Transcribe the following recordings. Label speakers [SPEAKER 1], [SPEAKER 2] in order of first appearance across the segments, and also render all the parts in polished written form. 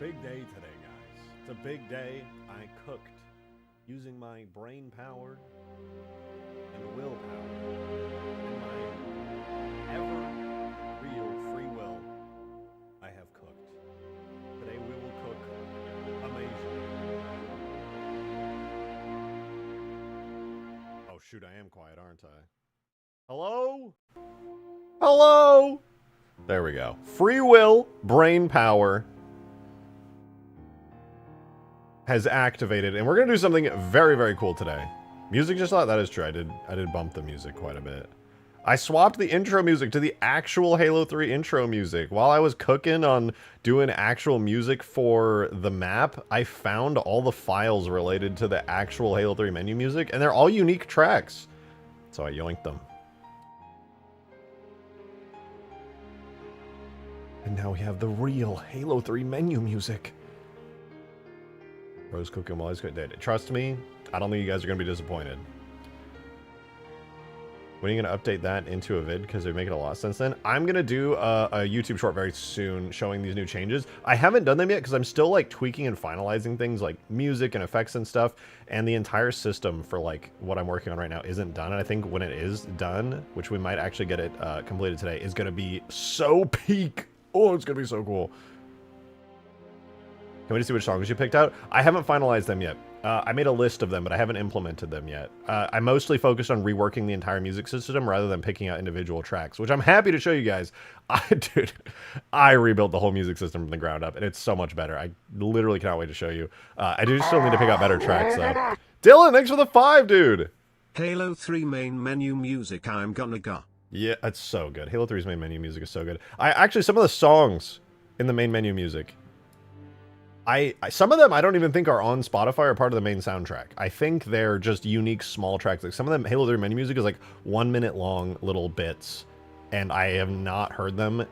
[SPEAKER 1] big day today, guys. It's a big day. I cooked using my brain power and willpower and my ever real free will. I have cooked. Today we will cook amazing. Oh shoot, I am quiet, aren't I? Hello? Hello? There we go. Free will, brain power has activated, and we're gonna do something very, very cool today. Music just not, that is true. I did bump the music quite a bit. I swapped the intro music to the actual Halo 3 intro music. While I was cooking on doing actual music for the map, I found all the files related to the actual Halo 3 menu music, and they're all unique tracks. So I yoinked them. And now we have the real Halo 3 menu music. Rose cooking while he's cooking. Trust me, I don't think you guys are going to be disappointed. When are you going to update that into a vid? Because they're making a lot of sense then. I'm going to do a YouTube short very soon showing these new changes. I haven't done them yet because I'm still like tweaking and finalizing things like music and effects and stuff. And the entire system for like what I'm working on right now isn't done. And I think when it is done, which we might actually get it completed today, is going to be so peak. Oh, it's going to be so cool. Can we just see which songs you picked out? I haven't finalized them yet. I made a list of them, but I haven't implemented them yet. I mostly focused on reworking the entire music system rather than picking out individual tracks, which I'm happy to show you guys. Dude, I rebuilt the whole music system from the ground up, and it's so much better. I literally cannot wait to show you. I do still need to pick out better tracks, though. Dylan, thanks for the 5, dude!
[SPEAKER 2] Halo 3 main menu music, I'm gonna go.
[SPEAKER 1] Yeah, it's so good. Halo 3's main menu music is so good. Actually, some of the songs in the main menu music, some of them I don't even think are on Spotify or part of the main soundtrack. I think they're just unique small tracks. Like some of them, Halo 3 menu music is like 1 minute long little bits, and I have not heard them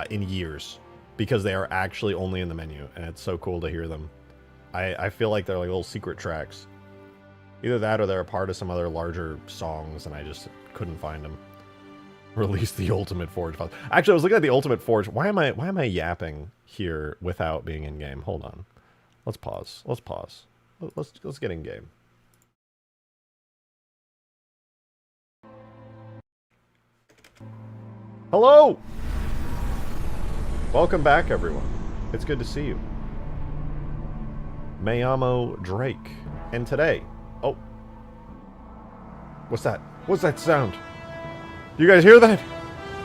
[SPEAKER 1] in years because they are actually only in the menu, and it's so cool to hear them. I feel like they're like little secret tracks. Either that or they're a part of some other larger songs, and I just couldn't find them. Release the Ultimate Forge files. Actually, I was looking at the Ultimate Forge. Why am I yapping here without being in game? Hold on. Let's pause. Let's pause. Let's get in game. Hello. Welcome back, everyone. It's good to see you. Mayamo Drake. And today, oh, what's that? What's that sound? You guys hear that?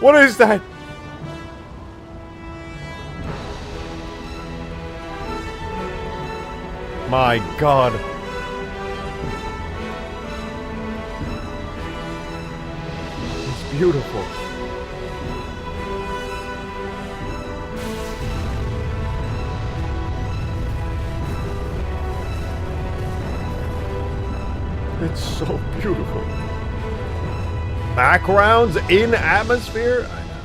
[SPEAKER 1] What is that? My God. It's beautiful. It's so beautiful. Backgrounds in atmosphere? I know.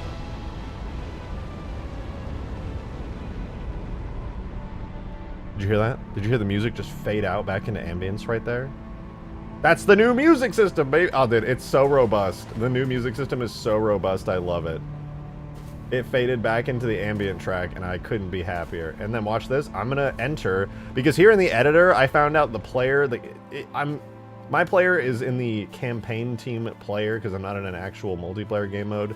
[SPEAKER 1] Did you hear that? Did you hear the music just fade out back into ambience right there? That's the new music system, baby! Oh, dude, it's so robust. The new music system is so robust, I love it. It faded back into the ambient track, and I couldn't be happier. And then watch this. I'm gonna enter, because here in the editor, I found out the player, my player is in the campaign team player because I'm not in an actual multiplayer game mode.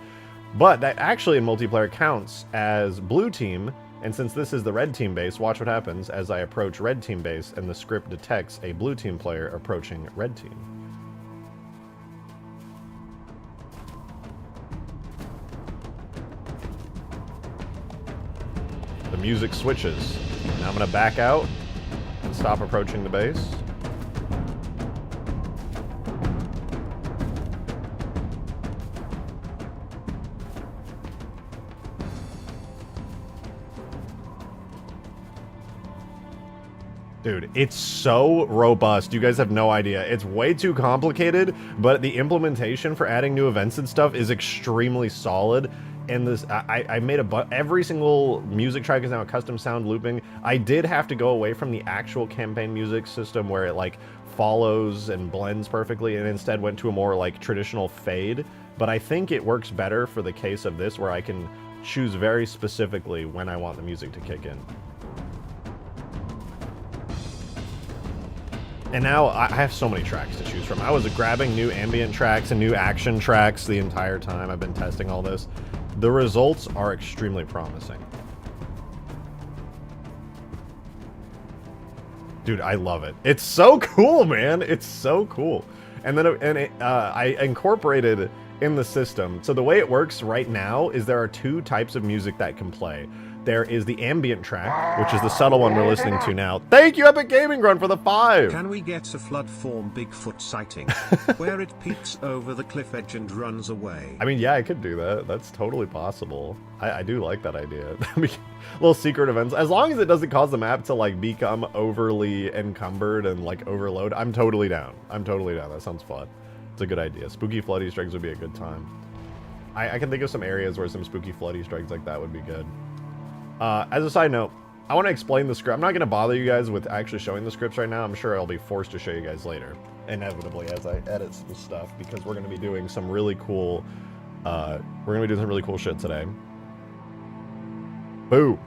[SPEAKER 1] But that actually in multiplayer counts as blue team. And since this is the red team base, watch what happens as I approach red team base and the script detects a blue team player approaching red team. The music switches. Now I'm going to back out and stop approaching the base. Dude, it's so robust. You guys have no idea. It's way too complicated, but the implementation for adding new events and stuff is extremely solid. And this, I made every single music track is now a custom sound looping. I did have to go away from the actual campaign music system where it like follows and blends perfectly, and instead went to a more like traditional fade. But I think it works better for the case of this, where I can choose very specifically when I want the music to kick in. And now I have so many tracks to choose from. I was grabbing new ambient tracks and new action tracks the entire time I've been testing all this. The results are extremely promising. Dude, I love it. It's so cool, man. It's so cool. And then I incorporated in the system. So the way it works right now is there are two types of music that can play. There is the ambient track, which is the subtle one we're listening to now. Thank you, Epic Gaming Grunt, for the 5!
[SPEAKER 2] Can we get a flood form Bigfoot sighting, where it peeks over the cliff edge and runs away?
[SPEAKER 1] I mean, yeah, I could do that. That's totally possible. I do like that idea. Little secret events. As long as it doesn't cause the map to, like, become overly encumbered and, like, overload, I'm totally down. I'm totally down. That sounds fun. It's a good idea. Spooky flood Easter eggs would be a good time. I can think of some areas where some spooky flood Easter eggs like that would be good. As a side note, I want to explain the script. I'm not going to bother you guys with actually showing the scripts right now. I'm sure I'll be forced to show you guys later, inevitably, as I edit some stuff, because we're going to be doing some really cool, shit today. Boo!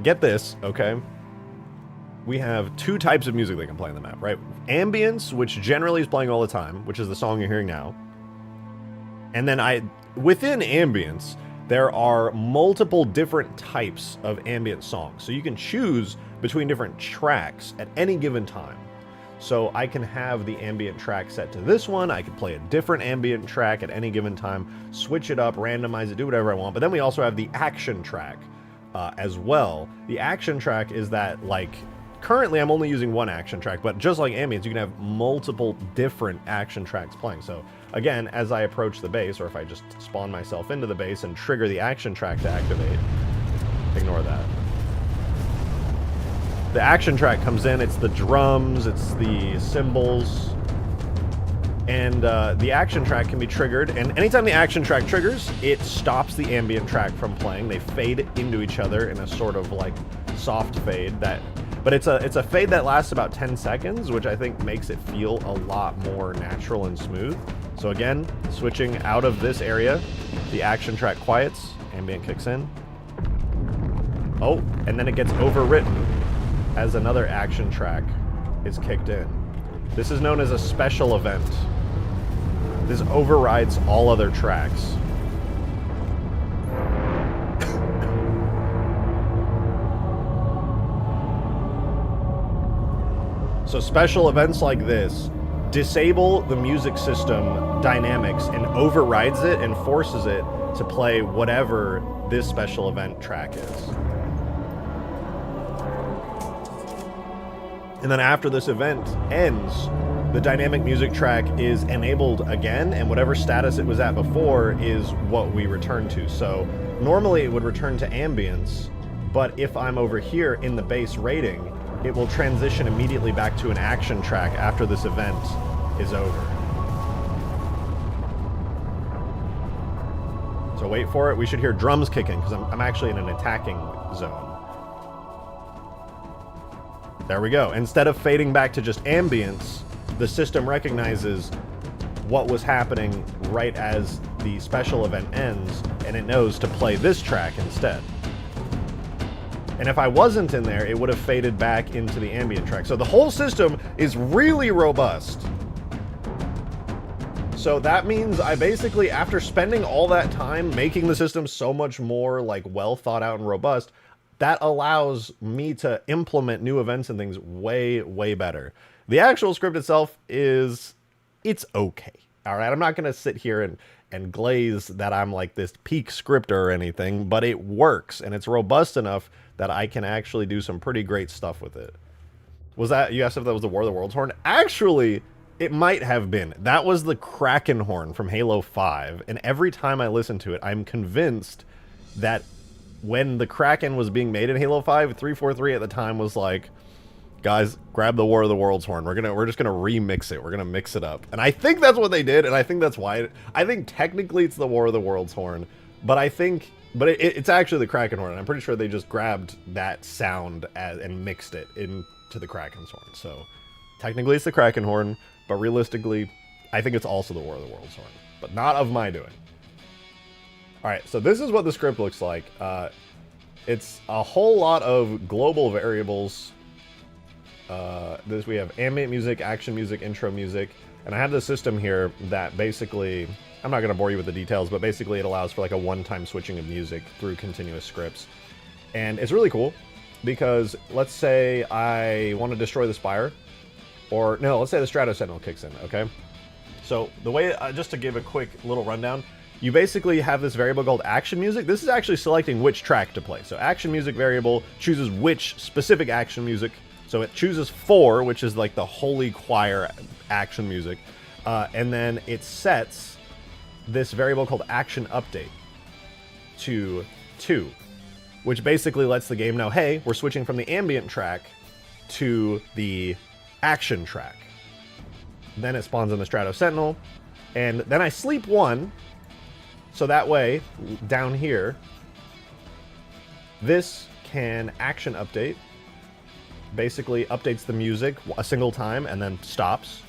[SPEAKER 1] Get this, okay? We have two types of music that can play on the map, right? Ambience, which generally is playing all the time, which is the song you're hearing now. And then within ambience, there are multiple different types of ambient songs. So you can choose between different tracks at any given time. So I can have the ambient track set to this one. I can play a different ambient track at any given time, switch it up, randomize it, do whatever I want. But then we also have the action track as well. The action track is that, like, currently I'm only using one action track, but just like ambience, you can have multiple different action tracks playing. So again, as I approach the base, or if I just spawn myself into the base and trigger the action track to activate, ignore that. The action track comes in, it's the drums, it's the cymbals, and the action track can be triggered, and anytime the action track triggers, it stops the ambient track from playing. They fade into each other in a sort of like soft fade but it's a fade that lasts about 10 seconds, which I think makes it feel a lot more natural and smooth. So again, switching out of this area, the action track quiets, ambient kicks in. Oh, and then it gets overwritten as another action track is kicked in. This is known as a special event. This overrides all other tracks. So special events like this disable the music system dynamics and overrides it and forces it to play whatever this special event track is. And then after this event ends, the dynamic music track is enabled again, and whatever status it was at before is what we return to. So normally it would return to ambience, but if I'm over here in the base rating, it will transition immediately back to an action track after this event is over. So wait for it. We should hear drums kicking because I'm actually in an attacking zone. There we go. Instead of fading back to just ambience, the system recognizes what was happening right as the special event ends, and it knows to play this track instead. And if I wasn't in there, it would have faded back into the ambient track. So the whole system is really robust. So that means I basically, after spending all that time making the system so much more like well thought out and robust, that allows me to implement new events and things way, way better. The actual script itself it's okay. All right, I'm not going to sit here and glaze that I'm like this peak scripter or anything, but it works and it's robust enough that I can actually do some pretty great stuff with it. Was that, you asked if that was the War of the Worlds horn? Actually, it might have been. That was the Kraken horn from Halo 5, and every time I listen to it, I'm convinced that when the Kraken was being made in Halo 5, 343 at the time was like, guys, grab the War of the Worlds horn. We're just gonna remix it. We're gonna mix it up. And I think that's what they did, and I think that's why. I think technically it's the War of the Worlds horn, but it's actually the Kraken horn. And I'm pretty sure they just grabbed that sound and mixed it into the Kraken's horn. So technically it's the Kraken horn, but realistically, I think it's also the War of the Worlds horn, but not of my doing. All right, so this is what the script looks like. It's a whole lot of global variables. we have ambient music, action music, intro music, and I have this system here that basically, I'm not going to bore you with the details, but basically it allows for like a one-time switching of music through continuous scripts. And it's really cool because let's say I want to destroy the Spire, or no, let's say the Strato Sentinel kicks in, okay? So the way, just to give a quick little rundown, you basically have this variable called action music. This is actually selecting which track to play. So action music variable chooses which specific action music. So it chooses 4, which is like the holy choir action music. And then it sets this variable called action update to 2, which basically lets the game know, hey, we're switching from the ambient track to the action track. Then it spawns on the Strato Sentinel, and then I sleep 1, so that way, down here, this can action update, basically updates the music a single time and then stops.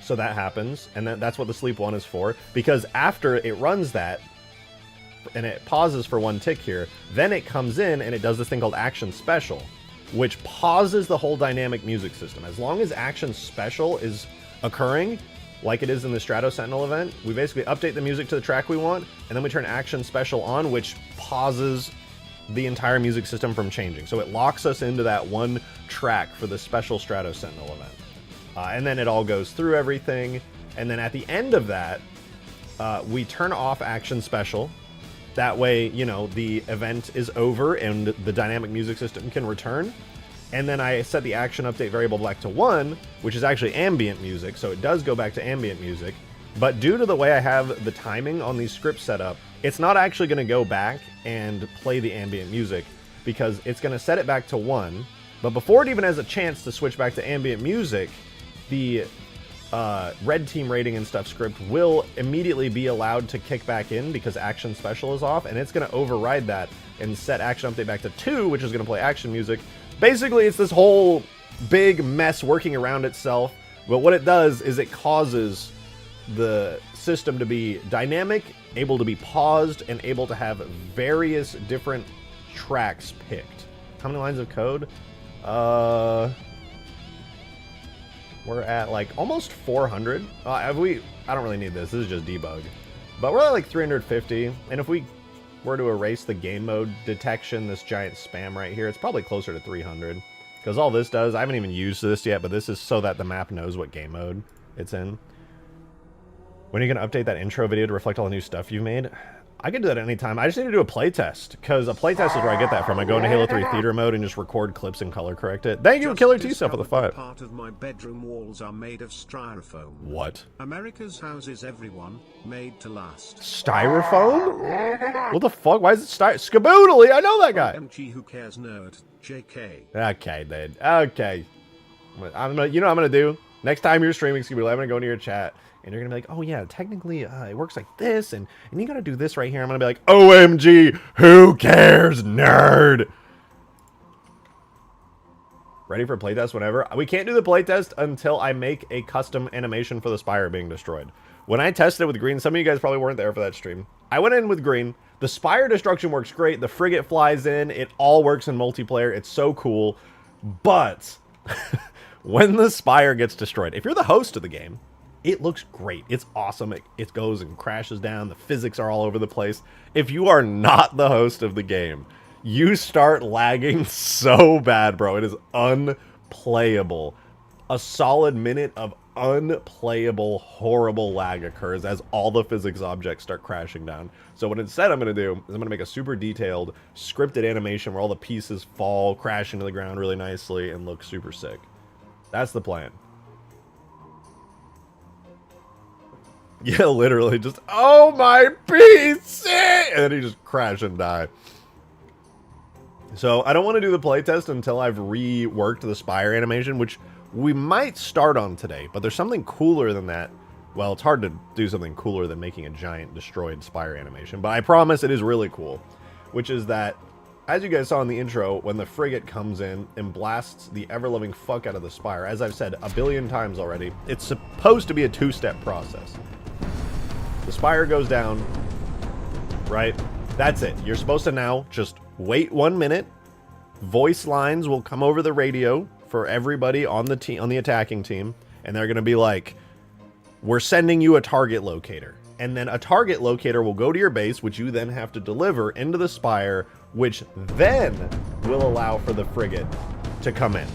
[SPEAKER 1] So that happens, and that's what the sleep 1 is for, because after it runs that, and it pauses for 1 tick here, then it comes in and it does this thing called action special, which pauses the whole dynamic music system. As long as action special is occurring, like it is in the Strato Sentinel event, we basically update the music to the track we want, and then we turn action special on, which pauses the entire music system from changing. So it locks us into that one track for the special Strato Sentinel event. And then it all goes through everything, and then at the end of that, we turn off action special. That way, you know, the event is over and the dynamic music system can return. And then I set the action update variable back to 1, which is actually ambient music, so it does go back to ambient music. But due to the way I have the timing on these scripts set up, it's not actually going to go back and play the ambient music, because it's going to set it back to 1. But before it even has a chance to switch back to ambient music, the red team rating and stuff script will immediately be allowed to kick back in because action special is off, and it's going to override that and set action update back to 2, which is going to play action music. Basically, it's this whole big mess working around itself, but what it does is it causes the system to be dynamic, able to be paused, and able to have various different tracks picked. How many lines of code? We're at like almost 400. I don't really need this. This is just debug. But we're at like 350. And if we were to erase the game mode detection, this giant spam right here, it's probably closer to 300. Because all this does, I haven't even used this yet, but this is so that the map knows what game mode it's in. When are you going to update that intro video to reflect all the new stuff you've made? I could do that anytime. I just need to do a playtest, because a playtest is where I get that from. I go into Halo 3 theater mode and just record clips and color correct it. Thank you, Killer T-Stuff, for the 5.
[SPEAKER 2] Part of my bedroom walls are made of styrofoam.
[SPEAKER 1] What?
[SPEAKER 2] America's houses, everyone, made to last.
[SPEAKER 1] Styrofoam? What the fuck? Why is it Skaboodly? I know that guy.
[SPEAKER 2] MG, who cares, nerd. JK.
[SPEAKER 1] Okay, dude. Okay. I'm gonna, you know what I'm gonna do? Next time you're streaming Skaboodly, I'm gonna go into your chat. And you're going to be like, oh, yeah, technically, it works like this, and you got to do this right here. I'm going to be like, OMG, who cares, nerd? Ready for playtest whenever? We can't do the playtest until I make a custom animation for the Spire being destroyed. When I tested it with green, some of you guys probably weren't there for that stream. I went in with green. The Spire destruction works great. The frigate flies in. It all works in multiplayer. It's so cool. But when the Spire gets destroyed, if you're the host of the game, it looks great. It's awesome. It goes and crashes down. The physics are all over the place. If you are not the host of the game, you start lagging so bad, bro. It is unplayable. A solid minute of unplayable, horrible lag occurs as all the physics objects start crashing down. So what instead I'm going to do is I'm going to make a super detailed scripted animation where all the pieces fall, crash into the ground really nicely, and look super sick. That's the plan. Yeah, literally just, oh my PC! And then he just crash and die. So I don't want to do the playtest until I've reworked the Spire animation, which we might start on today. But there's something cooler than that. Well, it's hard to do something cooler than making a giant destroyed Spire animation. But I promise it is really cool. Which is that, as you guys saw in the intro, when the frigate comes in and blasts the ever-loving fuck out of the Spire, as I've said a billion times already, it's supposed to be a two-step process. The Spire goes down, right? That's it. You're supposed to now just wait 1 minute, voice lines will come over the radio for everybody on the team, on the attacking team, and they're going to be like, we're sending you a target locator. And then a target locator will go to your base, which you then have to deliver into the Spire, which then will allow for the frigate to come in.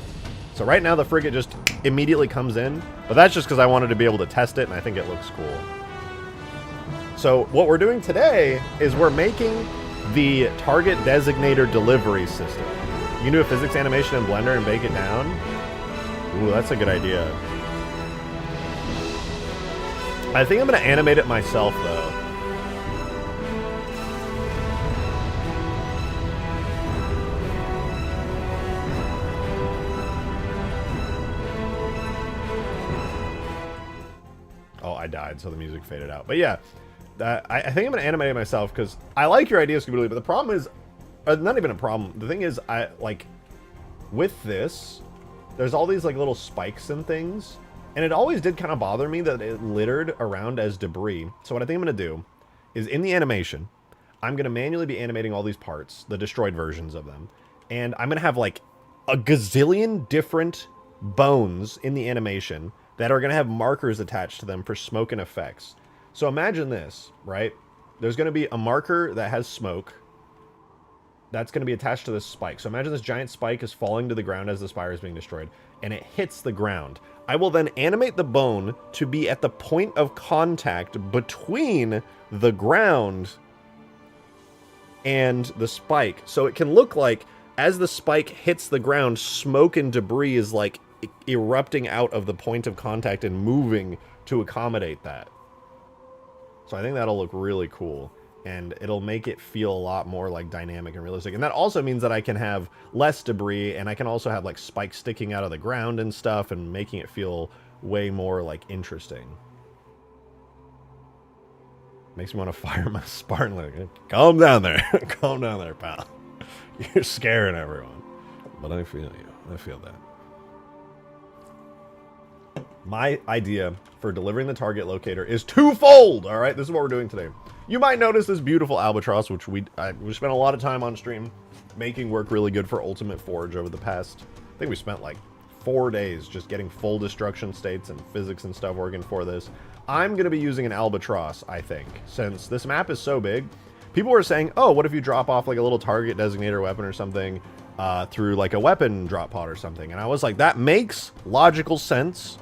[SPEAKER 1] So right now the frigate just immediately comes in, but that's just because I wanted to be able to test it, and I think it looks cool. So what we're doing today is we're making the target designator delivery system. You can do a physics animation in Blender and bake it down. Ooh, that's a good idea. I think I'm going to animate it myself, though. Oh, I died, so the music faded out. But yeah, I think I'm going to animate it myself, because I like your idea, Scooby-Doo, but the problem is, not even a problem, the thing is, with this, there's all these, like, little spikes and things, and it always did kind of bother me that it littered around as debris. So what I think I'm going to do is, in the animation, I'm going to manually be animating all these parts, the destroyed versions of them, and I'm going to have, like, a gazillion different bones in the animation that are going to have markers attached to them for smoke and effects. So imagine this, right? There's going to be a marker that has smoke that's going to be attached to this spike. So imagine this giant spike is falling to the ground as the Spire is being destroyed, and it hits the ground. I will then animate the bone to be at the point of contact between the ground and the spike. So it can look like, as the spike hits the ground, smoke and debris is like erupting out of the point of contact and moving to accommodate that. So I think that'll look really cool, and it'll make it feel a lot more like dynamic and realistic. And that also means that I can have less debris, and I can also have like spikes sticking out of the ground and stuff, and making it feel way more like interesting. Makes me want to fire my Spartan. Like, calm down there. Calm down there, pal. You're scaring everyone. But I feel you. I feel that. My idea for delivering the target locator is twofold, all right? This is what we're doing today. You might notice this beautiful Albatross, which we spent a lot of time on stream making work really good for Ultimate Forge over the past, I think we spent like 4 days just getting full destruction states and physics and stuff working for this. I'm going to be using an Albatross, I think, since this map is so big. People were saying, oh, what if you drop off like a little target designator weapon or something through like a weapon drop pod or something? And I was like, that makes logical sense.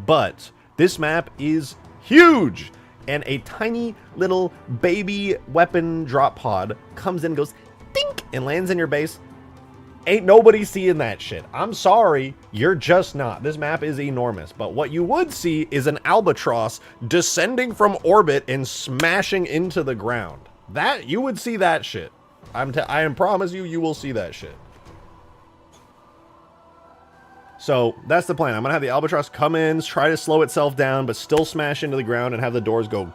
[SPEAKER 1] But this map is huge, and a tiny little baby weapon drop pod comes in, goes dink, and lands in your base. Ain't nobody seeing that shit. I'm sorry, you're just not. This map is enormous, but what you would see is an Albatross descending from orbit and smashing into the ground. That, you would see that shit. I promise you, you will see that shit. So that's the plan. I'm going to have the Albatross come in, try to slow itself down, but still smash into the ground and have the doors go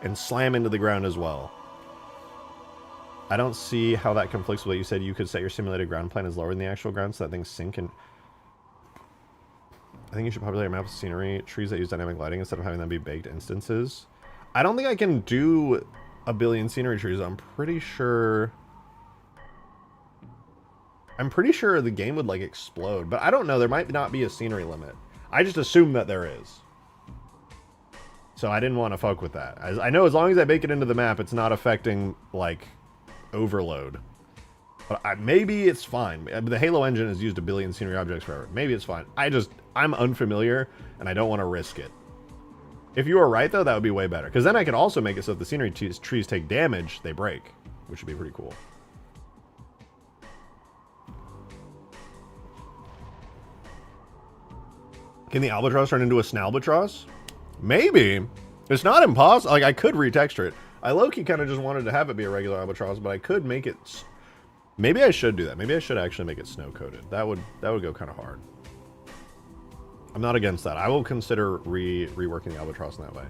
[SPEAKER 1] and slam into the ground as well. I don't see how that conflicts with what you said. You could set your simulated ground plane as lower than the actual ground so that things sink. And I think you should populate your map with scenery, trees that use dynamic lighting instead of having them be baked instances. I don't think I can do a billion scenery trees. I'm pretty sure the game would like explode, but I don't know. There might not be a scenery limit. I just assume that there is. So I didn't want to fuck with that. I know as long as I bake it into the map, it's not affecting like overload. But maybe it's fine. The Halo engine has used a billion scenery objects forever. Maybe it's fine. I'm unfamiliar and I don't want to risk it. If you were right though, that would be way better. Because then I could also make it so if the scenery trees take damage, they break, which would be pretty cool. Can the Albatross turn into a Snalbatross? Maybe. It's not impossible. Like, I could retexture it. I low-key kind of just wanted to have it be a regular Albatross, but I could make it... Maybe I should do that. Maybe I should actually make it snow-coated. That would go kind of hard. I'm not against that. I will consider reworking the Albatross in that way.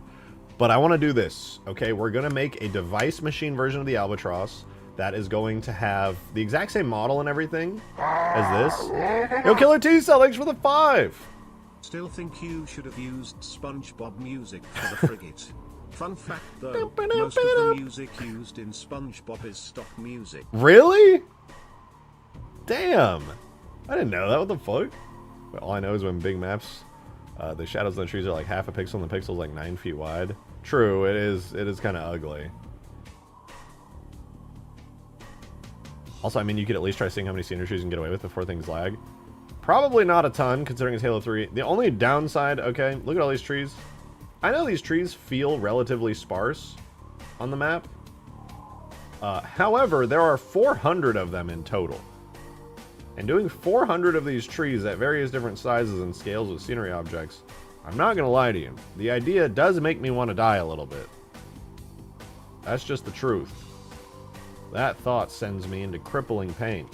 [SPEAKER 1] But I want to do this, okay? We're going to make a device machine version of the Albatross that is going to have the exact same model and everything as this. Yo, Killer T-Cell, thanks for the 5!
[SPEAKER 2] Still think you should have used SpongeBob music for the frigate. Fun fact though, most of the music used in SpongeBob is stock music.
[SPEAKER 1] Really? Damn! I didn't know that. What the fuck? But all I know is when big maps, the shadows on the trees are like half a pixel and the pixel's like 9 feet wide. True, it is kind of ugly. Also, I mean, you could at least try seeing how many scenery trees you can get away with before things lag. Probably not a ton, considering it's Halo 3. The only downside, okay, look at all these trees. I know these trees feel relatively sparse on the map. However, there are 400 of them in total. And doing 400 of these trees at various different sizes and scales with scenery objects, I'm not gonna lie to you, the idea does make me want to die a little bit. That's just the truth. That thought sends me into crippling pain.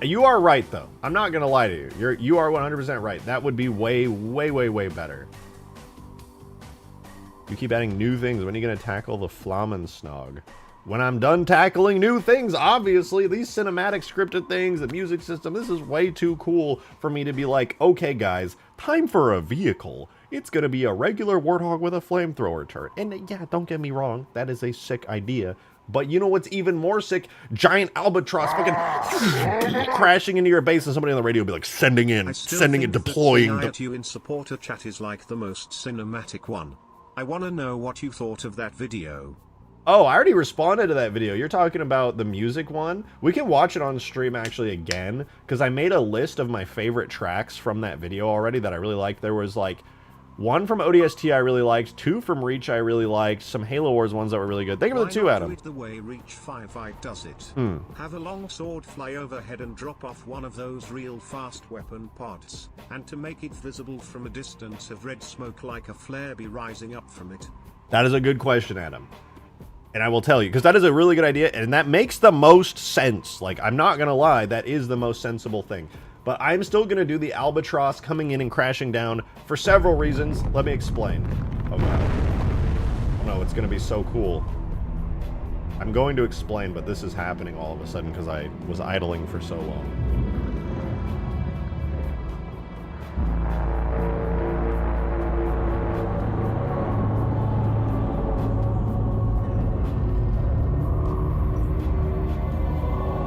[SPEAKER 1] You are right, though. I'm not gonna lie to you. You are 100% right. That would be way, way, way, way better. You keep adding new things. When are you gonna tackle the Flammensnog? When I'm done tackling new things, obviously. These cinematic scripted things, the music system, this is way too cool for me to be like, okay, guys, time for a vehicle. It's gonna be a regular Warthog with a flamethrower turret. And yeah, don't get me wrong, that is a sick idea. But you know what's even more sick? Giant Albatross fucking crashing into your base, and somebody on the radio will be like, sending it, deploying.
[SPEAKER 2] That you in supporter chat is like the most cinematic one. I want to know what you thought of that video.
[SPEAKER 1] Oh, I already responded to that video. You're talking about the music one. We can watch it on stream actually again, because I made a list of my favorite tracks from that video already that I really liked. There was like one from ODST I really liked, two from Reach I really liked, some Halo Wars ones that were really good. Thank you for the two, Adam.
[SPEAKER 2] Do it the way Reach 5 does it. Have a long sword fly overhead and drop off one of those real fast weapon pods, and to make it visible from a distance, have red smoke like a flare be rising up from it.
[SPEAKER 1] That is a good question, Adam. And I will tell you, because that is a really good idea, and that makes the most sense. Like, I'm not going to lie, that is the most sensible thing. But I'm still going to do the Albatross coming in and crashing down for several reasons. Let me explain. Oh, no. Oh, no, it's going to be so cool. I'm going to explain, but this is happening all of a sudden because I was idling for so long.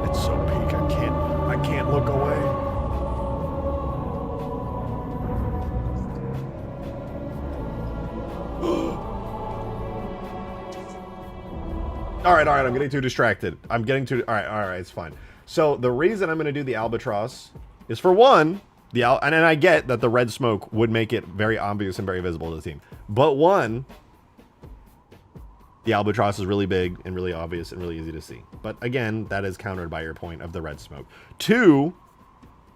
[SPEAKER 1] It's so peak. I can't look away. All right, I'm getting too distracted. All right, it's fine. So the reason I'm going to do the Albatross is, for one, and I get that the red smoke would make it very obvious and very visible to the team. But one, the Albatross is really big and really obvious and really easy to see. But again, that is countered by your point of the red smoke. Two,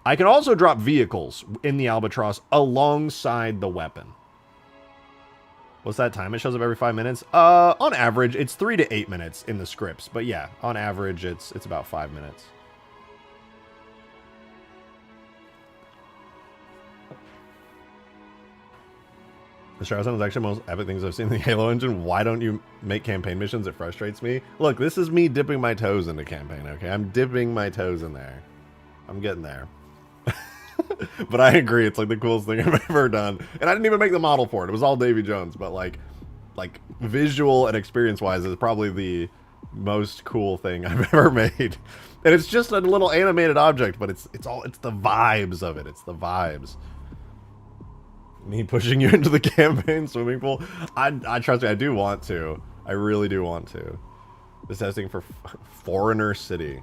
[SPEAKER 1] I can also drop vehicles in the Albatross alongside the weapon. What's that time? It shows up every 5 minutes. On average, it's 3 to 8 minutes in the scripts. But yeah, on average, it's about 5 minutes. The Star Zone is actually the most epic things I've seen in the Halo engine. Why don't you make campaign missions? It frustrates me. Look, this is me dipping my toes into campaign, okay? I'm dipping my toes in there. I'm getting there. But I agree, it's like the coolest thing I've ever done. And I didn't even make the model for it. It was all Davy Jones, but like visual and experience wise, it's probably the most cool thing I've ever made. And it's just a little animated object, but it's the vibes of it. It's the vibes. Me pushing you into the campaign swimming pool. I trust me, I do want to. I really do want to. This testing for Forerunner City.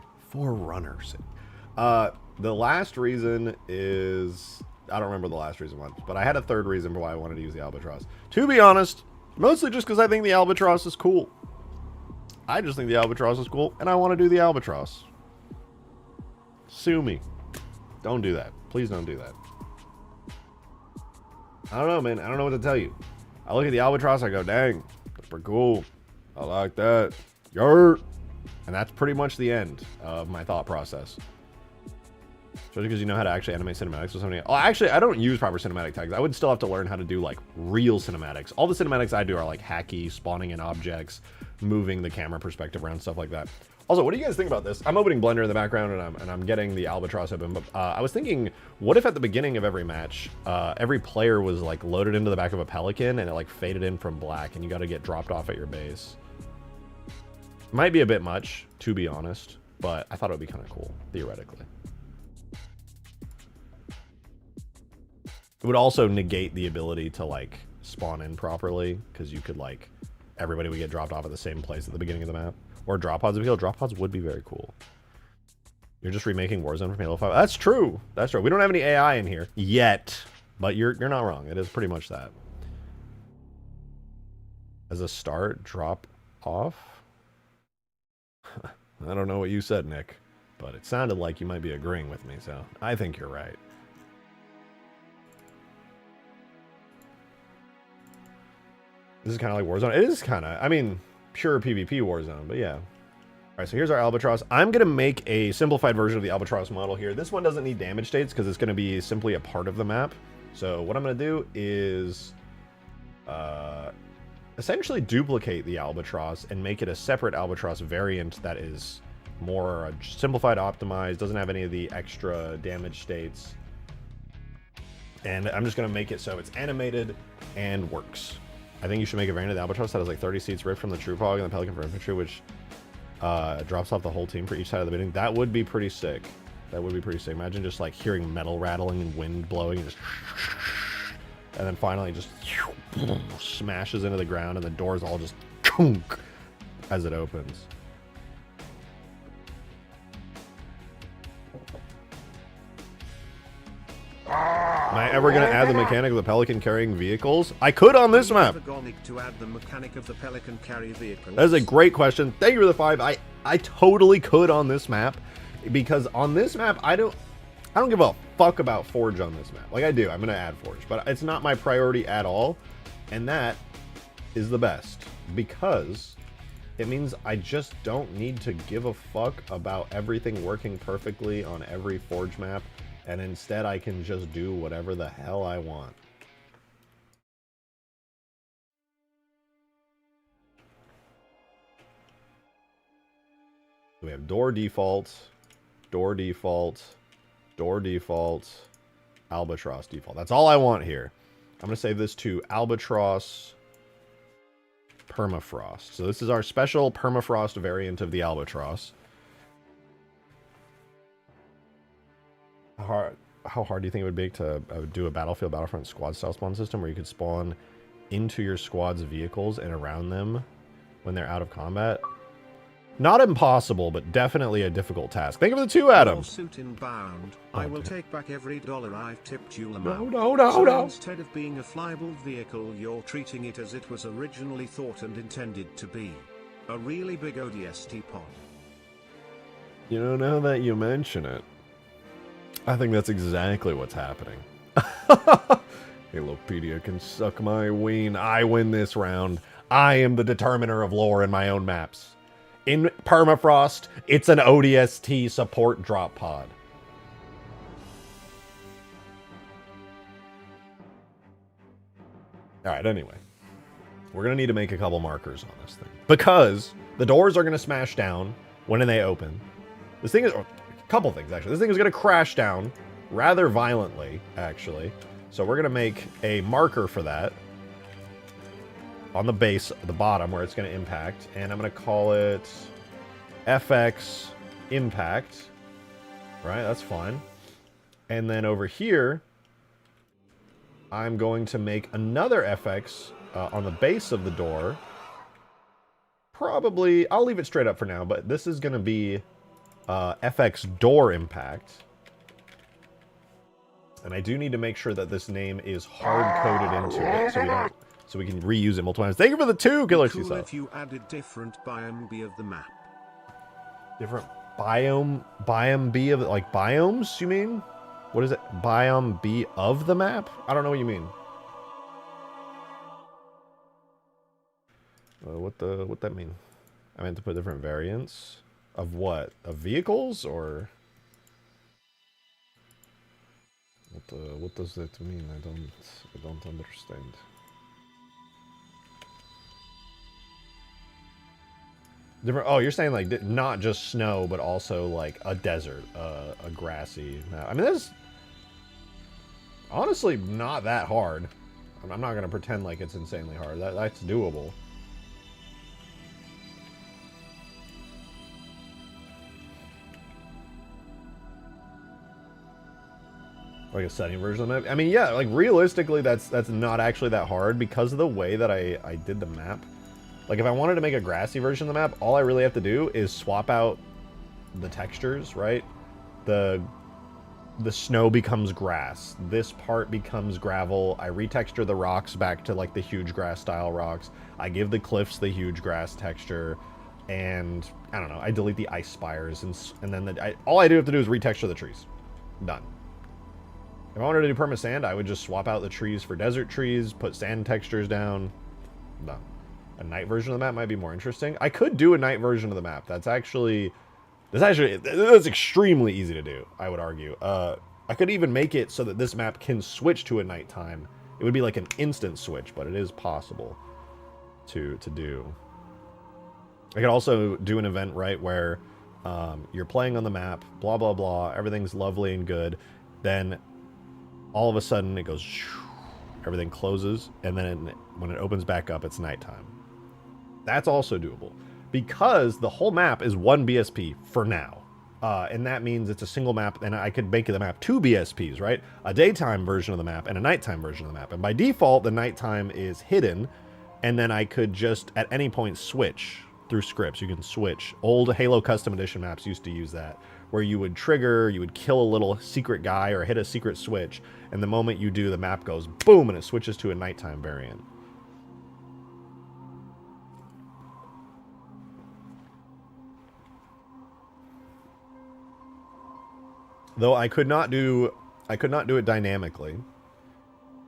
[SPEAKER 1] The last reason is, I don't remember the last reason once, but I had a third reason for why I wanted to use the Albatross. To be honest, mostly just because I think the Albatross is cool. I just think the Albatross is cool, and I want to do the Albatross. Sue me. Don't do that. Please don't do that. I don't know, man. I don't know what to tell you. I look at the Albatross, I go, dang, that's pretty cool. I like that. Yurt. And that's pretty much the end of my thought process. Especially because you know how to actually animate cinematics with somebody. Oh, actually, I don't use proper cinematic tags. I would still have to learn how to do, like, real cinematics. All the cinematics I do are, like, hacky, spawning in objects, moving the camera perspective around, stuff like that. Also, what do you guys think about this? I'm opening Blender in the background, and I'm getting the Albatross open. But I was thinking, what if at the beginning of every match, every player was, like, loaded into the back of a Pelican, and it, like, faded in from black, and you got to get dropped off at your base? Might be a bit much, to be honest. but I thought it would be kind of cool, theoretically. It would also negate the ability to, like, spawn in properly, because you could, like, everybody would get dropped off at the same place at the beginning of the map. Or drop pods. Drop pods would be very cool. You're just remaking Warzone from Halo 5. That's true. That's true. We don't have any AI in here yet, but you're not wrong. It is pretty much that. As a start, drop off. I don't know what you said, Nick, but it sounded like you might be agreeing with me, so I think you're right. This is kind of like Warzone. It is kind of, I mean, pure PvP Warzone, but yeah. All right, so here's our Albatross. I'm going to make a simplified version of the Albatross model here. This one doesn't need damage states because it's going to be simply a part of the map. So what I'm going to do is essentially duplicate the Albatross and make it a separate Albatross variant that is more simplified, optimized, doesn't have any of the extra damage states. And I'm just going to make it so it's animated and works. I think you should make a variant of the Albatross that has like 30 seats ripped from the Troop Hog and the Pelican for infantry, which drops off the whole team for each side of the bidding. That would be pretty sick. That would be pretty sick. Imagine just like hearing metal rattling and wind blowing and just... And then finally just smashes into the ground and the doors all just as it opens. Am I ever going to add the mechanic of the Pelican carrying vehicles? I could on this map.
[SPEAKER 2] To add the mechanic of the Pelican carry vehicles.
[SPEAKER 1] That is a great question. Thank you for the 5. I totally could on this map, because on this map I don't give a fuck about Forge on this map. Like, I do. I'm going to add Forge, but it's not my priority at all. And that is the best, because it means I just don't need to give a fuck about everything working perfectly on every Forge map. And instead, I can just do whatever the hell I want. We have door default, door default, door default, Albatross default. That's all I want here. I'm going to save this to Albatross Permafrost. So this is our special Permafrost variant of the Albatross. How hard do you think it would be to do a Battlefront squad style spawn system where you could spawn into your squad's vehicles and around them when they're out of combat? Not impossible, but definitely a difficult task. Think of the 2, Adam.
[SPEAKER 2] Suit inbound. I will take back every dollar I've tipped you.
[SPEAKER 1] No.
[SPEAKER 2] Instead of being a flyable vehicle, you're treating it as it was originally thought and intended to be. A really big ODST pod.
[SPEAKER 1] You know, now that you mention it, I think that's exactly what's happening. Halopedia can suck my ween. I win this round. I am the determiner of lore in my own maps. In Permafrost, it's an ODST support drop pod. Alright, anyway. We're going to need to make a couple markers on this thing, because the doors are going to smash down when they open. This thing is... couple things, actually. This thing is going to crash down rather violently, actually. So we're going to make a marker for that on the base, the bottom, where it's going to impact. And I'm going to call it FX Impact. Right, that's fine. And then over here, I'm going to make another FX on the base of the door. Probably, I'll leave it straight up for now, but this is going to be... FX Door Impact. And I do need to make sure that this name is hard-coded into it, so we can reuse it multiple times. Thank you for the 2, Killer
[SPEAKER 2] Cool if you added different biome B of the map.
[SPEAKER 1] Different biome B of, like, biomes, you mean? What is it? Biome B of the map? I don't know what you mean. What that mean? I meant to put different variants. Of what? Of vehicles, or what does that mean? I don't understand. Different. Oh, you're saying like not just snow, but also like a desert, a grassy. I mean, that's honestly not that hard. I'm not gonna pretend like it's insanely hard. That's doable. Like a setting version of the map. I mean, yeah, like realistically, that's not actually that hard because of the way that I did the map. Like if I wanted to make a grassy version of the map, all I really have to do is swap out the textures, right? The snow becomes grass. This part becomes gravel. I retexture the rocks back to like the huge grass style rocks. I give the cliffs the huge grass texture. And I don't know, I delete the ice spires. And then all I do have to do is retexture the trees. Done. If I wanted to do perma sand, I would just swap out the trees for desert trees, put sand textures down. Done. A night version of the map might be more interesting. I could do a night version of the map. That's extremely easy to do, I would argue. I could even make it so that this map can switch to a nighttime. It would be like an instant switch, but it is possible to do. I could also do an event, right, where you're playing on the map, blah, blah, blah, everything's lovely and good. Then all of a sudden it goes, everything closes, and then when it opens back up, it's nighttime. That's also doable. Because the whole map is one BSP for now. And that means it's a single map, and I could make the map 2 BSPs, right? A daytime version of the map and a nighttime version of the map. And by default, the nighttime is hidden, and then I could just at any point switch through scripts. You can switch. Old Halo Custom Edition maps used to use that, where you would trigger, you would kill a little secret guy or hit a secret switch, and the moment you do, the map goes boom, and it switches to a nighttime variant. Though I could not do it dynamically,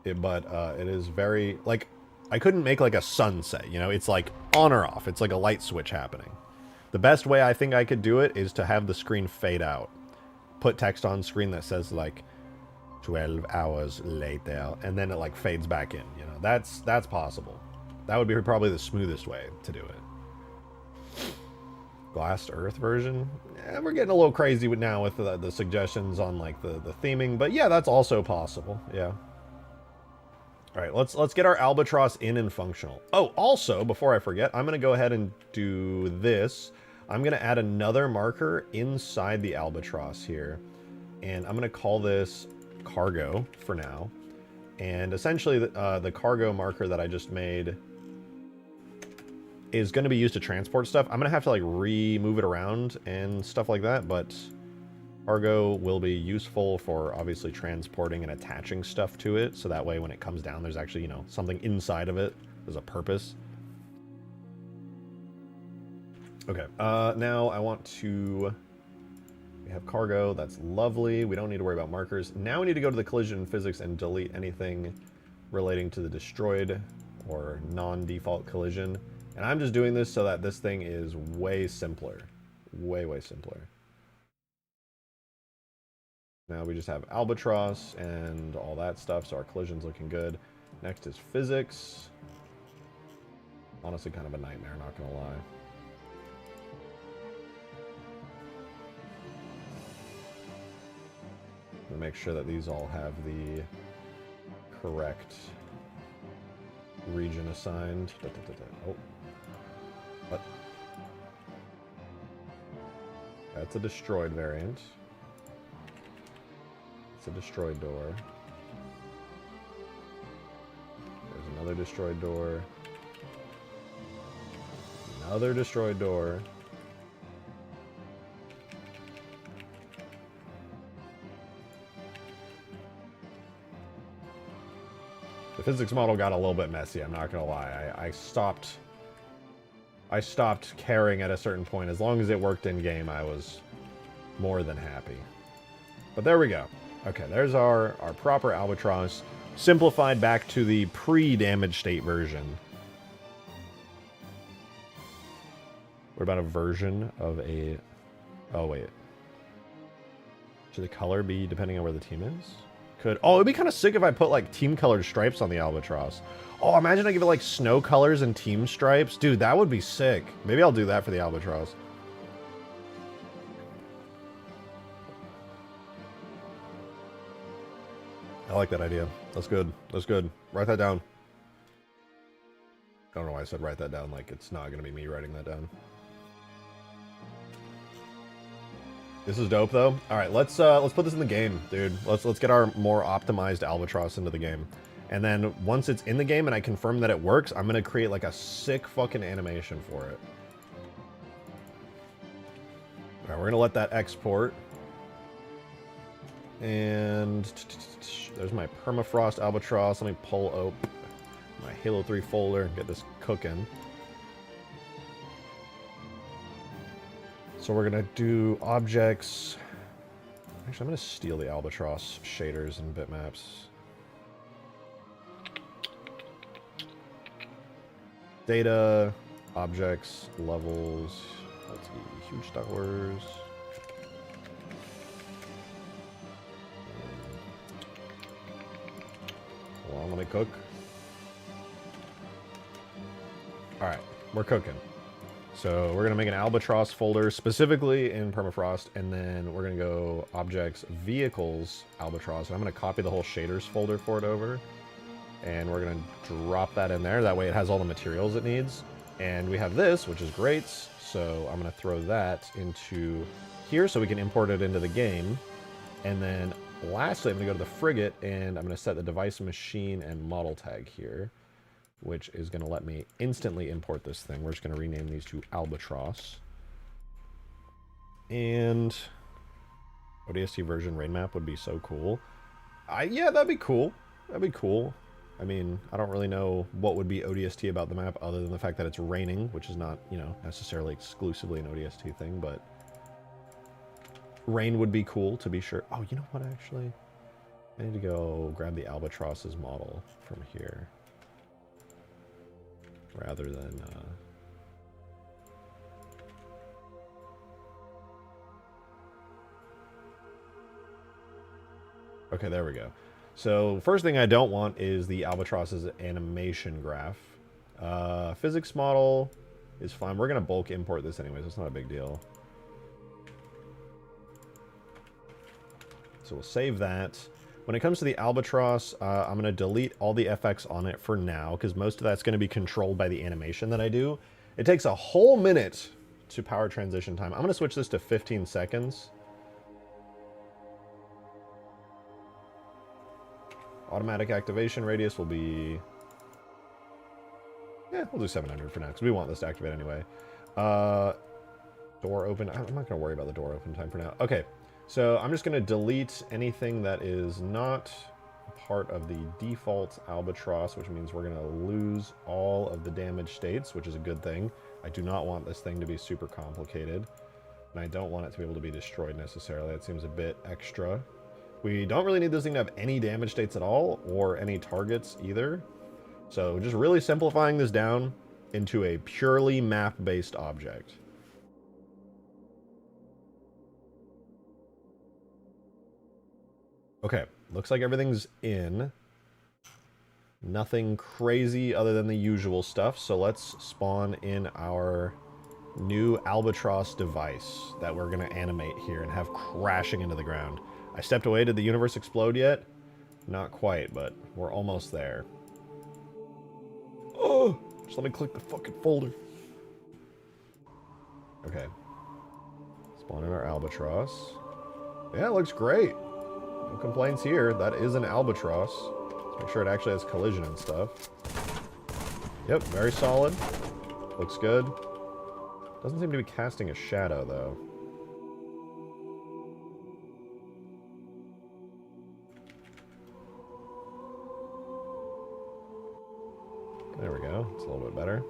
[SPEAKER 1] but it is very, like, I couldn't make like a sunset, you know, it's like on or off, it's like a light switch happening. The best way I think I could do it is to have the screen fade out. Put text on screen that says like 12 hours later, and then it like fades back in, you know, that's possible. That would be probably the smoothest way to do it. Glassed Earth version? Yeah, we're getting a little crazy now with the suggestions on like the theming, but yeah, that's also possible. Yeah. All right, let's get our Albatross in and functional. Oh, also, before I forget, I'm going to go ahead and do this. I'm going to add another marker inside the Albatross here, and I'm going to call this cargo for now. And essentially, the cargo marker that I just made is going to be used to transport stuff. I'm going to have to like move it around and stuff like that, but cargo will be useful for obviously transporting and attaching stuff to it, so that way when it comes down, there's actually, you know, something inside of it. There's a purpose. Okay, now I want to... We have cargo, that's lovely. We don't need to worry about markers. Now we need to go to the collision physics and delete anything relating to the destroyed or non-default collision. And I'm just doing this so that this thing is way simpler. Way, way simpler. Now we just have Albatross and all that stuff, so our collision's looking good. Next is physics. Honestly, kind of a nightmare, not gonna lie. I'm gonna make sure that these all have the correct region assigned. Oh. What? That's a destroyed variant. It's a destroyed door. There's another destroyed door. Another destroyed door. The physics model got a little bit messy, I'm not gonna lie. I stopped caring at a certain point. As long as it worked in game, I was more than happy. But there we go. Okay, there's our proper Albatross, simplified back to the pre-damage state version. What about a version of a... Oh, wait. Should the color be depending on where the team is? Could... Oh, it'd be kind of sick if I put, like, team-colored stripes on the Albatross. Oh, imagine I give it, like, snow colors and team stripes. Dude, that would be sick. Maybe I'll do that for the Albatross. I like that idea. That's good. That's good. Write that down. I don't know why I said write that down, like it's not going to be me writing that down. This is dope though. All right, let's put this in the game, dude. Let's get our more optimized Albatross into the game. And then once it's in the game and I confirm that it works, I'm gonna create like a sick fucking animation for it. All right, we're gonna let that export. And there's my Permafrost Albatross. Let me pull up my Halo 3 folder and get this cooking. So we're gonna do objects. Actually, I'm gonna steal the Albatross shaders and bitmaps. Data, objects, levels. Let's see, huge towers. Hold on, let me cook. All right, we're cooking. So we're gonna make an Albatross folder specifically in Permafrost, and then we're gonna go objects, vehicles, Albatross, and I'm gonna copy the whole shaders folder for it over. And we're gonna drop that in there. That way it has all the materials it needs. And we have this, which is great. So I'm gonna throw that into here so we can import it into the game. And then lastly, I'm gonna go to the frigate and I'm gonna set the device, machine, and model tag here, which is gonna let me instantly import this thing. We're just gonna rename these to Albatross. And ODST version rain map would be so cool. Yeah, that'd be cool. That'd be cool. I mean, I don't really know what would be ODST about the map other than the fact that it's raining, which is not, you know, necessarily exclusively an ODST thing, but rain would be cool to be sure. Oh, you know what, actually? I need to go grab the Albatross's model from here. Rather than, Okay, there we go. So, first thing I don't want is the Albatross's animation graph. Physics model is fine. We're going to bulk import this anyways. It's not a big deal. So we'll save that. When it comes to the Albatross, I'm going to delete all the FX on it for now, because most of that's going to be controlled by the animation that I do. It takes a whole minute to power transition time. I'm going to switch this to 15 seconds. Automatic activation radius will be... Yeah, we'll do 700 for now, because we want this to activate anyway. Door open. I'm not going to worry about the door open time for now. Okay, so I'm just going to delete anything that is not part of the default Albatross, which means we're going to lose all of the damage states, which is a good thing. I do not want this thing to be super complicated, and I don't want it to be able to be destroyed necessarily. That seems a bit extra. We don't really need this thing to have any damage states at all, or any targets either. So just really simplifying this down into a purely map-based object. Okay, looks like everything's in. Nothing crazy other than the usual stuff, so let's spawn in our new Albatross device that we're going to animate here and have crashing into the ground. I stepped away. Did the universe explode yet? Not quite, but we're almost there. Oh, just let me click the fucking folder. Okay. Spawn in our Albatross. Yeah, it looks great. No complaints here. That is an Albatross. Let's make sure it actually has collision and stuff. Yep, very solid. Looks good. Doesn't seem to be casting a shadow, though. There we go. It's a little bit better.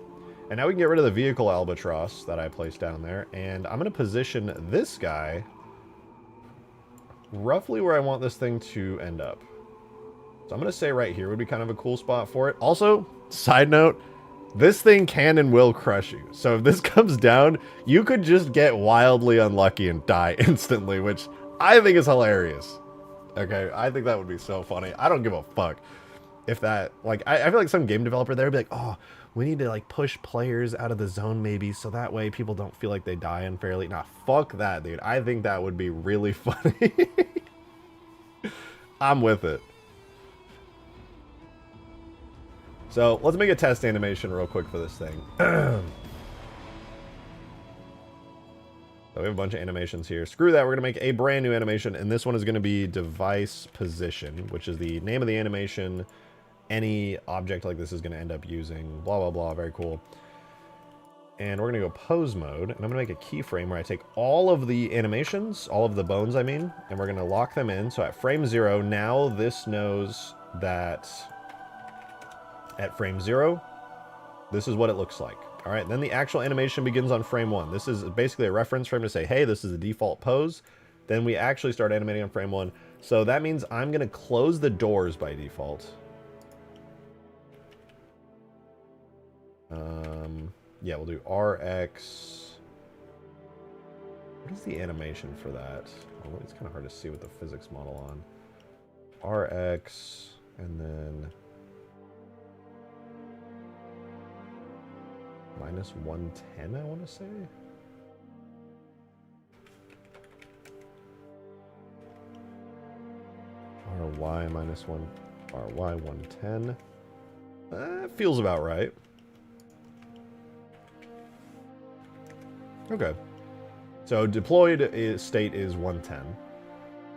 [SPEAKER 1] And now we can get rid of the vehicle Albatross that I placed down there. And I'm going to position this guy roughly where I want this thing to end up. So I'm going to say right here would be kind of a cool spot for it. Also, side note, this thing can and will crush you. So if this comes down, you could just get wildly unlucky and die instantly, which I think is hilarious. Okay, I think that would be so funny. I don't give a fuck. If that, like, I feel like some game developer there would be like, oh, we need to, like, push players out of the zone maybe so that way people don't feel like they die unfairly. Nah, fuck that, dude. I think that would be really funny. I'm with it. So, let's make a test animation real quick for this thing. So we have a bunch of animations here. Screw that, we're going to make a brand new animation, and this one is going to be device position, which is the name of the animation any object like this is going to end up using. Blah, blah, blah. Very cool. And we're going to go pose mode, and I'm going to make a keyframe where I take all of the animations, all of the bones, I mean, and we're going to lock them in. So at frame 0, now this knows that at frame 0, this is what it looks like. All right, then the actual animation begins on frame 1. This is basically a reference frame to say, hey, this is the default pose. Then we actually start animating on frame 1. So that means I'm going to close the doors by default. Yeah, we'll do RX. What is the animation for that? Oh, it's kind of hard to see with the physics model on. RX, and then minus 110, I want to say. RY minus 1, RY 110. Feels about right. Okay. So deployed state is 110. All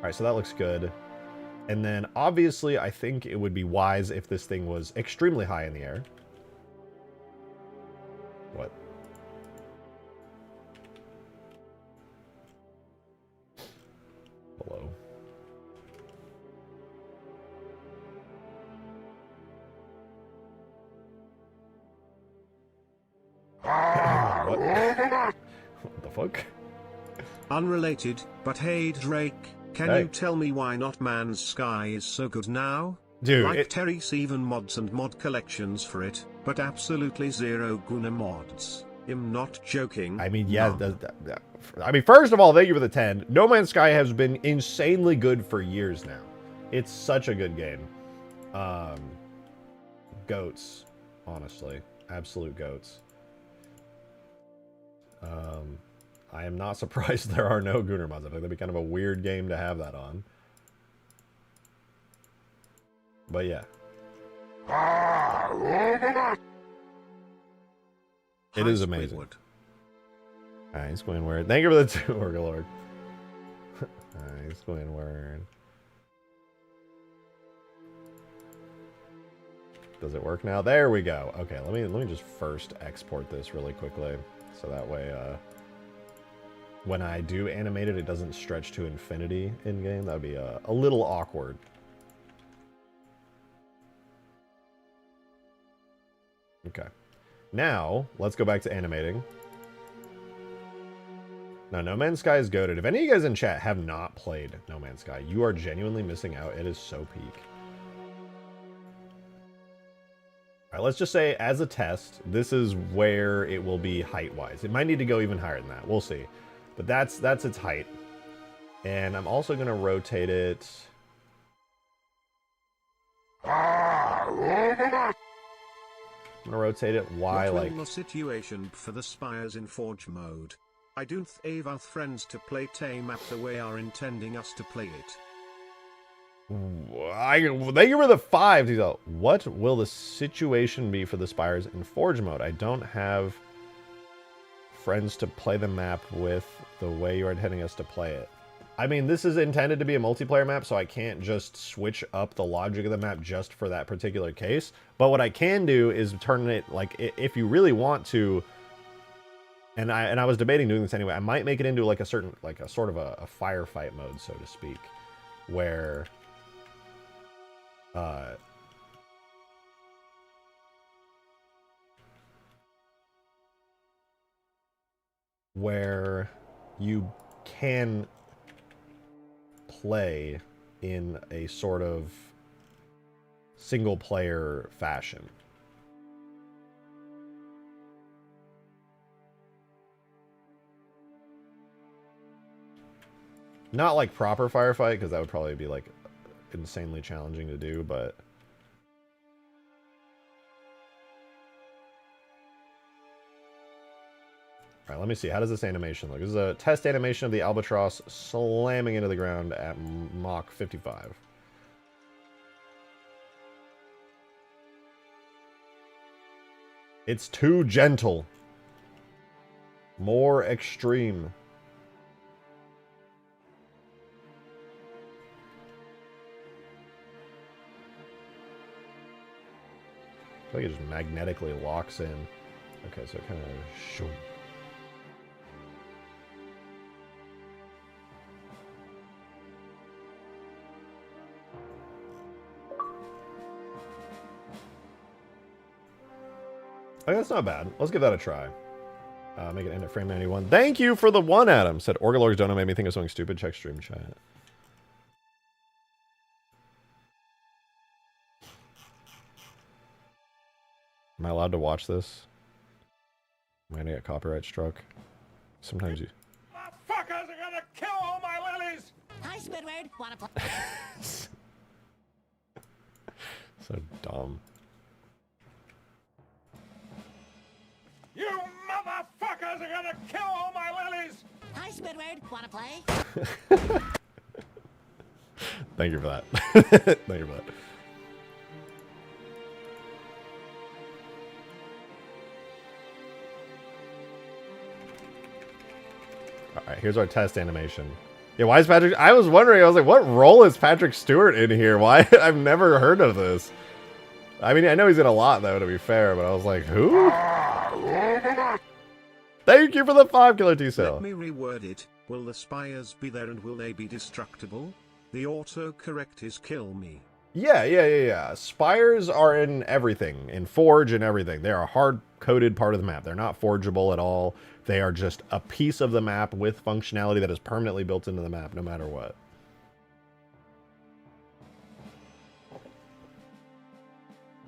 [SPEAKER 1] right, so that looks good. And then obviously I think it would be wise if this thing was extremely high in the air. What? Hello. What? What the fuck?
[SPEAKER 2] Unrelated, but hey Drake, can you tell me why not Man's Sky is so good now?
[SPEAKER 1] Dude,
[SPEAKER 2] like Terry's even mods and mod collections for it, but absolutely zero Guna mods. I'm not joking.
[SPEAKER 1] I mean, yeah. I mean, first of all, thank you for the 10. No Man's Sky has been insanely good for years now. It's such a good game. Goats, honestly. Absolute goats. I am not surprised there are no Gunner mods. I think that'd be kind of a weird game to have that on. But yeah. It is amazing. Nice, Squidward. Thank you for the 2, Orgalord. Nice, Squidward. Does it work now? There we go. Okay, let me just first export this really quickly, so that way when I do animate it, it doesn't stretch to infinity in game. That would be a little awkward. Okay. Now, let's go back to animating. Now, No Man's Sky is goated. If any of you guys in chat have not played No Man's Sky, you are genuinely missing out. It is so peak. All right, let's just say, as a test, this is where it will be height-wise. It might need to go even higher than that. We'll see. But that's its height. And I'm also going to rotate it. I'm going to rotate it Y like...
[SPEAKER 2] the situation for the Spires in Forge mode. I don't have our friends to play map the way are intending us to play it.
[SPEAKER 1] Thank you for the 5. He's all, what will the situation be for the Spires in Forge mode? I don't have friends to play the map with the way you're intending us to play it. I mean, this is intended to be a multiplayer map, so I can't just switch up the logic of the map just for that particular case. But what I can do is turn it, like, if you really want to, and I was debating doing this anyway, I might make it into like a certain, like a sort of a firefight mode, so to speak, where you can play in a sort of single player fashion. Not like proper firefight, because that would probably be like insanely challenging to do, but all right, let me see. How does this animation look? This is a test animation of the Albatross slamming into the ground at Mach 55. It's too gentle. More extreme. I feel like it just magnetically locks in. Okay, so it kind of shoom. Okay, that's not bad. Let's give that a try. Make it end at frame 91. Thank you for the one, Adam. Said Orgalorg's donut made me think of something stupid. Check stream chat. Am I allowed to watch this? Am I gonna get copyright struck? Sometimes you...
[SPEAKER 3] The fuckers are gonna kill all my lilies!
[SPEAKER 4] Hi, Squidward. Wanna play?
[SPEAKER 1] So dumb.
[SPEAKER 3] You motherfuckers are gonna kill all my lilies!
[SPEAKER 4] Hi, Squidward. Wanna play?
[SPEAKER 1] Thank you for that. Thank you for that. Alright, here's our test animation. Yeah, why is Patrick... I was wondering, I was like, what role is Patrick Stewart in here? Why? I've never heard of this. I mean, I know he's in a lot, though, to be fair, but I was like, who? Thank you for the 5 killer T-cell.
[SPEAKER 2] Let me reword it. Will the spires be there and will they be destructible? The autocorrect is kill me.
[SPEAKER 1] Yeah. Spires are in everything, in Forge and everything. They are a hard-coded part of the map. They're not forgeable at all. They are just a piece of the map with functionality that is permanently built into the map, no matter what.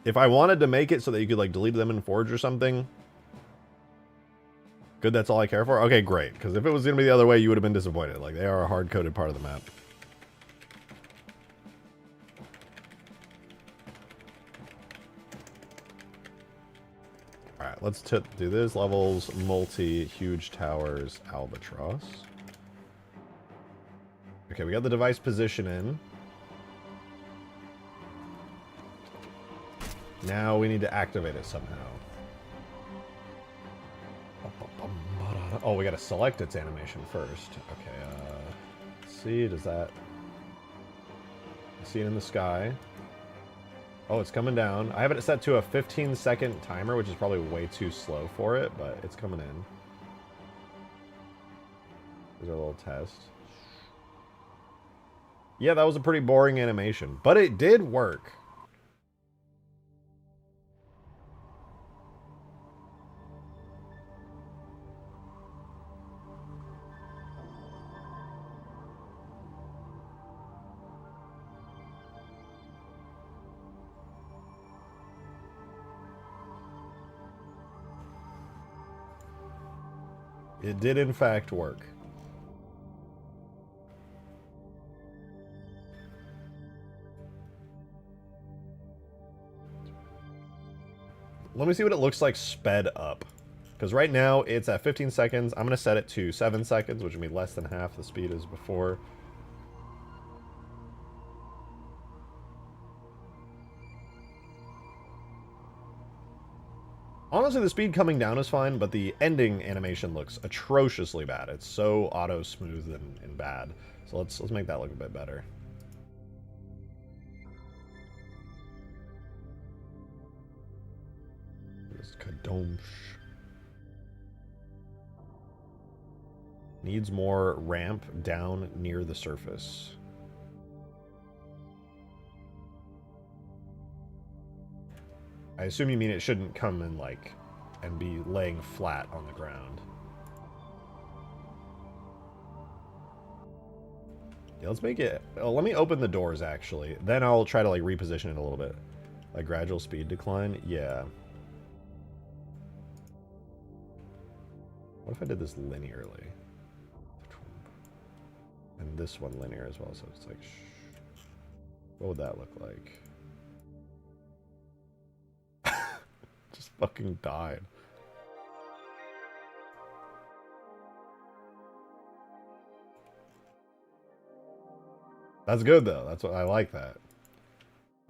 [SPEAKER 1] If I wanted to make it so that you could, like, delete them in Forge or something, good, that's all I care for? Okay, great. Because if it was going to be the other way, you would have been disappointed. Like, they are a hard-coded part of the map. Alright, let's do this. Levels, multi, huge towers, Albatross. Okay, we got the device position in. Now we need to activate it somehow. Oh, we gotta select its animation first. Okay, let's see, does that... I see it in the sky. Oh, it's coming down. I have it set to a 15-second timer, which is probably way too slow for it, but it's coming in. Here's our little test. Yeah, that was a pretty boring animation, but it did work. It did, in fact, work. Let me see what it looks like sped up. Because right now, it's at 15 seconds. I'm going to set it to 7 seconds, which would be less than half the speed as before. Honestly, the speed coming down is fine, but the ending animation looks atrociously bad. It's so auto-smooth and bad. So let's make that look a bit better. This kadomsh. Needs more ramp down near the surface. I assume you mean it shouldn't come in, like, and be laying flat on the ground. Yeah, let's make it... Oh, let me open the doors, actually. Then I'll try to, like, reposition it a little bit. Like, gradual speed decline? Yeah. What if I did this linearly? And this one linear as well, so it's like... What would that look like? Just fucking died. That's good though. That's what I like that.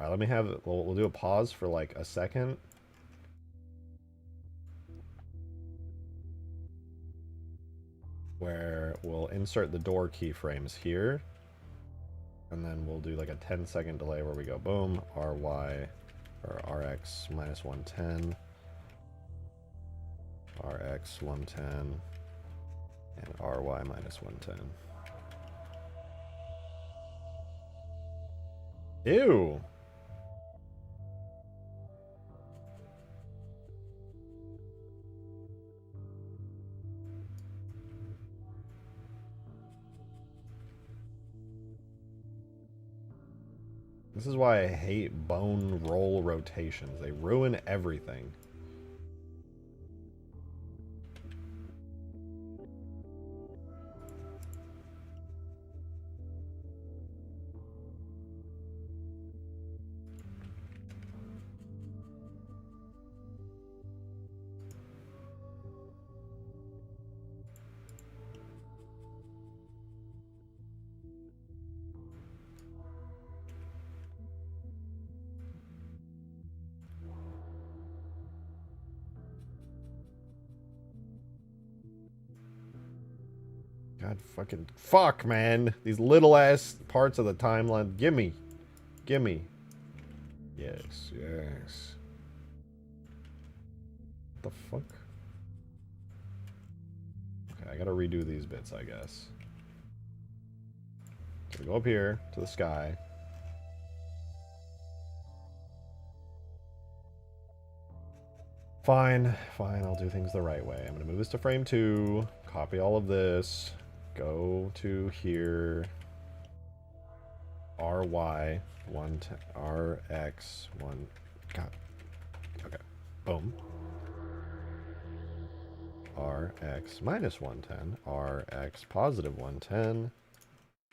[SPEAKER 1] All right, let me have it. We'll do a pause for like a second. Where we'll insert the door keyframes here. And then we'll do like a 10-second delay where we go boom, RY, or RX minus 110, RX 110, and RY minus 110. Ew. This is why I hate bone roll rotations. They ruin everything. God fucking fuck, man. These little ass parts of the timeline. Gimme. Gimme. Yes, yes. What the fuck? Okay, I gotta redo these bits, I guess. So we go up here to the sky. Fine, fine, I'll do things the right way. I'm gonna move this to frame 2, copy all of this, go to here, RY, 110, RX, 1, God, okay, boom. RX minus 110, RX positive 110,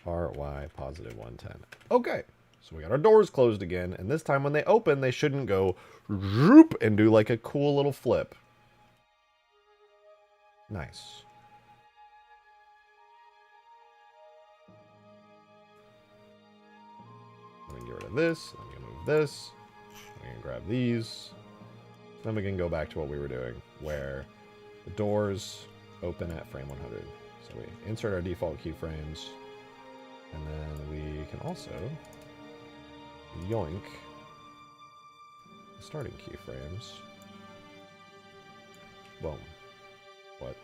[SPEAKER 1] RY positive 110. Okay, so we got our doors closed again, and this time when they open, they shouldn't go zoop and do like a cool little flip. Nice. I'm gonna get rid of this, I'm gonna move this, I'm gonna grab these, then we can go back to what we were doing, where the doors open at frame 100. So we insert our default keyframes, and then we can also yoink the starting keyframes. Boom. What?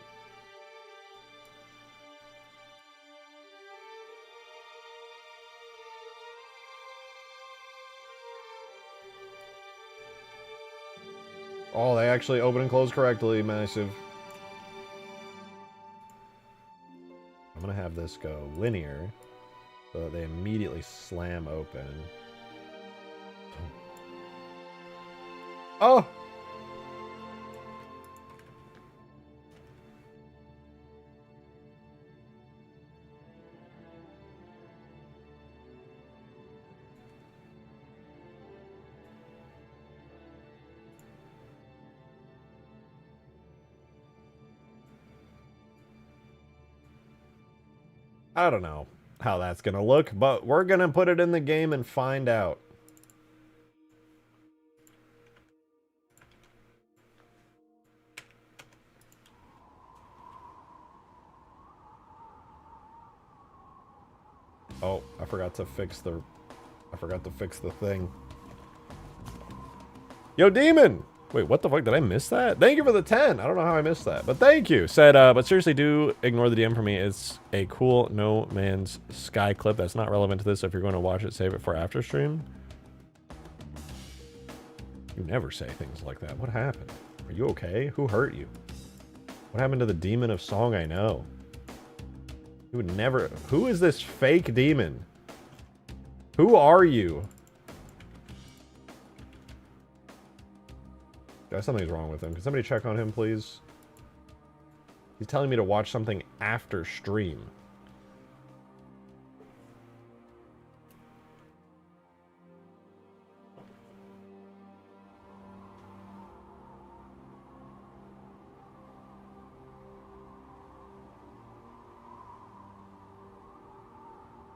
[SPEAKER 1] Oh, they actually open and close correctly. Massive. I'm gonna have this go linear so that they immediately slam open. Oh! I don't know how that's gonna look, but we're gonna put it in the game and find out. Oh, I forgot to fix the thing. Yo, Demon! Wait, what the fuck? Did I miss that? Thank you for the 10. I don't know how I missed that, but thank you. Said, but seriously, do ignore the DM for me. It's a cool No Man's Sky clip that's not relevant to this. So if you're going to watch it, save it for after stream. You never say things like that. What happened? Are you okay? Who hurt you? What happened to the demon of song I know? You would never... Who is this fake demon? Who are you? Guys, something's wrong with him. Can somebody check on him, please? He's telling me to watch something after stream.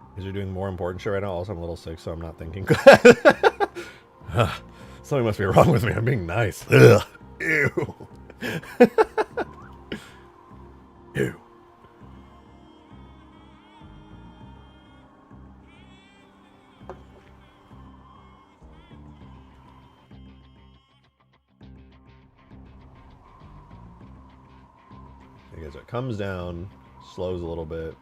[SPEAKER 1] Because you're doing more important shit right now. Also, I'm a little sick, so I'm not thinking. Something must be wrong with me. I'm being nice. Ugh. Ew. Ew. Okay, so it comes down, slows a little bit.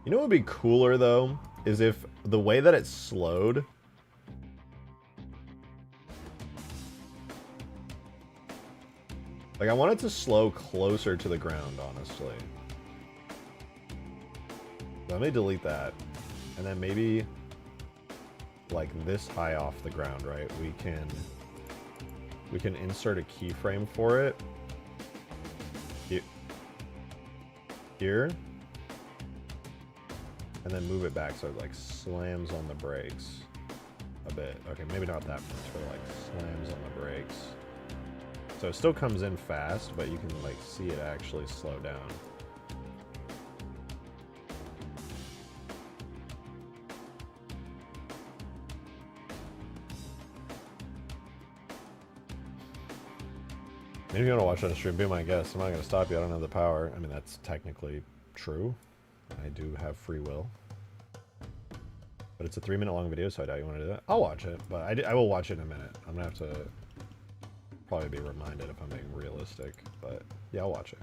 [SPEAKER 1] You know what would be cooler, though? Is if the way that it's slowed... Like, I want it to slow closer to the ground, honestly. Let me delete that. And then maybe, like, this high off the ground, right? We can insert a keyframe for it. Here. And then move it back so it, like, slams on the brakes a bit. Okay, maybe not that much, but, like, slams on the brakes. So it still comes in fast, but you can, like, see it actually slow down. Maybe you want to watch on a stream, be my guest. I'm not going to stop you. I don't have the power. I mean, that's technically true. I do have free will. But it's a 3-minute long video, so I doubt you want to do that. I'll watch it, but I will watch it in a minute. I'm going to have to probably be reminded if I'm being realistic. But yeah, I'll watch it.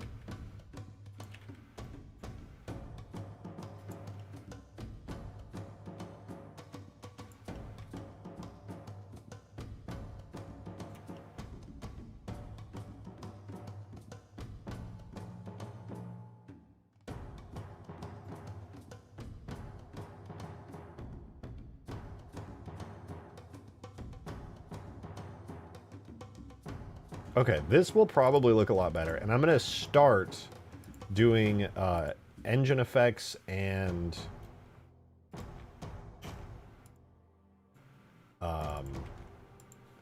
[SPEAKER 1] Okay, this will probably look a lot better, and I'm going to start doing engine effects and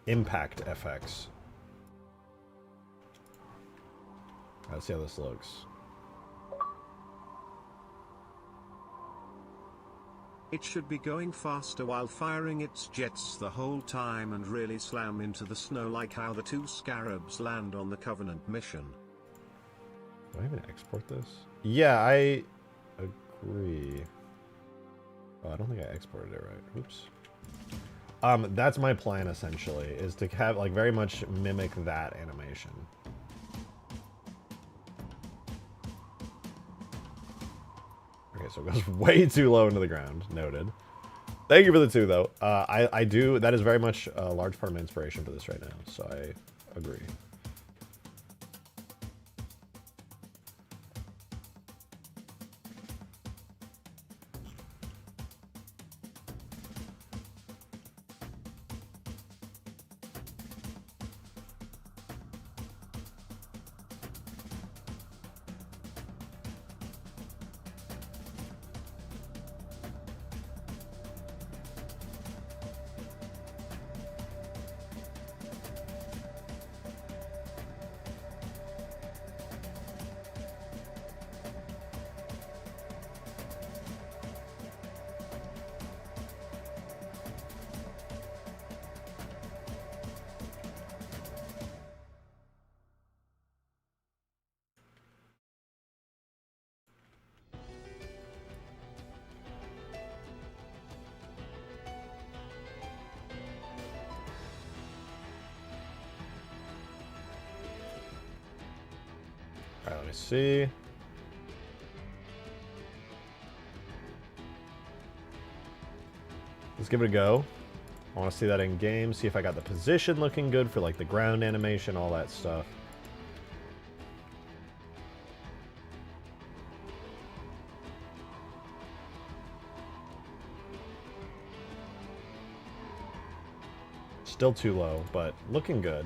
[SPEAKER 1] impact effects. Let's see how this looks.
[SPEAKER 2] It should be going faster while firing its jets the whole time and really slam into the snow like how the 2 Scarabs land on the Covenant mission.
[SPEAKER 1] Do I even export this? Yeah, I agree. Oh, I don't think I exported it right. Oops. That's my plan, essentially, is to have, like, very much mimic that animation. Okay, so it goes way too low into the ground. Noted. Thank you for the 2, though. I do... That is very much a large part of my inspiration for this right now, so I agree. Alright, let me see. Let's give it a go. I want to see that in game, see if I got the position looking good for, like, the ground animation, all that stuff. Still too low, but looking good.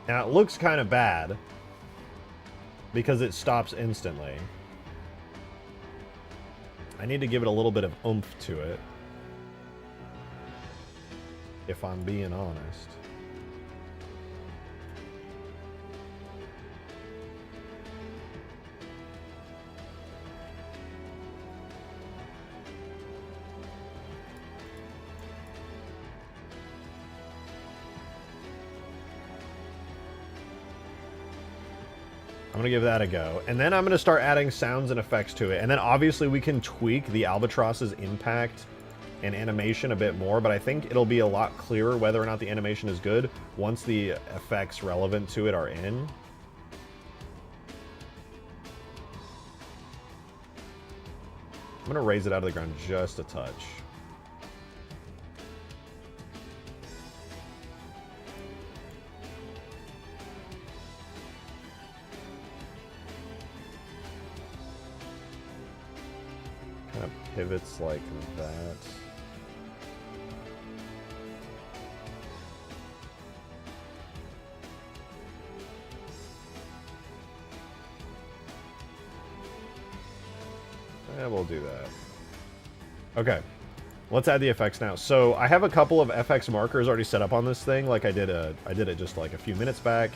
[SPEAKER 1] Now, it looks kind of bad because it stops instantly. I need to give it a little bit of oomph to it. if I'm being honest. I'm going to give that a go. And then I'm going to start adding sounds and effects to it. And then obviously we can tweak the Albatross's impact and animation a bit more, but I think it'll be a lot clearer whether or not the animation is good once the effects relevant to it are in. I'm going to raise it out of the ground just a touch. Pivots like that. Yeah, we'll do that. Okay, let's add the effects now. So I have a couple of FX markers already set up on this thing, like I did it just like a few minutes back,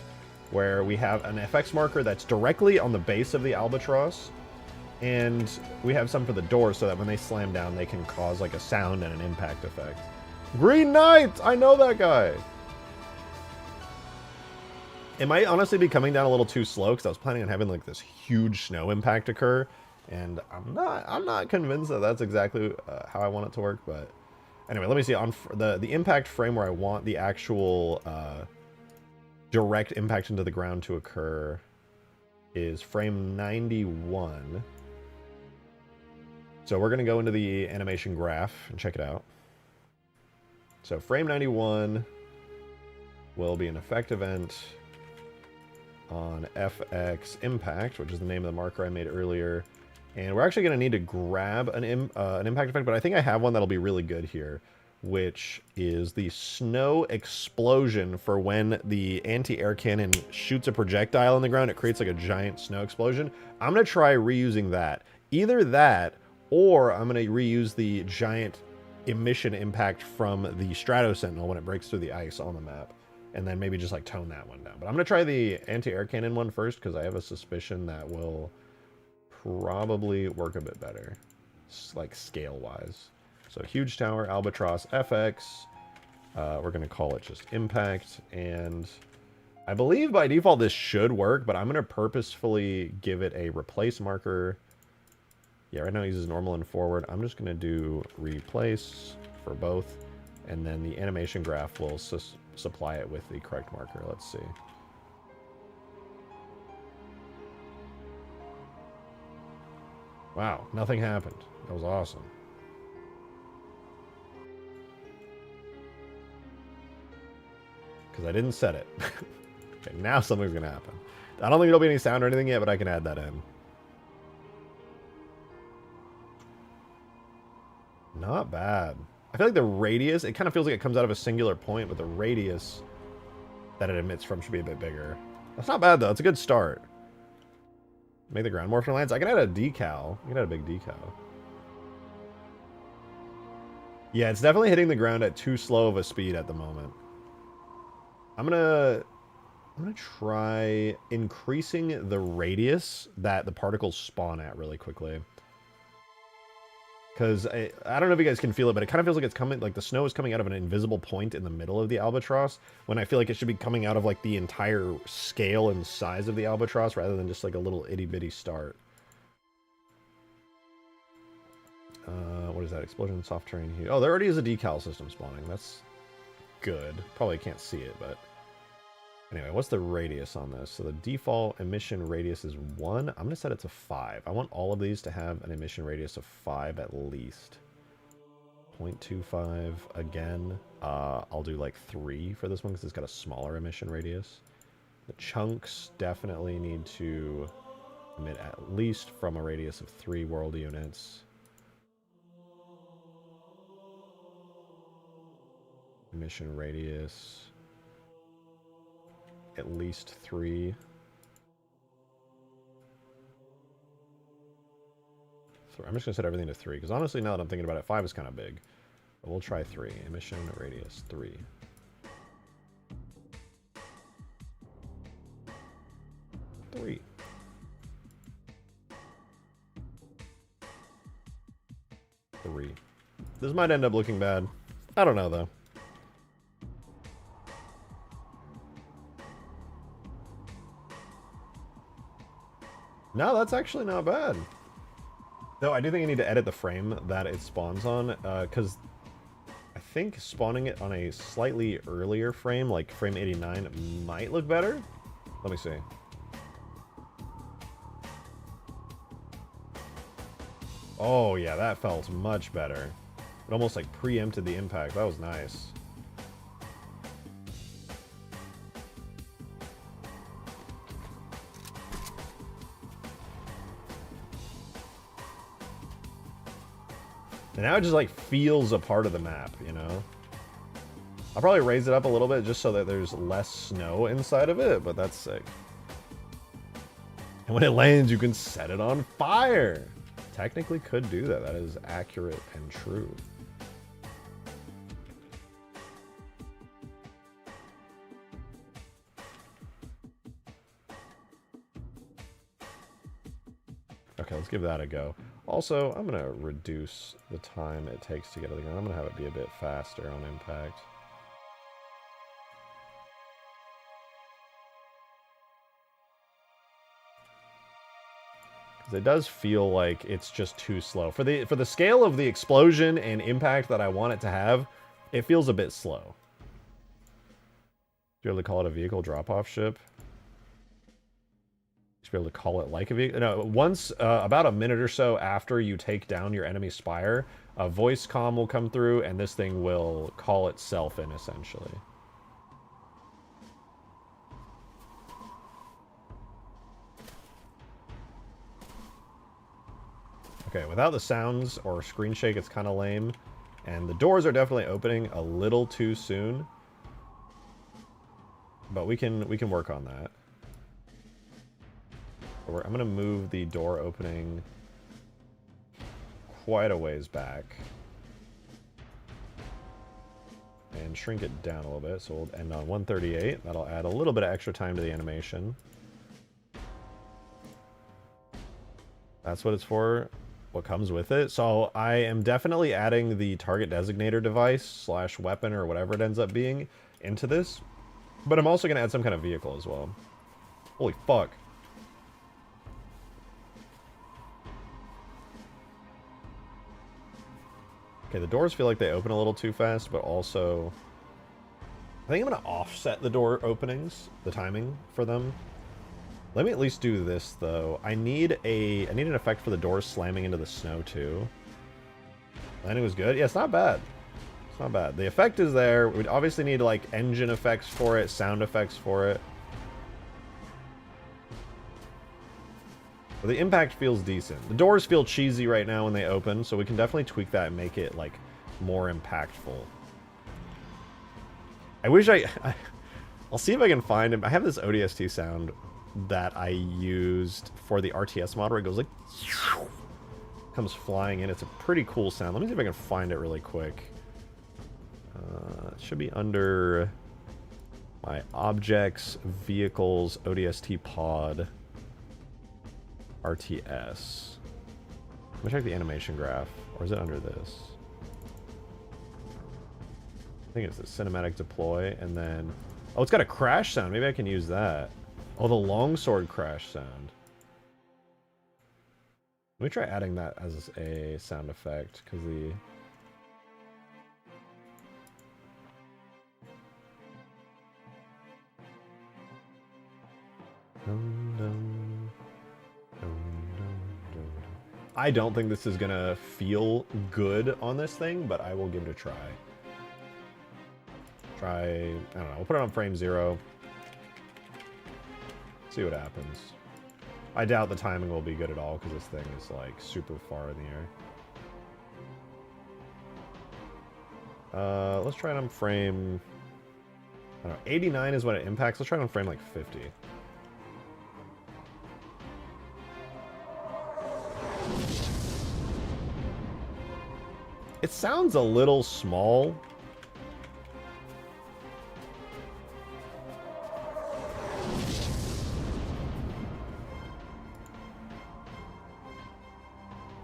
[SPEAKER 1] where we have an FX marker that's directly on the base of the Albatross. And we have some for the doors so that when they slam down, they can cause like a sound and an impact effect. Green Knight! I know that guy! It might honestly be coming down a little too slow because I was planning on having like this huge snow impact occur. And I'm not convinced that that's exactly how I want it to work. But anyway, let me see. On the impact frame where I want the actual direct impact into the ground to occur is frame 91. So we're going to go into the animation graph and check it out. So frame 91 will be an effect event on FX impact, which is the name of the marker I made earlier. And we're actually going to need to grab an impact effect, but I think I have one that'll be really good here, which is the snow explosion for when the anti-air cannon shoots a projectile in the ground. It creates like a giant snow explosion. I'm going to try reusing that. Either that, or I'm going to reuse the giant emission impact from the Strato Sentinel when it breaks through the ice on the map. And then maybe just like tone that one down. But I'm going to try the anti-air cannon one first because I have a suspicion that will probably work a bit better, like scale-wise. So huge tower, Albatross, FX. We're going to call it just impact. And I believe by default this should work, but I'm going to purposefully give it a replace marker. Yeah, right now it uses normal and forward. I'm just going to do replace for both. And then the animation graph will supply it with the correct marker. Let's see. Wow, nothing happened. That was awesome. Because I didn't set it. Okay, now something's going to happen. I don't think there'll be any sound or anything yet, but I can add that in. Not bad. I feel like the radius, it kind of feels like it comes out of a singular point, but the radius that it emits from should be a bit bigger. That's not bad, though. It's a good start. Make the ground more for lands. I can add a decal. I can add a big decal. Yeah, it's definitely hitting the ground at too slow of a speed at the moment. I'm gonna try increasing the radius that the particles spawn at really quickly. Because I don't know if you guys can feel it, but it kind of feels like it's coming, like the snow is coming out of an invisible point in the middle of the Albatross, when I feel like it should be coming out of like the entire scale and size of the Albatross rather than just like a little itty bitty start. What is that? Explosion, soft terrain heat. Oh, there already is a decal system spawning. That's good. Probably can't see it, but anyway, what's the radius on this? So the default emission radius is 1. I'm going to set it to 5. I want all of these to have an emission radius of 5 at least. 0.25 again. I'll do like 3 for this one because it's got a smaller emission radius. The chunks definitely need to emit at least from a radius of 3 world units. Emission radius at least 3. So I'm just going to set everything to 3, because honestly, now that I'm thinking about it, 5 is kind of big. We'll try 3. Emission radius 3. Three. This might end up looking bad. I don't know, though. No, that's actually not bad. Though I do think I need to edit the frame that it spawns on, because I think spawning it on a slightly earlier frame, like frame 89, might look better. Let me see. Oh, yeah, that felt much better. It almost, like, preempted the impact. That was nice. And now it just, like, feels a part of the map, you know? I'll probably raise it up a little bit just so that there's less snow inside of it, but that's sick. And when it lands, you can set it on fire! Technically could do that. That is accurate and true. Okay, let's give that a go. Also, I'm going to reduce the time it takes to get to the ground. I'm going to have it be a bit faster on impact. It does feel like it's just too slow. For the scale of the explosion and impact that I want it to have, it feels a bit slow. You able to call it a vehicle drop-off ship? You should be able to call it like a vehicle. No, once, about a minute or so after you take down your enemy Spire, a voice comm will come through, and this thing will call itself in, essentially. Okay, without the sounds or screen shake, it's kind of lame. And the doors are definitely opening a little too soon. But we can work on that. I'm going to move the door opening quite a ways back. And shrink it down a little bit, so we'll end on 138. That'll add a little bit of extra time to the animation. That's what it's for. What comes with it. So I am definitely adding the target designator device / weapon or whatever it ends up being into this. But I'm also going to add some kind of vehicle as well. Holy fuck. Okay, the doors feel like they open a little too fast, but also I think I'm going to offset the door openings, the timing for them. Let me at least do this, though. I need an effect for the doors slamming into the snow, too. Landing was good. Yeah, it's not bad. It's not bad. The effect is there. We'd obviously need, like, engine effects for it, sound effects for it. But the impact feels decent. The doors feel cheesy right now when they open, so we can definitely tweak that and make it, like, more impactful. I wish I'll see if I can find him. I have this ODST sound that I used for the RTS mod where it goes like comes flying in. It's a pretty cool sound. Let me see if I can find it really quick. It should be under my objects, vehicles, ODST pod, RTS. Let me check the animation graph, or is it under this? I think it's the cinematic deploy, and then oh, it's got a crash sound. Maybe I can use that. Oh, the longsword crash sound. Let me try adding that as a sound effect, because the... I don't think this is going to feel good on this thing, but I will give it a try. I don't know, we'll put it on frame 0. See what happens. I doubt the timing will be good at all because this thing is like super far in the air. Let's try it on frame, I don't know, 89 is when it impacts. Let's try it on frame like 50. It sounds a little small.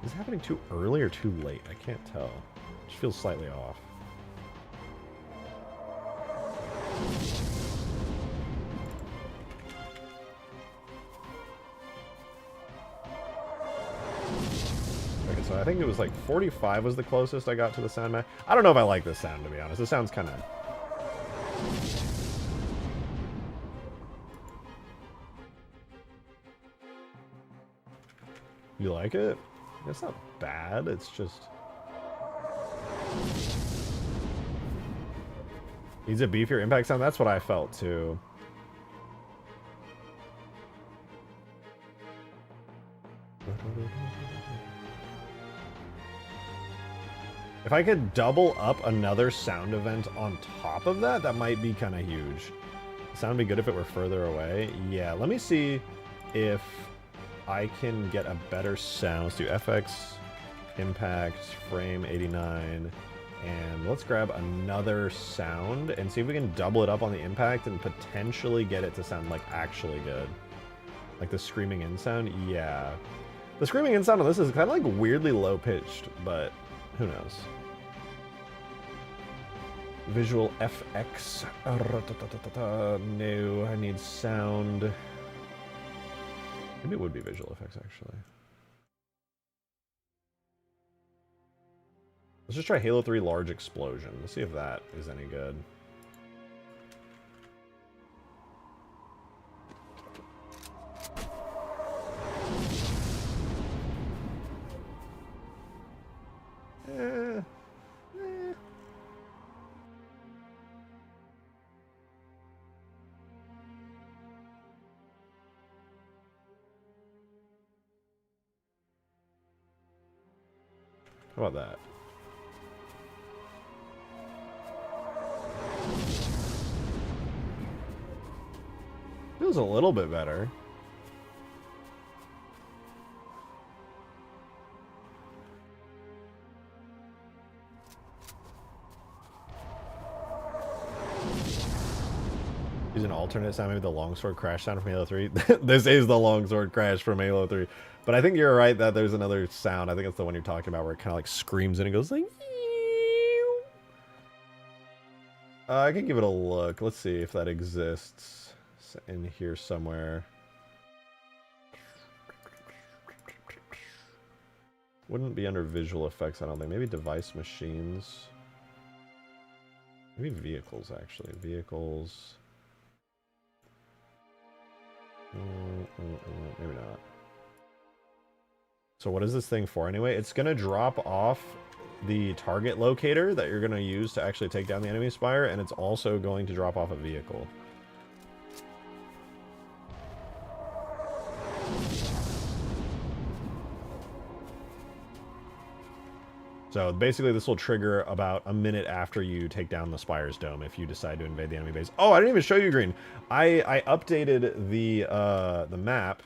[SPEAKER 1] Is it happening too early or too late? I can't tell. It just feels slightly off. Okay, so I think it was like 45 was the closest I got to the sound map. I don't know if I like this sound, to be honest. This sounds kind of... You like it? It's not bad, it's just... Needs a beefier impact sound? That's what I felt, too. If I could double up another sound event on top of that, that might be kind of huge. Sound would be good if it were further away. Yeah, let me see if I can get a better sound. Let's do FX, impact, frame 89, and let's grab another sound and see if we can double it up on the impact and potentially get it to sound like actually good. Like the screaming in sound, yeah. The screaming in sound on this is kind of like weirdly low pitched, but who knows? Visual FX. No, I need sound. Maybe it would be visual effects, actually. Let's just try Halo 3 Large Explosion. Let's see if that is any good. How about that? Feels a little bit better. Use an alternate sound, maybe the longsword crash sound from Halo 3. This is the longsword crash from Halo 3. But I think you're right that there's another sound. I think it's the one you're talking about where it kind of like screams and it goes like... I can give it a look. Let's see if that exists in here somewhere. Wouldn't be under visual effects, I don't think. Maybe device machines. Maybe vehicles, actually. Vehicles. Maybe not. So what is this thing for anyway? It's going to drop off the target locator that you're going to use to actually take down the enemy Spire, and it's also going to drop off a vehicle. So basically this will trigger about a minute after you take down the Spire's dome if you decide to invade the enemy base. Oh, I didn't even show you, Green. I updated the map.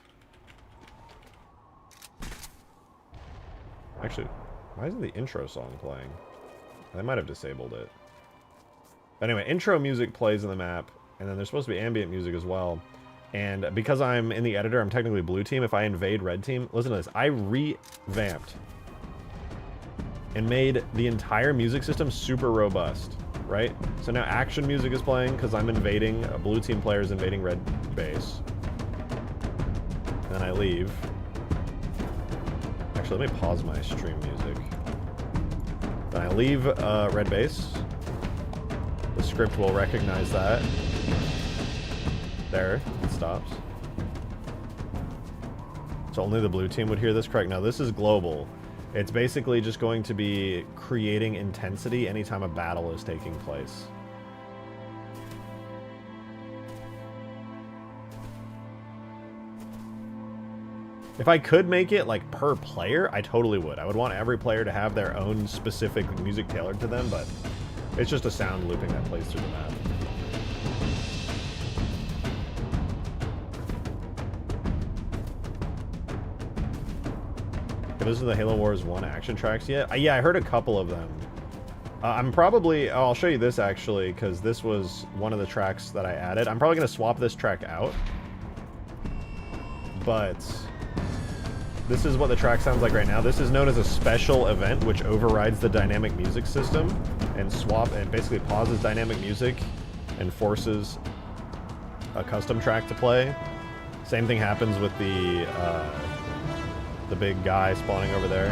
[SPEAKER 1] Actually, why isn't the intro song playing? They might have disabled it. But anyway, intro music plays in the map, and then there's supposed to be ambient music as well. And because I'm in the editor, I'm technically blue team. If I invade red team, listen to this. I revamped and made the entire music system super robust, right? So now action music is playing because I'm invading, a blue team player is invading red base. And then I leave. Actually, let me pause my stream music. Then I leave red base. The script will recognize that. There, it stops. So only the blue team would hear this, correct? Now this is global. It's basically just going to be creating intensity anytime a battle is taking place. If I could make it like per player, I totally would. I would want every player to have their own specific music tailored to them, but it's just a sound looping that plays through the map. Have you listened to the Halo Wars 1 action tracks yet? Yeah, I heard a couple of them. I'll show you this actually, because this was one of the tracks that I added. I'm probably going to swap this track out. But this is what the track sounds like right now. This is known as a special event, which overrides the dynamic music system and basically pauses dynamic music and forces a custom track to play. Same thing happens with the big guy spawning over there.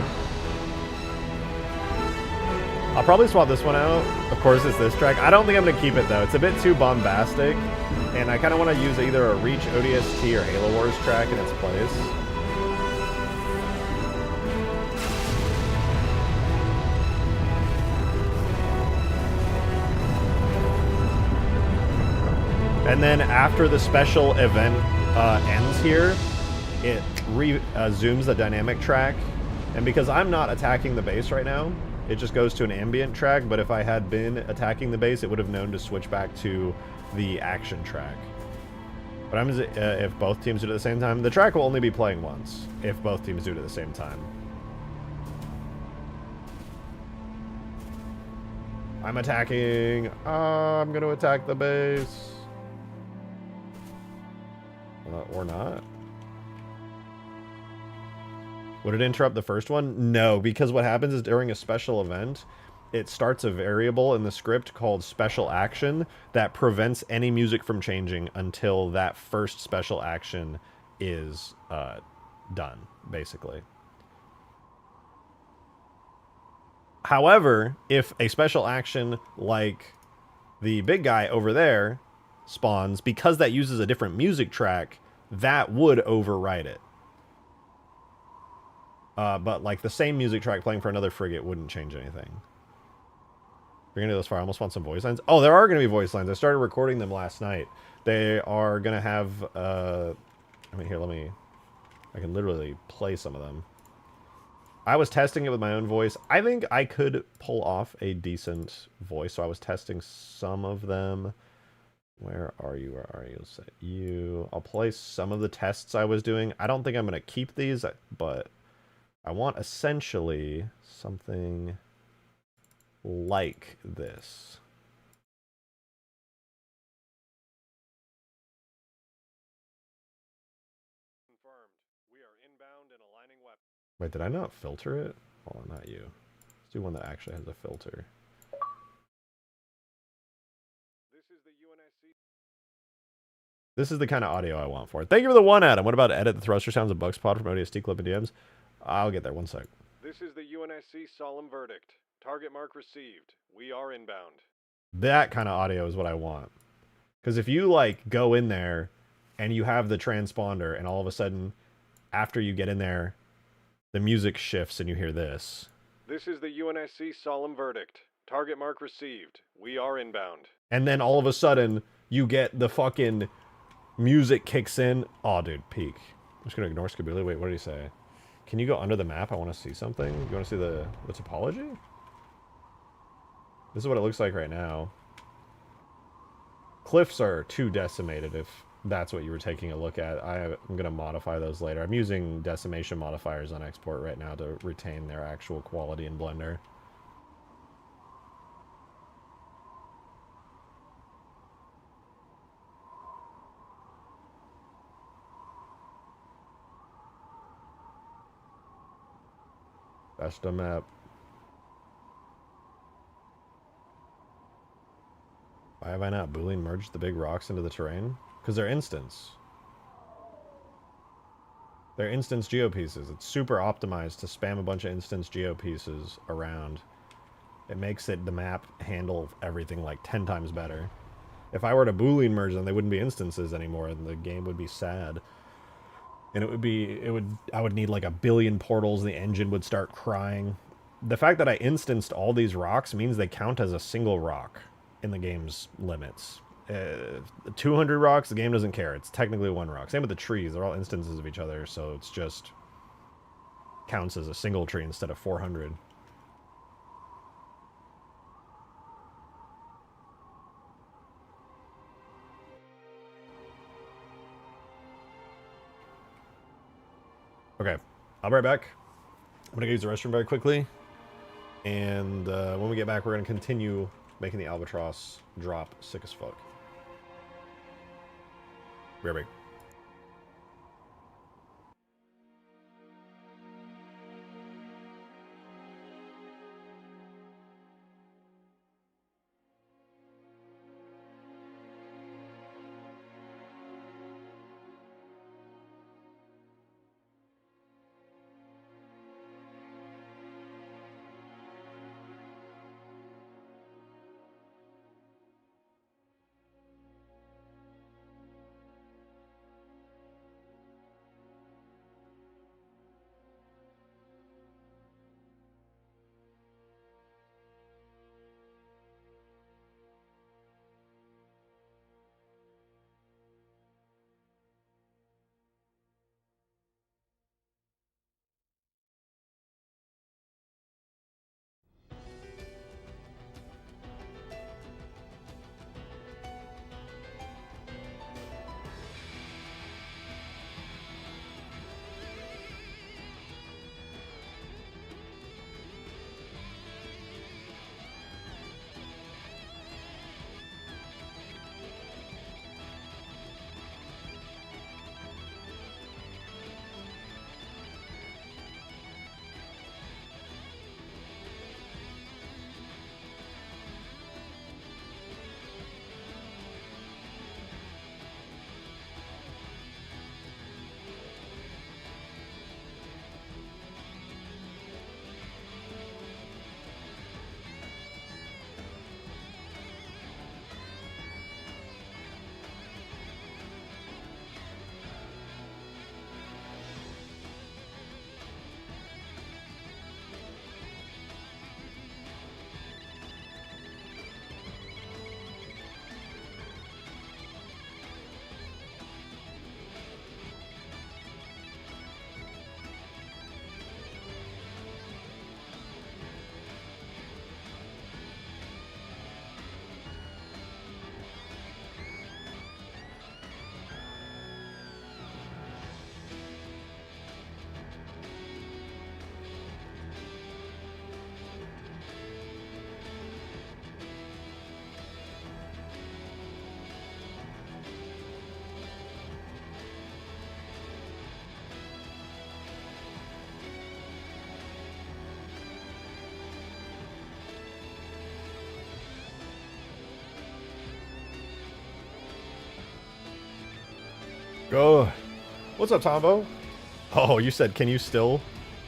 [SPEAKER 1] I'll probably swap this one out. Of course, it's this track. I don't think I'm going to keep it, though. It's a bit too bombastic, and I kind of want to use either a Reach ODST or Halo Wars track in its place. And then after the special event ends here, it zooms the dynamic track. And because I'm not attacking the base right now, it just goes to an ambient track, but if I had been attacking the base, it would have known to switch back to the action track. What happens if both teams do it at the same time? The track will only be playing once if both teams do it at the same time. I'm attacking. I'm going to attack the base. Or not. Would it interrupt the first one? No, because what happens is during a special event, it starts a variable in the script called special action that prevents any music from changing until that first special action is done, basically. However, if a special action like the big guy over there spawns, because that uses a different music track, that would override it. But like the same music track playing for another frigate wouldn't change anything. We're gonna go this far. I almost want some voice lines. Oh, there are gonna be voice lines. I started recording them last night. They are gonna have. I mean, here, I can literally play some of them. I was testing it with my own voice. I think I could pull off a decent voice, so I was testing some of them. Where are you? Where are you? Set you. I'll play some of the tests I was doing. I don't think I'm gonna keep these, but I want essentially something like this. Confirmed. We are inbound and aligning weapons. Wait, did I not filter it? Oh, not you. Let's do one that actually has a filter. This is the UNSC. This is the kind of audio I want for it. Thank you for the one, Adam. What about edit the thruster sounds of Bug Spot from ODST clip and DMs? I'll get there, one sec. This is the UNSC solemn verdict. Target mark received. We are inbound. That kind of audio is what I want. Because if you, like, go in there and you have the transponder and all of a sudden, after you get in there, the music shifts and you hear this. This is the UNSC solemn verdict. Target mark received. We are inbound. And then all of a sudden, you get the fucking music kicks in. Oh, dude, peak. I'm just going to ignore Skabili. Wait, what did he say? Can you go under the map? I want to see something. You want to see the topology? This is what it looks like right now. Cliffs are too decimated if that's what you were taking a look at. I'm going to modify those later. I'm using decimation modifiers on export right now to retain their actual quality in Blender. That's the map. Why have I not Boolean merged the big rocks into the terrain? Because they're instants. They're instance geopieces. It's super optimized to spam a bunch of instance geopieces around. It makes it the map handle everything like 10 times better. If I were to Boolean merge them, they wouldn't be instances anymore, and the game would be sad. And I would need like 1 billion portals, the engine would start crying. The fact that I instanced all these rocks means they count as a single rock in the game's limits. 200 rocks, the game doesn't care. It's technically 1 rock. Same with the trees. They're all instances of each other, so it's just counts as a single tree instead of 400. Okay, I'll be right back. I'm going to use the restroom very quickly. And when we get back, we're going to continue making the Albatross drop sick as fuck. Be right back. Go. What's up, Tombo? Oh, you said, can you still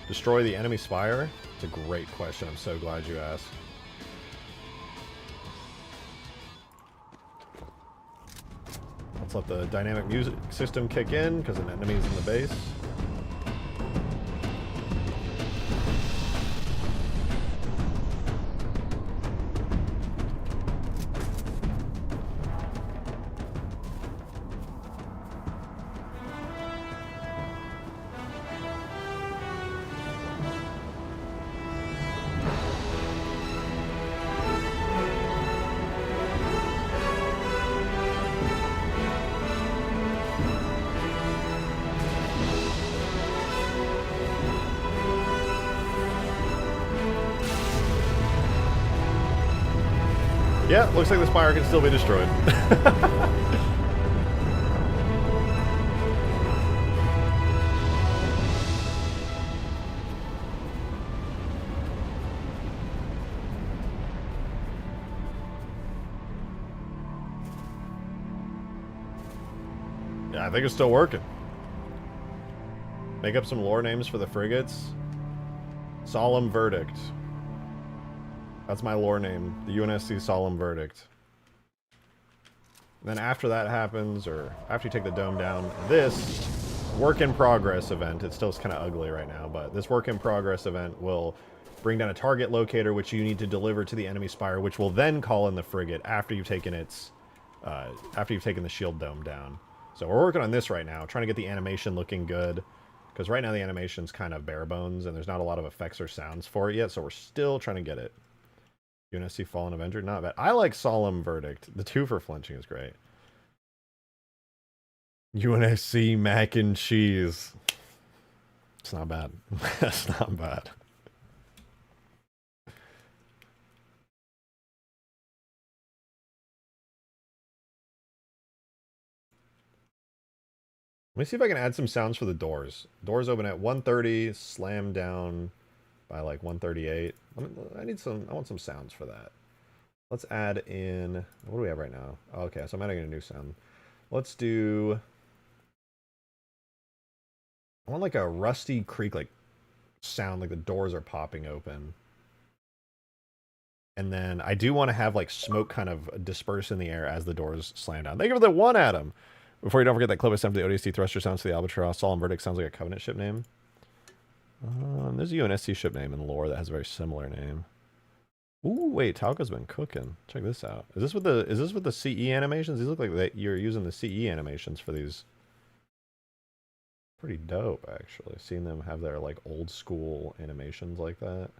[SPEAKER 1] destroy the enemy Spire? It's a great question. I'm so glad you asked. Let's let the dynamic music system kick in because an enemy's in the base. Yeah, looks like the Spire can still be destroyed. Yeah, I think it's still working. Make up some lore names for the frigates. Solemn Verdict. That's my lore name, the UNSC Solemn Verdict. And then after that happens, or after you take the dome down, this work in progress event, it's still kind of ugly right now, but this work in progress event will bring down a target locator, which you need to deliver to the enemy Spire, which will then call in the frigate after you've taken its, after you've taken the shield dome down. So we're working on this right now, trying to get the animation looking good, because right now the animation's kind of bare bones, and there's not a lot of effects or sounds for it yet, so we're still trying to get it. UNSC Fallen Avenger, not bad. I like Solemn Verdict. The 2 for flinching is great. UNSC Mac and Cheese. It's not bad. That's not bad. Let me see if I can add some sounds for the doors. Doors open at 1:30, slam down by like 1:38. I want some sounds for that. Let's add in, what do we have right now? Okay, so I'm adding in a new sound. Let's do, I want like a rusty creak, like sound, like the doors are popping open. And then I do want to have like smoke kind of disperse in the air as the doors slam down. Thank you for the one, Adam. Before you don't forget that clip I sent for the ODST thruster sounds for the Albatross. Solemn Verdict sounds like a Covenant ship name. There's a UNSC ship name in lore that has a very similar name. Ooh, wait, Talco's been cooking. Check this out. Is this with the CE animations? These look like that you're using the CE animations for these. Pretty dope, actually. Seeing them have their like old school animations like that.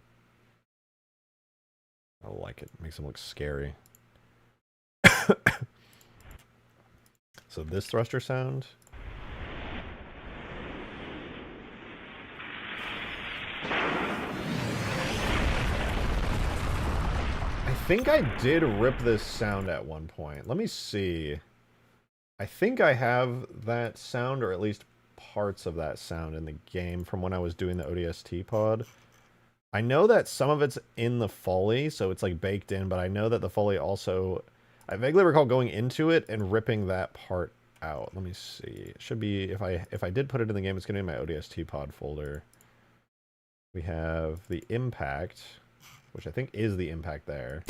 [SPEAKER 1] I like it. Makes them look scary. So this thruster sound. I think I did rip this sound at one point. Let me see. I think I have that sound, or at least parts of that sound in the game from when I was doing the ODST pod. I know that some of it's in the Foley, so it's like baked in, but I know that the Foley also... I vaguely recall going into it and ripping that part out. Let me see. It should be, if I did put it in the game, it's going to be in my ODST pod folder. We have the impact, which I think is the impact there.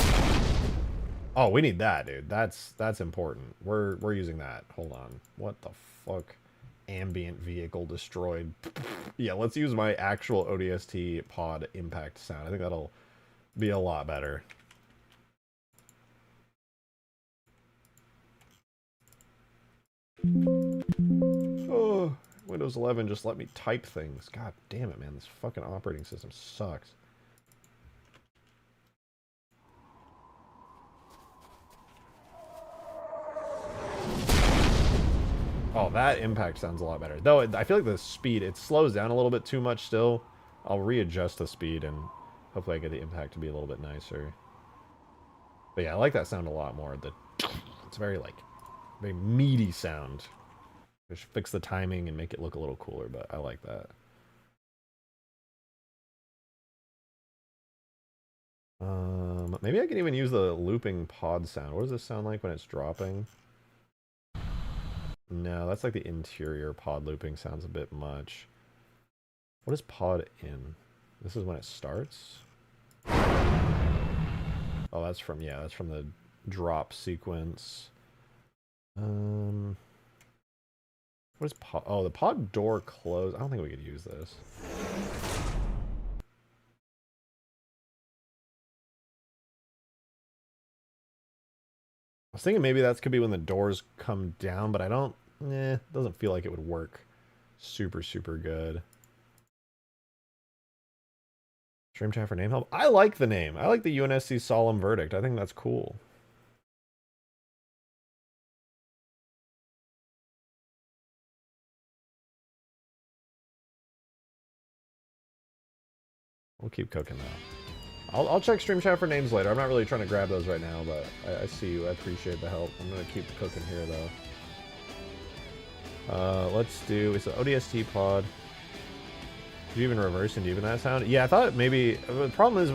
[SPEAKER 1] Oh, we need that, dude. That's important. We're using that. Hold on. What the fuck? Ambient vehicle destroyed. Yeah, let's use my actual ODST pod impact sound. I think that'll be a lot better. Oh, Windows 11 just let me type things. God damn it, man. This fucking operating system sucks. Oh, that impact sounds a lot better. Though, I feel like the speed, it slows down a little bit too much still. I'll readjust the speed and hopefully I get the impact to be a little bit nicer. But yeah, I like that sound a lot more. It's very, like, very meaty sound. Just fix the timing and make it look a little cooler, but I like that. Maybe I can even use the looping pod sound. What does this sound like when it's dropping? No, that's like the interior pod looping sounds a bit much. What is pod in? This is when it starts? Oh, that's from, yeah, that's from the drop sequence. What is pod? Oh, the pod door closed. I don't think we could use this. I was thinking maybe that could be when the doors come down, but I don't... doesn't feel like it would work super, super good. Stream chat for name help? I like the name. I like the UNSC Solemn Verdict. I think that's cool. We'll keep cooking though. I'll check stream chat for names later. I'm not really trying to grab those right now, but I see you. I appreciate the help. I'm going to keep cooking here though. Let's do... It's an ODST pod. Did you even reverse and deepen that sound? Yeah, I thought maybe... The problem is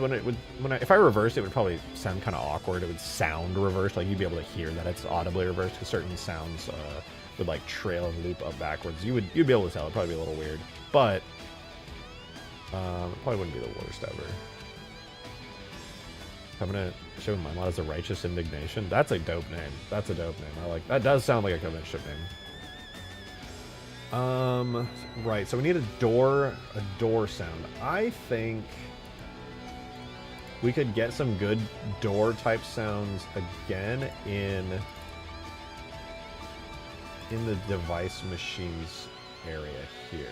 [SPEAKER 1] if I reversed, it would probably sound kind of awkward. It would sound reversed. Like, you'd be able to hear that it's audibly reversed, because certain sounds would, like, trail and loop up backwards. You'd be able to tell. It'd probably be a little weird. But... it probably wouldn't be the worst ever. Covenant ship my mod is a Righteous Indignation. That's a dope name. That's a dope name. I like that. Does sound like a Covenant ship name. Right. So we need a door sound. I think we could get some good door type sounds again in the device machines area here.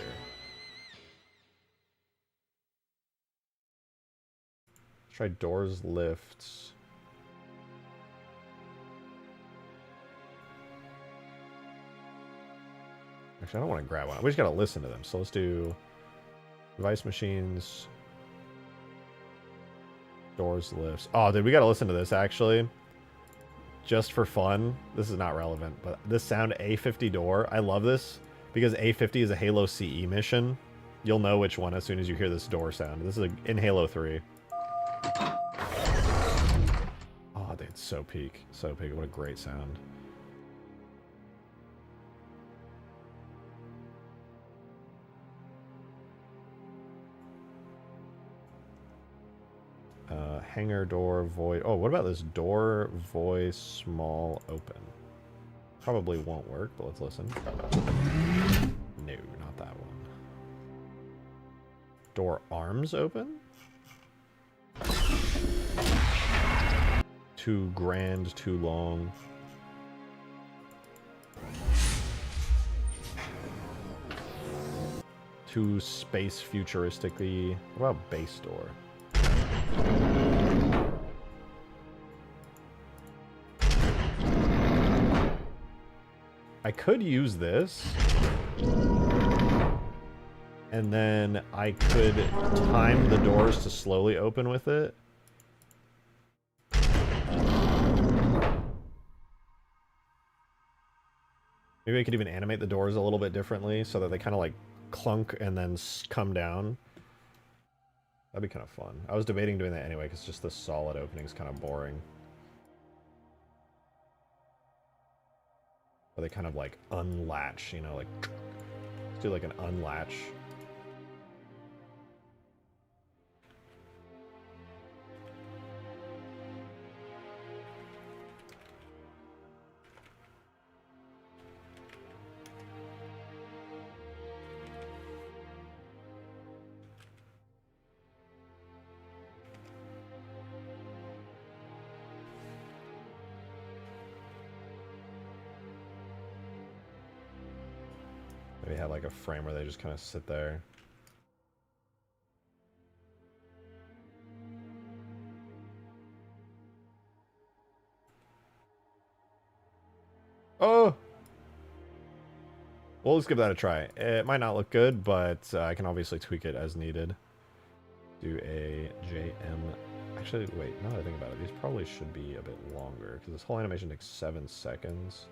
[SPEAKER 1] Try doors, lifts. Actually, I don't want to grab one. We just gotta listen to them. So let's do Device machines. Doors, lifts. Oh, dude, we gotta listen to this, actually. Just for fun. This is not relevant, but this sound, A50 door. I love this because A50 is a Halo CE mission. You'll know which one as soon as you hear this door sound. This is in Halo 3. Oh, dude, so peak. So peak. What a great sound. Hangar door, void. Oh, what about this door, voice, small, open? Probably won't work, but let's listen. No, not that one. Door arms open? Too grand, too long. Too space futuristically. What about base door? I could use this. And then I could time the doors to slowly open with it. Maybe I could even animate the doors a little bit differently so that they kind of like clunk and then come down. That'd be kind of fun. I was debating doing that anyway because just the solid opening is kind of boring. Or they kind of like unlatch, you know, like let's do like an unlatch. Maybe have like a frame where they just kind of sit there. Oh! Well, let's give that a try. It might not look good, but I can obviously tweak it as needed. Do a JM. Actually, wait, now that I think about it, these probably should be a bit longer, because this whole animation takes 7 seconds.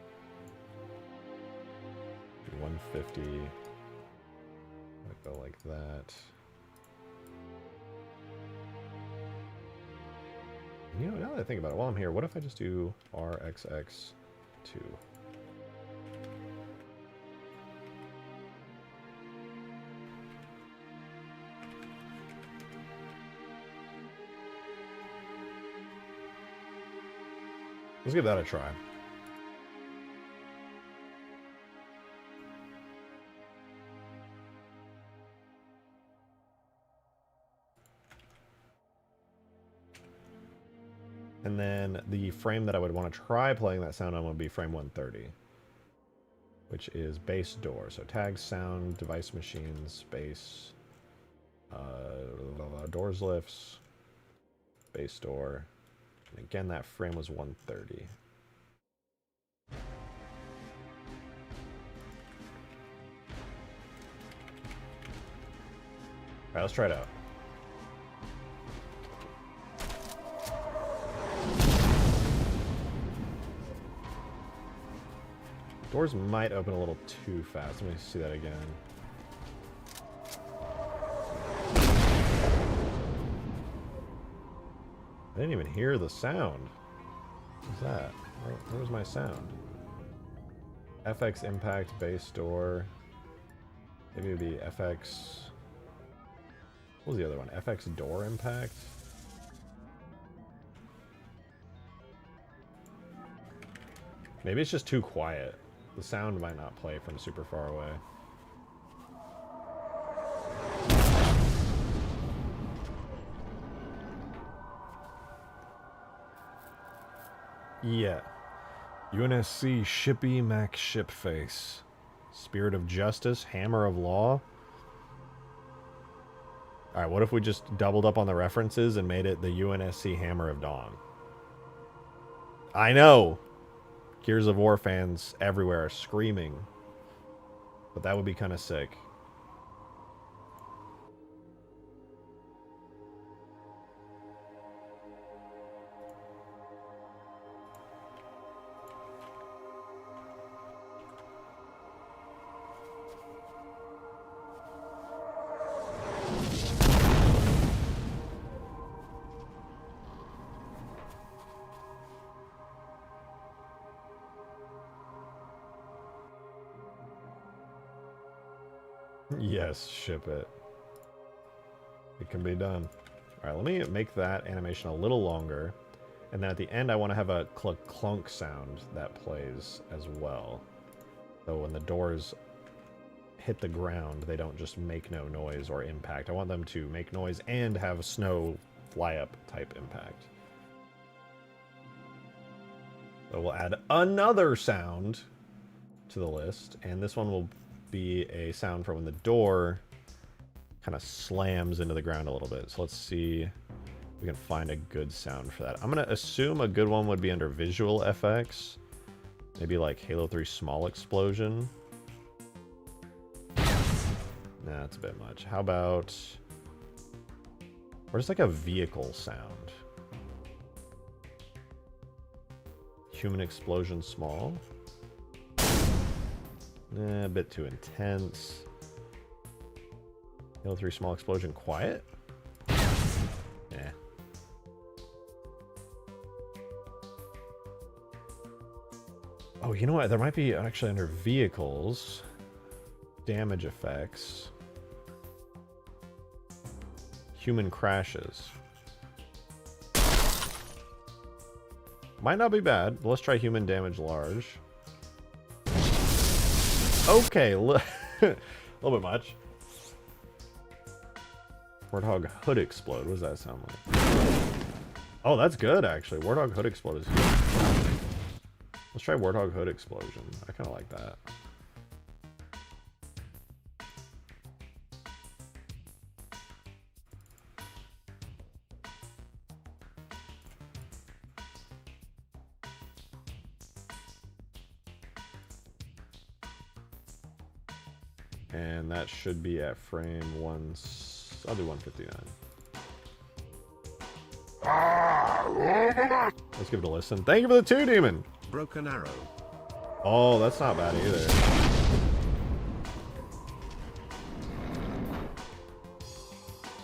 [SPEAKER 1] 150. Go like that. You know, now that I think about it, while I'm here, what if I just do RXX2? Let's give that a try. And then the frame that I would want to try playing that sound on would be frame 130, which is base door. So tag, sound, device machines, base, doors, lifts, base door. And again, that frame was 130. All right, let's try it out. Doors might open a little too fast. Let me see that again. I didn't even hear the sound. What's that? Where was my sound? FX impact, base door. Maybe it would be FX... What was the other one? FX door impact? Maybe it's just too quiet. The sound might not play from super far away. Yeah. UNSC Shippy Mac Shipface. Spirit of Justice, Hammer of Law. Alright, what if we just doubled up on the references and made it the UNSC Hammer of Dawn? I know! Gears of War fans everywhere are screaming. But that would be kind of sick. Yes, ship it. It can be done. All right, let me make that animation a little longer. And then at the end, I want to have a clunk sound that plays as well. So when the doors hit the ground, they don't just make no noise or impact. I want them to make noise and have snow fly up type impact. So we'll add another sound to the list, and this one will be a sound for when the door kind of slams into the ground a little bit. So let's see if we can find a good sound for that. I'm going to assume a good one would be under visual FX. Maybe like Halo 3 small explosion. Nah, that's a bit much. How about... where's like a vehicle sound? Human explosion small. A bit too intense. Halo 3 small explosion quiet? Yeah. Oh, you know what? There might be actually under vehicles. Damage effects. Human crashes. Might not be bad, but let's try human damage large. Okay, a little bit much. Warthog hood explode. What does that sound like? Oh, that's good actually. Warthog hood explode is good. Let's try Warthog hood explosion. I kind of like that. And that should be at frame one. I'll do 159. Let's give it a listen. Thank you for the 2, Demon.
[SPEAKER 2] Broken arrow.
[SPEAKER 1] Oh, that's not bad either.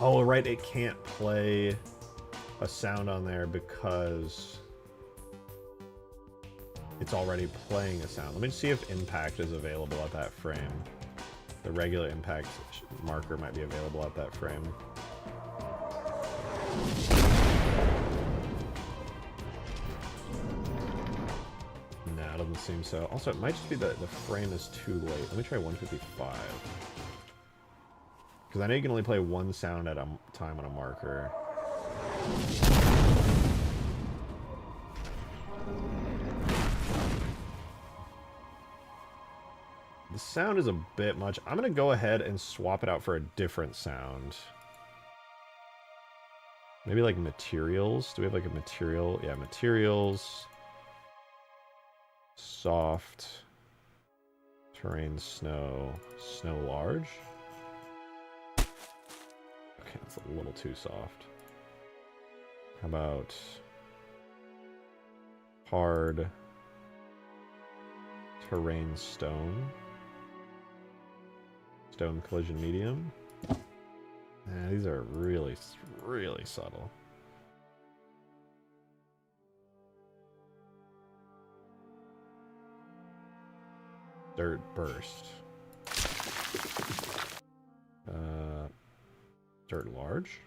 [SPEAKER 1] Oh, right. It can't play a sound on there because it's already playing a sound. Let me see if impact is available at that frame. The regular impact marker might be available at that frame. Nah, it doesn't seem so. Also, it might just be that the frame is too late. Let me try 155. Because I know you can only play one sound at a time on a marker. The sound is a bit much. I'm going to go ahead and swap it out for a different sound. Maybe like materials. Do we have like a material? Yeah, materials. Soft. Terrain snow. Snow large. Okay, that's a little too soft. How about hard terrain stone? Stone collision medium. These are really, really subtle. Dirt burst. Dirt large.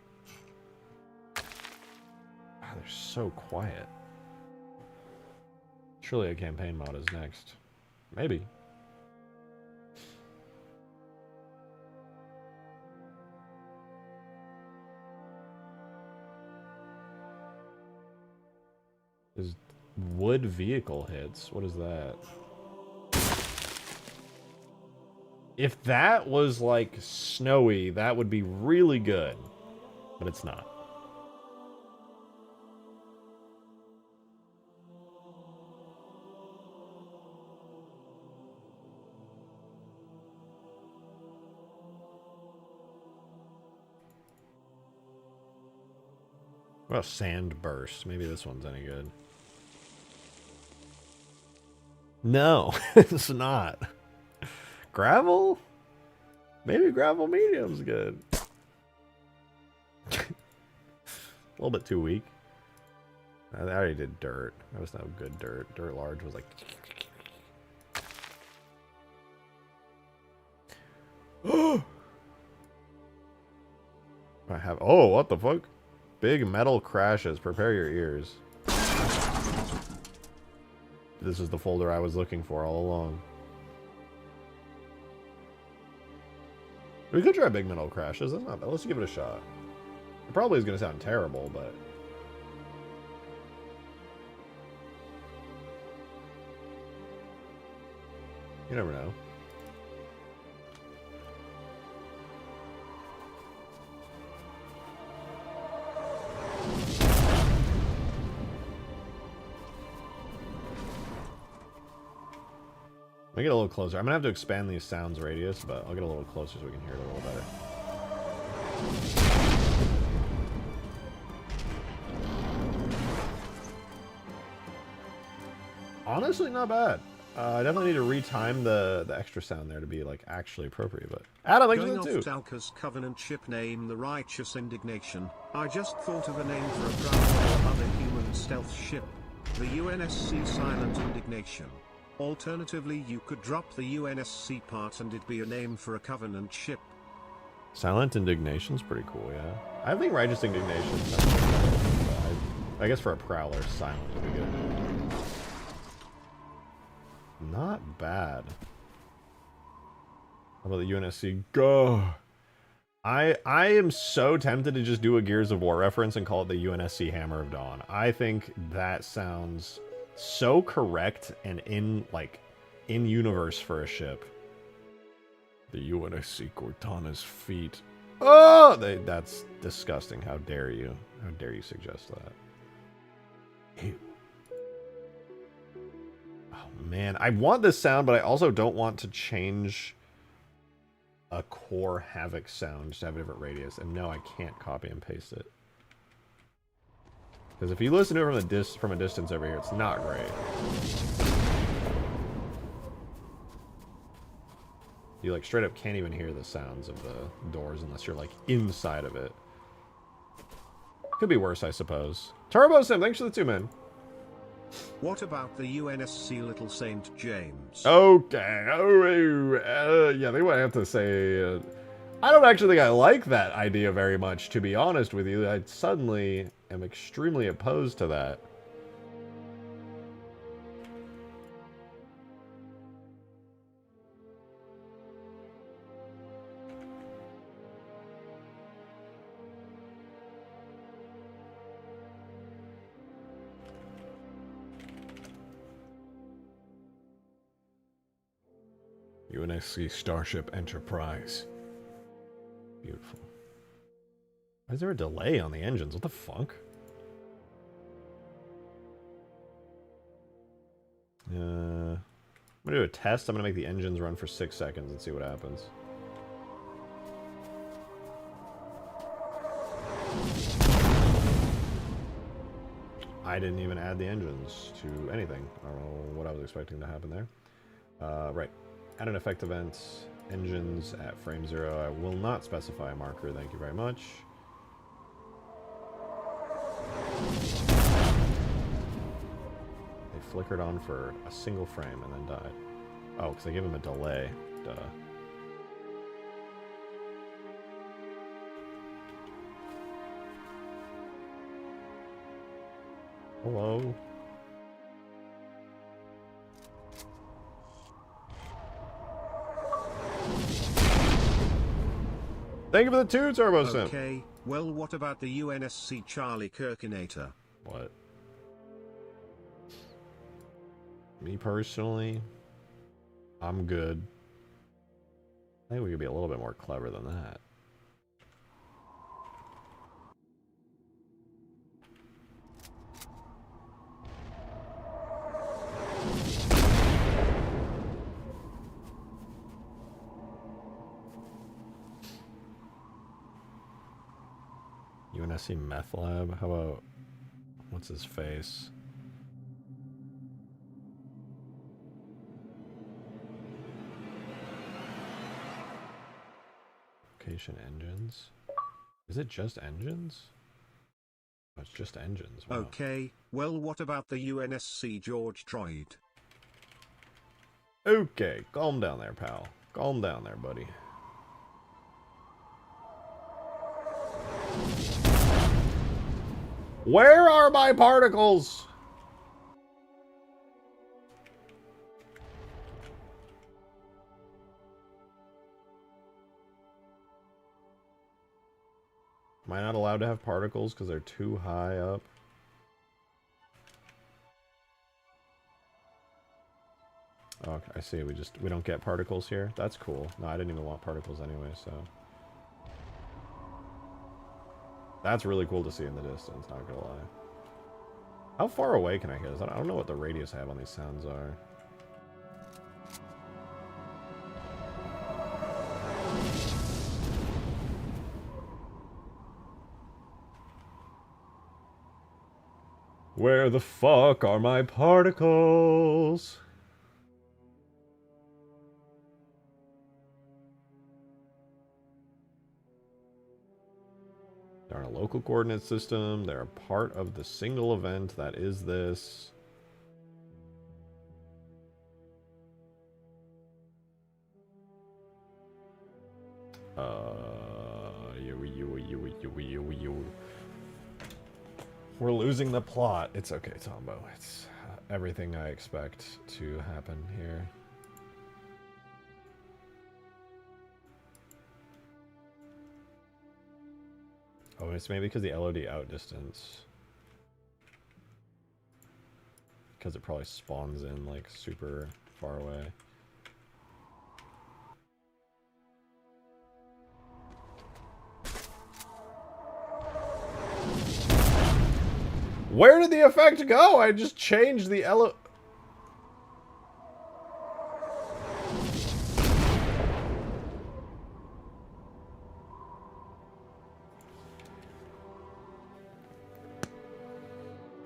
[SPEAKER 1] Ah, they're so quiet. Surely a campaign mod is next. Maybe. Is wood vehicle hits? What is that? If that was like snowy, that would be really good. But it's not. What about sand burst? Maybe this one's any good. No, it's not. Gravel? Maybe gravel medium's good. A little bit too weak. I already did dirt. That was no good dirt. Dirt large was like... I have. Oh, what the fuck? Big metal crashes. Prepare your ears. This is the folder I was looking for all along. We could try big metal crashes. That's not bad. Let's give it a shot. It probably is going to sound terrible, but... you never know. Let me get a little closer. I'm going to have to expand these sounds radius, but I'll get a little closer so we can hear it a little better. Honestly, not bad. I definitely need to retime the extra sound there to be like actually appropriate. But Adam, thanks for
[SPEAKER 2] Going
[SPEAKER 1] that too.
[SPEAKER 2] off Stalker's Covenant ship name, the Righteous Indignation, I just thought of a name for a ground or other human stealth ship. The UNSC Silent Indignation. Alternatively, you could drop the UNSC part and it'd be a name for a Covenant ship.
[SPEAKER 1] Silent Indignation's pretty cool, yeah. I think Righteous Indignation. I guess for a Prowler, Silent would be good. Not bad. How about the UNSC? Go! I am so tempted to just do a Gears of War reference and call it the UNSC Hammer of Dawn. I think that sounds so correct and in universe for a ship. The UNSC Cortana's feet. Oh, that's disgusting. How dare you? How dare you suggest that? Ew. Oh man, I want this sound, but I also don't want to change a core Havoc sound just to have a different radius. And no, I can't copy and paste it. Because if you listen to it from a distance over here, it's not great. You like straight up can't even hear the sounds of the doors unless you're like inside of it. Could be worse, I suppose. Turbo Sim, thanks for the 2, man.
[SPEAKER 2] What about the UNSC Little Saint James?
[SPEAKER 1] Okay. Yeah, they might have to say... I don't actually think I like that idea very much, to be honest with you. I suddenly am extremely opposed to that. UNSC Starship Enterprise. Beautiful. Why is there a delay on the engines? What the fuck? I'm gonna do a test. I'm gonna make the engines run for 6 seconds and see what happens. I didn't even add the engines to anything. I don't know what I was expecting to happen there. Right. Add an effect event. Engines at frame 0. I will not specify a marker. Thank you very much. They flickered on for a single frame and then died. Oh, because I gave them a delay. Duh. Hello. Thank you for the 2, Turbo Sim.
[SPEAKER 2] Okay, well what about the UNSC Charlie Kirkinator?
[SPEAKER 1] What? Me personally, I'm good. I think we could be a little bit more clever than that. UNSC Meth Lab? How about... what's his face? Location engines? Is it just engines? Oh, it's just engines. Wow.
[SPEAKER 2] Okay, well what about the UNSC George Droid?
[SPEAKER 1] Okay, calm down there, pal. Calm down there, buddy. Where are my particles? Am I not allowed to have particles because they're too high up? Oh, okay, I see. We don't get particles here. That's cool. No, I didn't even want particles anyway, so. That's really cool to see in the distance, not gonna lie. How far away can I hear this? I don't know what the radius I have on these sounds are. Where the fuck are my particles? They're in a local coordinate system. They're a part of the single event that is this. We're losing the plot. It's okay, Tombo. It's everything I expect to happen here. Oh, it's maybe because the LOD outdistance. Because it probably spawns in, like, super far away. Where did the effect go? I just changed the LOD.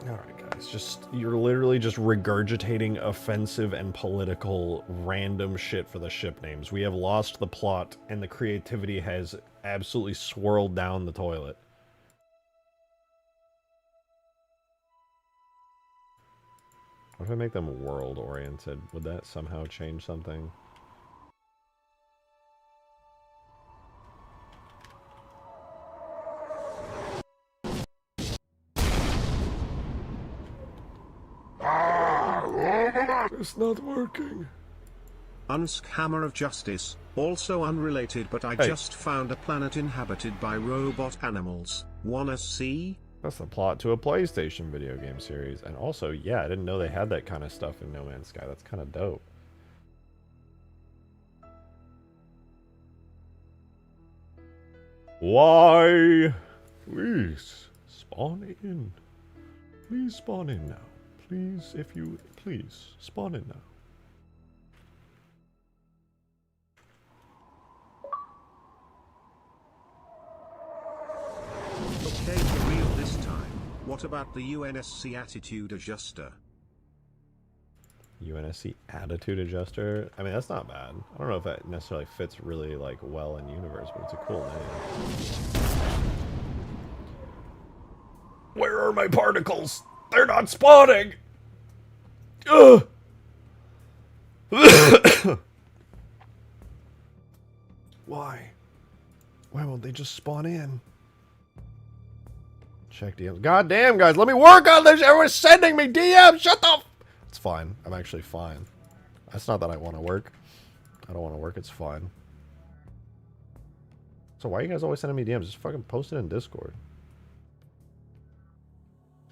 [SPEAKER 1] Alright guys, you're literally just regurgitating offensive and political random shit for the ship names. We have lost the plot and the creativity has absolutely swirled down the toilet. What if I make them world-oriented? Would that somehow change something? It's not working.
[SPEAKER 2] Unsk Hammer of Justice, also unrelated, but I just found a planet inhabited by robot animals. Wanna see?
[SPEAKER 1] That's the plot to a PlayStation video game series. And also, yeah, I didn't know they had that kind of stuff in No Man's Sky. That's kind of dope. Why? Please, spawn in. Please spawn in now. Please, if you... Please, spawn in now.
[SPEAKER 2] Okay, for real this time. What about the UNSC attitude adjuster?
[SPEAKER 1] UNSC attitude adjuster? I mean, that's not bad. I don't know if that necessarily fits really, like, well in universe, but it's a cool name. Where are my particles? They're not spawning! Ugh! Why? Why won't they just spawn in? Check DMs. God damn, guys, let me work on this! Everyone's sending me DMs! Shut the f— It's fine. I'm actually fine. That's not that I want to work. I don't want to work, it's fine. So why are you guys always sending me DMs? Just fucking post it in Discord.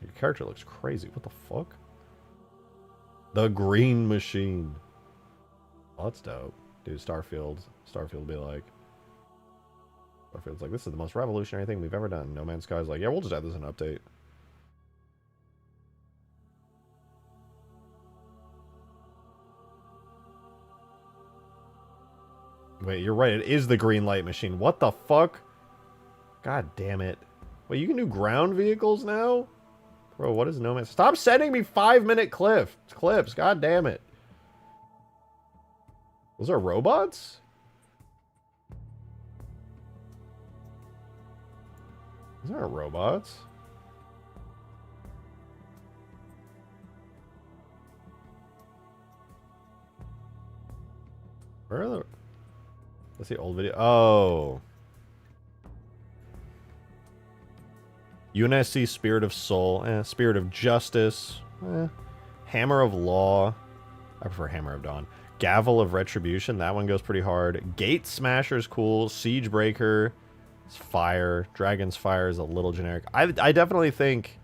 [SPEAKER 1] Your character looks crazy. What the fuck? The Green Machine. Oh, that's dope. Dude, Starfield will be like... Starfield's like, this is the most revolutionary thing we've ever done. No Man's Sky's like, yeah, we'll just add this in an update. Wait, you're right. It is the green light machine. What the fuck? God damn it. Wait, you can do ground vehicles now? Bro, what is No Man's... Stop sending me 5-minute clips. God damn it. Those are robots? Those aren't robots. Where are the... That's the old video. Oh. UNSC Spirit of Soul. Spirit of Justice. Hammer of Law. I prefer Hammer of Dawn. Gavel of Retribution. That one goes pretty hard. Gate Smasher's cool. Siege Breaker. It's fire. Dragon's Fire is a little generic. I definitely think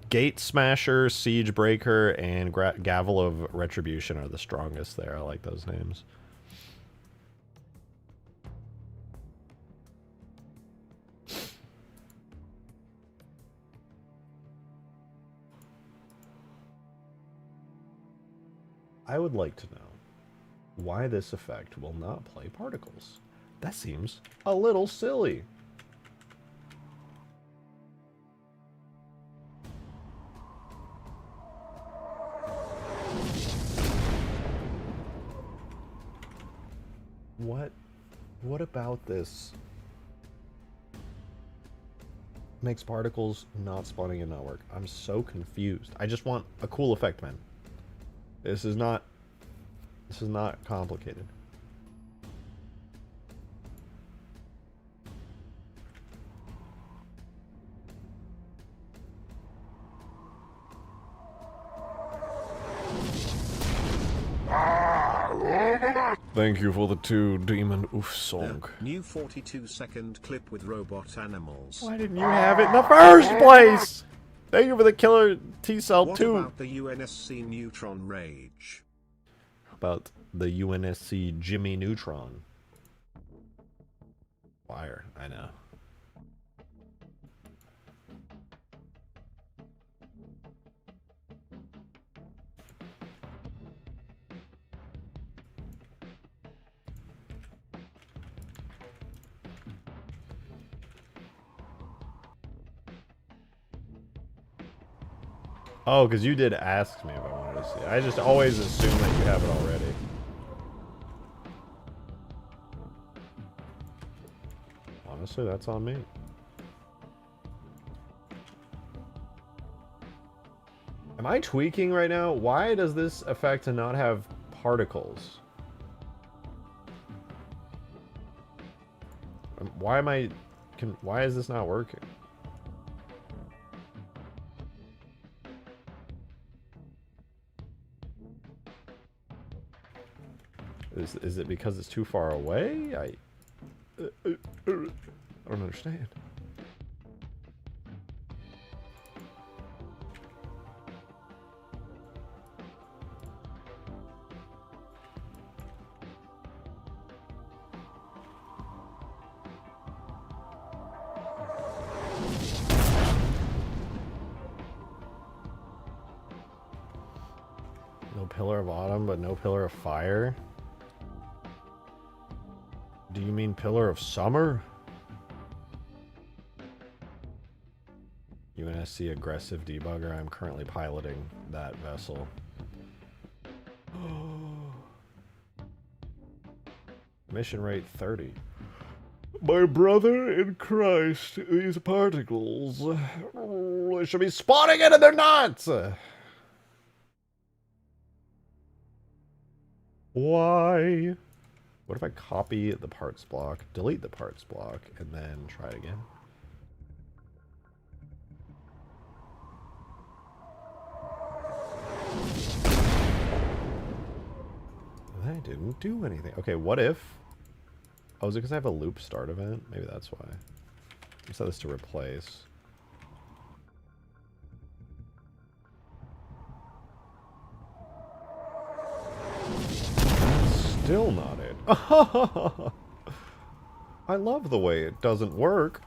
[SPEAKER 1] Gate Smasher, Siege Breaker, and Gavel of Retribution are the strongest there. I like those names. I would like to know why this effect will not play particles. That seems a little silly. What about this makes particles not spawning and not work? I'm so confused. I just want a cool effect, man. This is not complicated. Thank you for the 2 demon oof song.
[SPEAKER 2] New 42-second clip with robot animals.
[SPEAKER 1] Why didn't you have it in the first place? Thank you for the killer T-cell too.
[SPEAKER 2] What about the UNSC Neutron Rage?
[SPEAKER 1] About the UNSC Jimmy Neutron. Wire, I know. Oh, because you did ask me if I wanted to see it. I just always assume that you have it already. Honestly, that's on me. Am I tweaking right now? Why does this effect not have particles? Why am I... why is this not working? Is it because it's too far away? I don't understand. No Pillar of Autumn, but no Pillar of Fire? Do you mean Pillar of Summer? UNSC Aggressive Debugger. I'm currently piloting that vessel. Mission rate 30. My brother in Christ, these particles. They should be spawning in and they're not! Why? What if I copy the parts block, delete the parts block, and then try it again? That didn't do anything. Okay, what if... oh, is it because I have a loop start event? Maybe that's why. I set this to replace. Still not it. I love the way it doesn't work.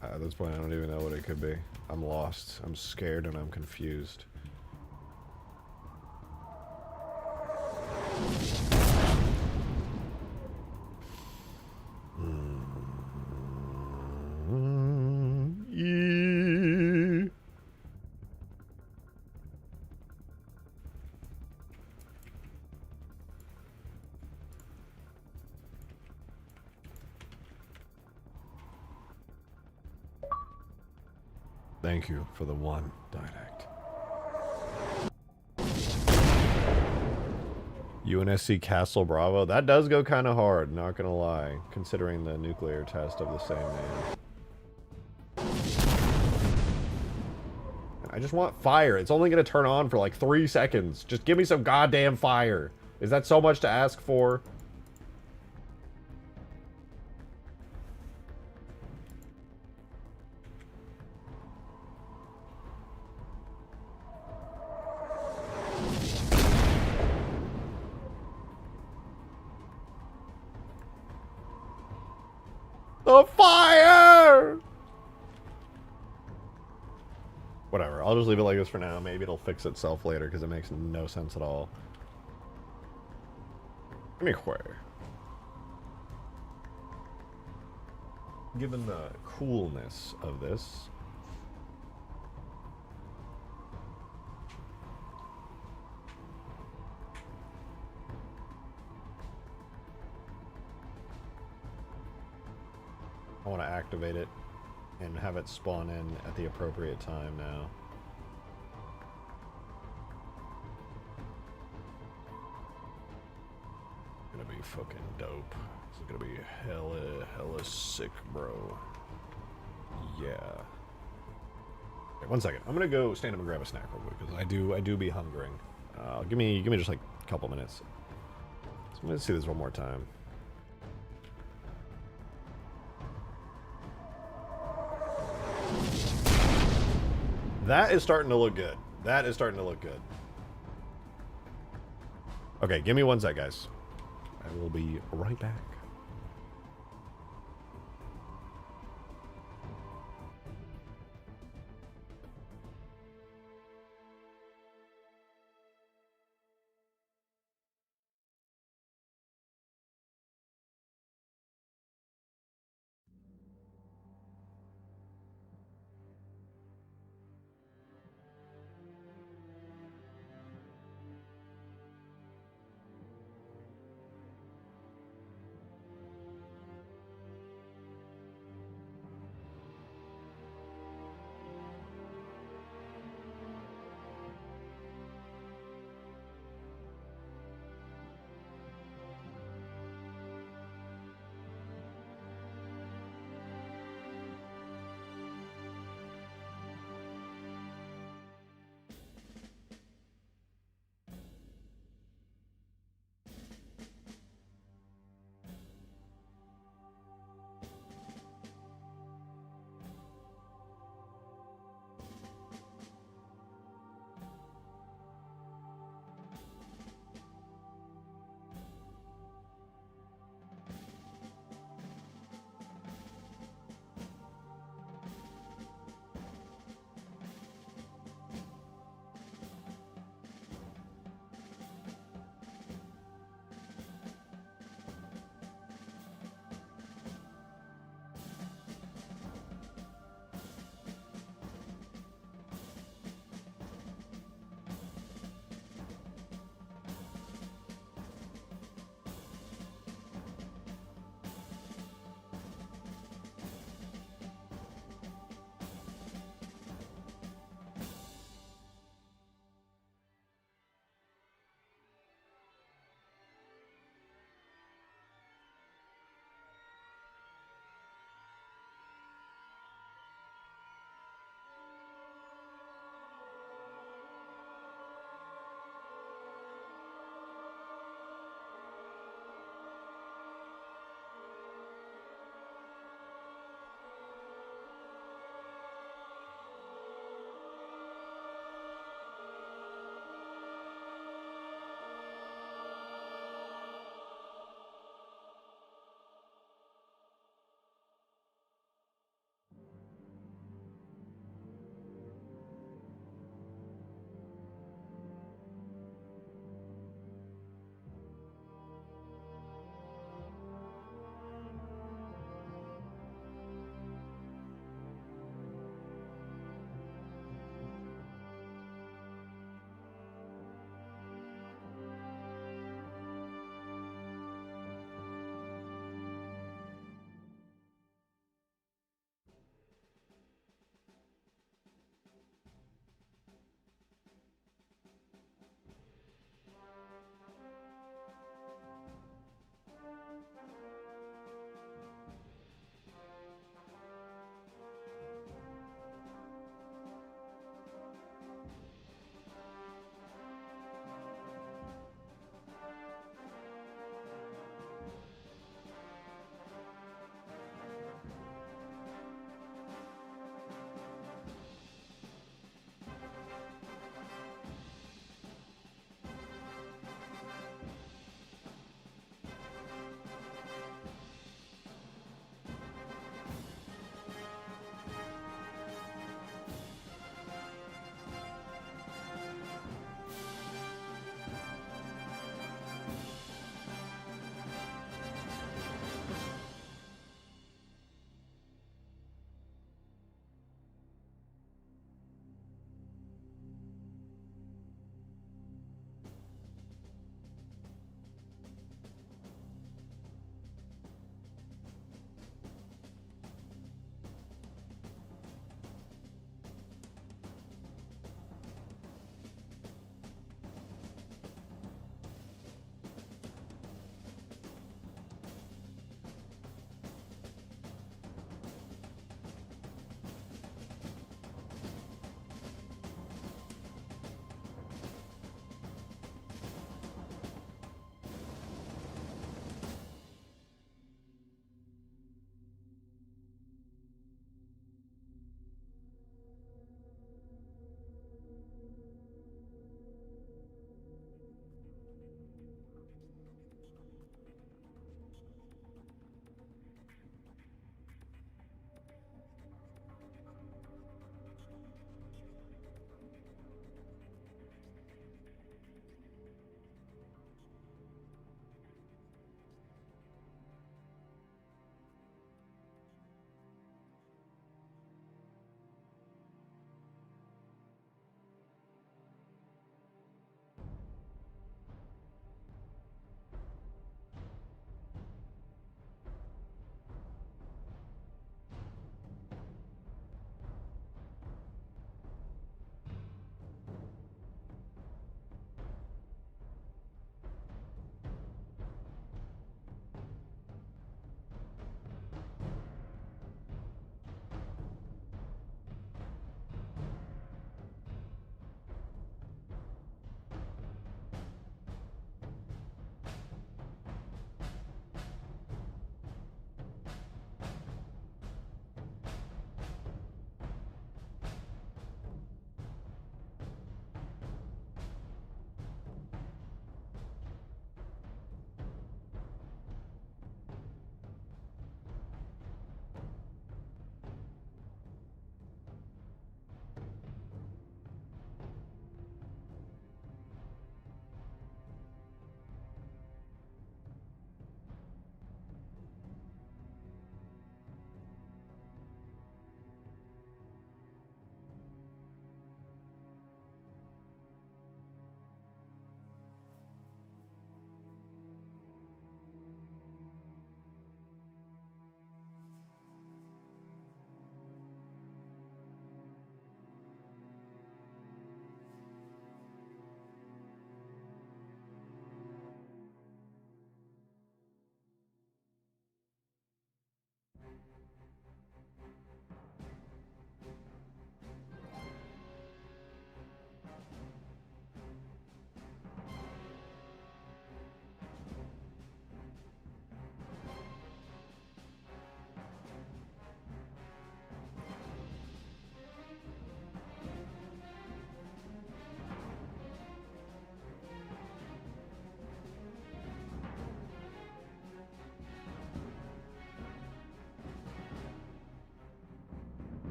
[SPEAKER 1] At this point, I don't even know what it could be. I'm lost. I'm scared and I'm confused. Thank you for the one didact. UNSC Castle Bravo. That does go kind of hard, not gonna lie, considering the nuclear test of the same name. I just want fire. It's only gonna turn on for like 3 seconds. Just give me some goddamn fire. Is that so much to ask for? The fire! Whatever, I'll just leave it like this for now. Maybe it'll fix itself later because it makes no sense at all. Give me where. Given the coolness of this. I want to activate it and have it spawn in at the appropriate time now. Gonna be fucking dope. This is gonna be hella sick, bro. Yeah. Okay, 1 second. I'm gonna go stand up and grab a snack real quick because I do be hungering. Give me just like a couple minutes. So I'm gonna see this one more time. That is starting to look good. That is starting to look good. Okay, give me 1 sec, guys. I will be right back.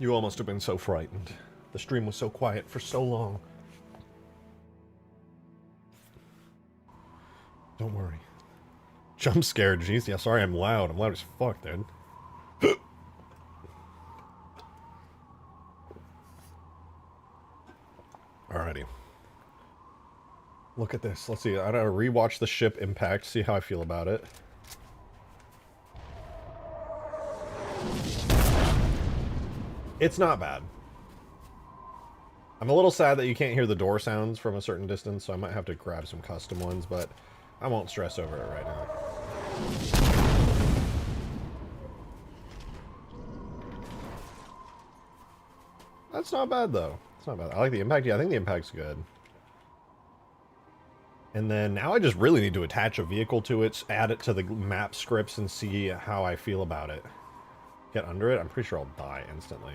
[SPEAKER 1] You all must have been so frightened. The stream was so quiet for so long. Don't worry. Jump scared, jeez. Yeah, sorry I'm loud. I'm loud as fuck, dude. Alrighty. Look at this. Let's see. I gotta rewatch the ship impact, see how I feel about it. It's not bad. I'm a little sad that you can't hear the door sounds from a certain distance, so I might have to grab some custom ones, but I won't stress over it right now. That's not bad, though. It's not bad. I like the impact. Yeah, I think the impact's good. And then now I just really need to attach a vehicle to it, add it to the map scripts, and see how I feel about it. Get under it? I'm pretty sure I'll die instantly.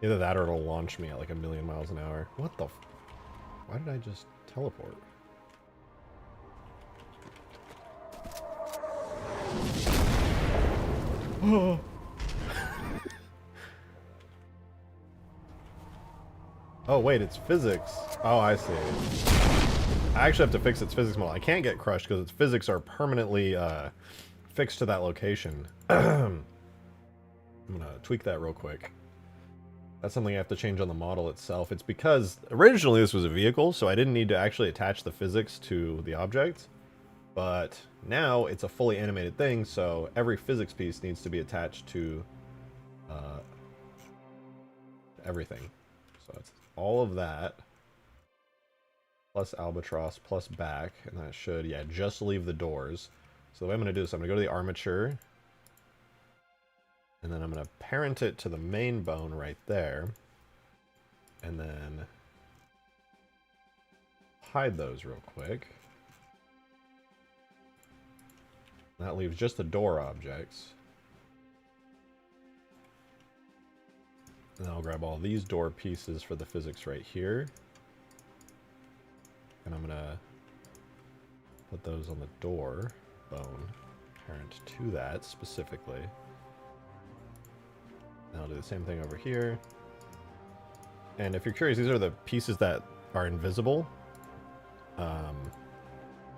[SPEAKER 1] Either that or it'll launch me at like 1,000,000 miles an hour. What the f... Why did I just teleport? Oh, wait, it's physics. Oh, I see. I actually have to fix its physics model. I can't get crushed because its physics are permanently fixed to that location. I'm gonna tweak that real quick. That's something I have to change on the model itself. It's because originally this was a vehicle, so I didn't need to actually attach the physics to the object. But now it's a fully animated thing, so every physics piece needs to be attached to everything. So it's all of that, plus Albatross, plus back, and that should, yeah, just leave the doors. So the way I'm going to do this, I'm going to go to the armature, and then I'm going to parent it to the main bone right there, and then hide those real quick. That leaves just the door objects. And then I'll grab all these door pieces for the physics right here. And I'm going to put those on the door bone, parent to that specifically. And I'll do the same thing over here. And if you're curious, these are the pieces that are invisible.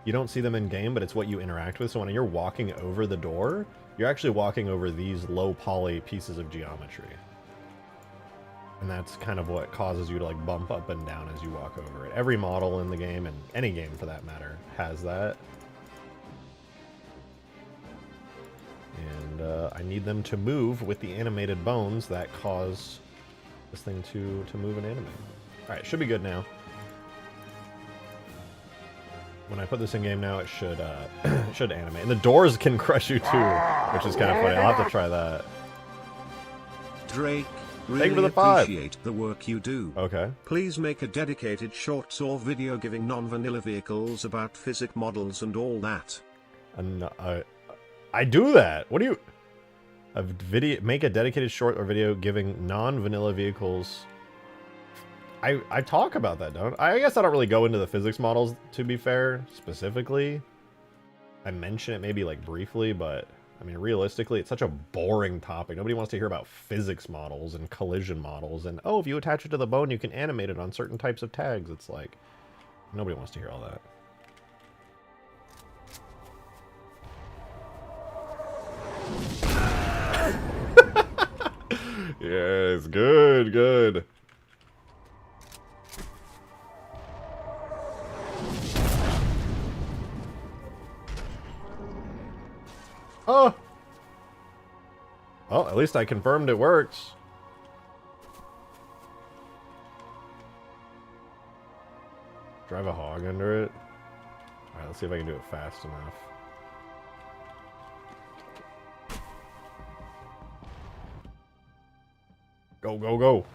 [SPEAKER 1] You don't see them in game, but it's what you interact with. So when you're walking over the door, you're actually walking over these low poly pieces of geometry. And that's kind of what causes you to like bump up and down as you walk over it. Every model in the game, and any game for that matter, has that. And I need them to move with the animated bones that cause this thing to move and animate. Alright, should be good now. When I put this in game now, it should should animate. And the doors can crush you too, which is kind of funny. I'll have to try that.
[SPEAKER 2] Drake,
[SPEAKER 1] Thank you
[SPEAKER 2] really
[SPEAKER 1] for the 5.
[SPEAKER 2] appreciate the work you do.
[SPEAKER 1] Okay.
[SPEAKER 2] Please make a dedicated shorts or video giving non-vanilla vehicles about physics models and all that.
[SPEAKER 1] And I do that. What do you... Make a dedicated short or video giving non-vanilla vehicles... I talk about that, don't I? I guess I don't really go into the physics models, to be fair, specifically. I mention it maybe, like, briefly, but, I mean, realistically, it's such a boring topic. Nobody wants to hear about physics models and collision models, and, oh, if you attach it to the bone, you can animate it on certain types of tags. It's like, nobody wants to hear all that. Yes, good, good. Oh! Well, at least I confirmed it works. Drive a hog under it. Alright, let's see if I can do it fast enough. Go, go, go.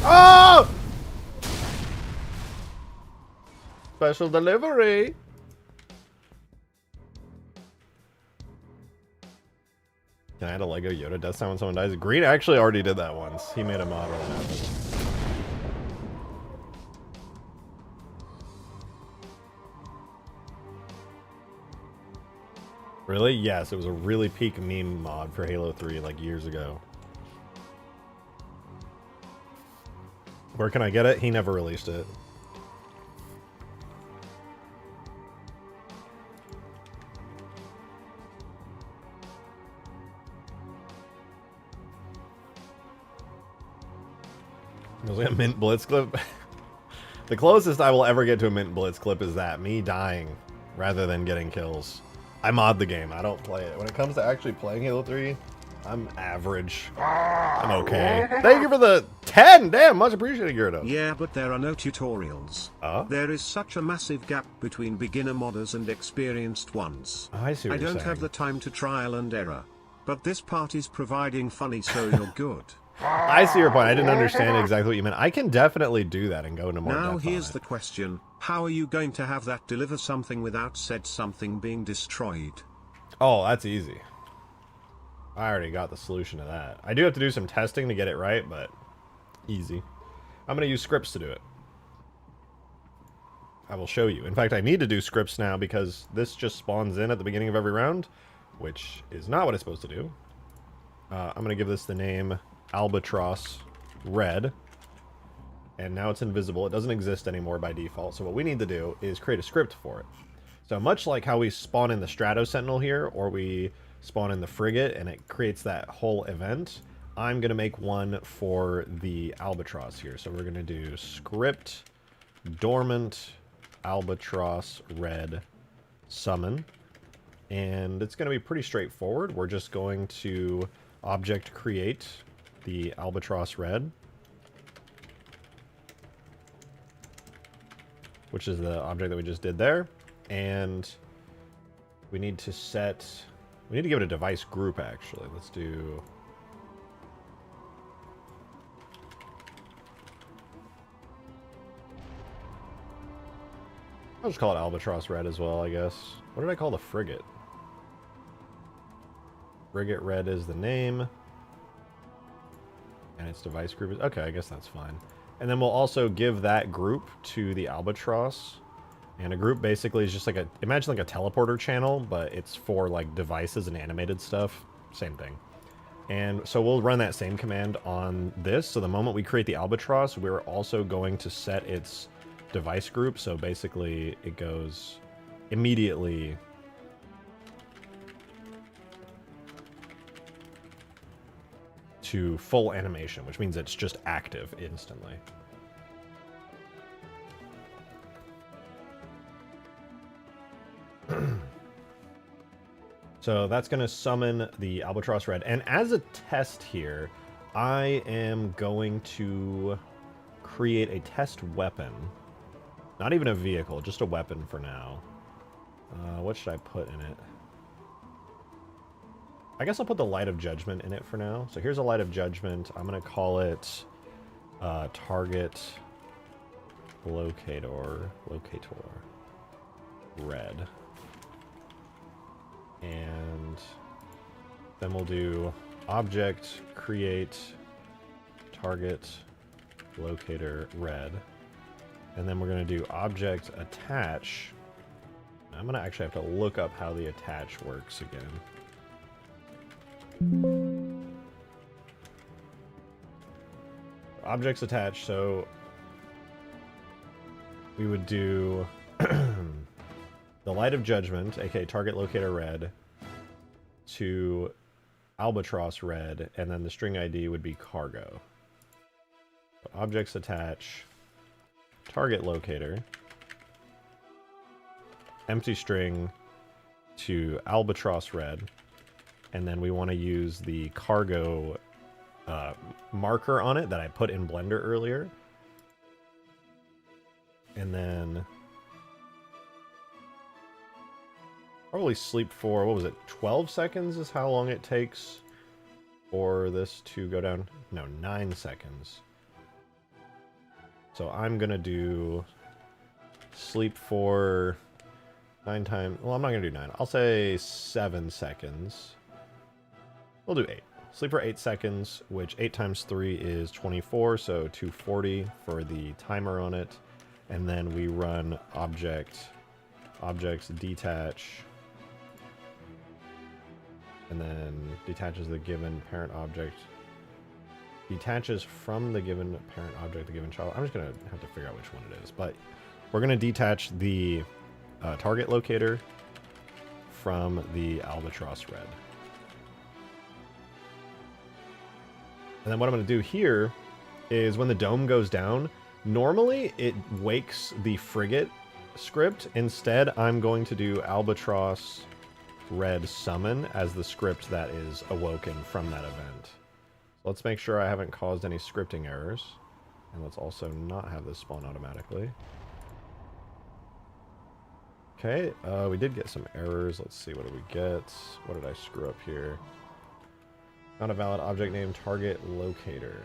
[SPEAKER 1] Oh! Special delivery. Can I add a Lego Yoda death sound when someone dies? Green actually already did that once. He made a mod where that happened. Really? Yes, it was a really peak meme mod for Halo 3 like years ago. Where can I get it? He never released it. It was like a Mint Blitz clip. The closest I will ever get to a Mint Blitz clip is that, me dying rather than getting kills. I mod the game, I don't play it. When it comes to actually playing Halo 3, I'm average. I'm okay. Thank you for the 10! Damn, much appreciated, Gyarados.
[SPEAKER 2] Yeah, but there are no tutorials. There is such a massive gap between beginner modders and experienced ones.
[SPEAKER 1] I see what
[SPEAKER 2] I
[SPEAKER 1] you're
[SPEAKER 2] don't have
[SPEAKER 1] saying.
[SPEAKER 2] the time to trial and error. But this part is providing funny, so you're good.
[SPEAKER 1] I see your point. I didn't understand exactly what you meant. I can definitely do that and go into more
[SPEAKER 2] Now
[SPEAKER 1] depth
[SPEAKER 2] here's
[SPEAKER 1] on
[SPEAKER 2] the
[SPEAKER 1] it.
[SPEAKER 2] question. How are you going to have that deliver something without said something being destroyed?
[SPEAKER 1] Oh, that's easy. I already got the solution to that. I do have to do some testing to get it right, but easy. I'm going to use scripts to do it. I will show you. In fact, I need to do scripts now because this just spawns in at the beginning of every round, which is not what it's supposed to do. I'm going to give this the name Albatross Red. And now it's invisible. It doesn't exist anymore by default. So what we need to do is create a script for it. So much like how we spawn in the Strato Sentinel here, or we spawn in the Frigate, and it creates that whole event, I'm going to make one for the Albatross here. So we're going to do script dormant Albatross Red summon. And it's going to be pretty straightforward. We're just going to object create the Albatross Red, which is the object that we just did there. And we need to give it a device group, actually. Let's do... I'll just call it Albatross Red as well, I guess. What did I call the Frigate? Frigate Red is the name. And its device group is... Okay, I guess that's fine. And then we'll also give that group to the Albatross. And a group basically is just like imagine like a teleporter channel, but it's for like devices and animated stuff. Same thing. And so we'll run that same command on this. So the moment we create the Albatross, we're also going to set its device group. So basically it goes immediately to full animation, which means it's just active instantly. So that's going to summon the Albatross Red. And as a test here, I am going to create a test weapon. Not even a vehicle, just a weapon for now. What should I put in it? I guess I'll put the Light of Judgment in it for now. So here's a Light of Judgment. I'm going to call it Target Locator Red. And then we'll do Object Create Target Locator Red. And then we're going to do Object Attach. I'm going to actually have to look up how the attach works again. Objects attach, so we would do the Light of Judgment, aka Target Locator Red, to Albatross Red, and then the string ID would be Cargo. So objects attach, Target Locator, empty string to Albatross Red, and then we want to use the Cargo marker on it that I put in Blender earlier. And then probably sleep for, what was it, 12 seconds is how long it takes for this to go down? No, 9 seconds. So I'm going to do sleep for 9 times, well, I'm not going to do 9. I'll say 7 seconds. We'll do 8. Sleep for 8 seconds, which 8 times 3 is 24, so 240 for the timer on it. And then we run objects detach And then detaches the given parent object. Detaches from the given parent object, the given child. I'm just going to have to figure out which one it is. But we're going to detach the target locator from the Albatross red. And then what I'm going to do here is when the dome goes down, normally it wakes the frigate script. Instead, I'm going to do Albatross red summon as the script that is awoken from that event. So let's make sure I haven't caused any scripting errors. And let's also not have this spawn automatically. Okay, we did get some errors. Let's see, what did we get? What did I screw up here? Not a valid object name target locator.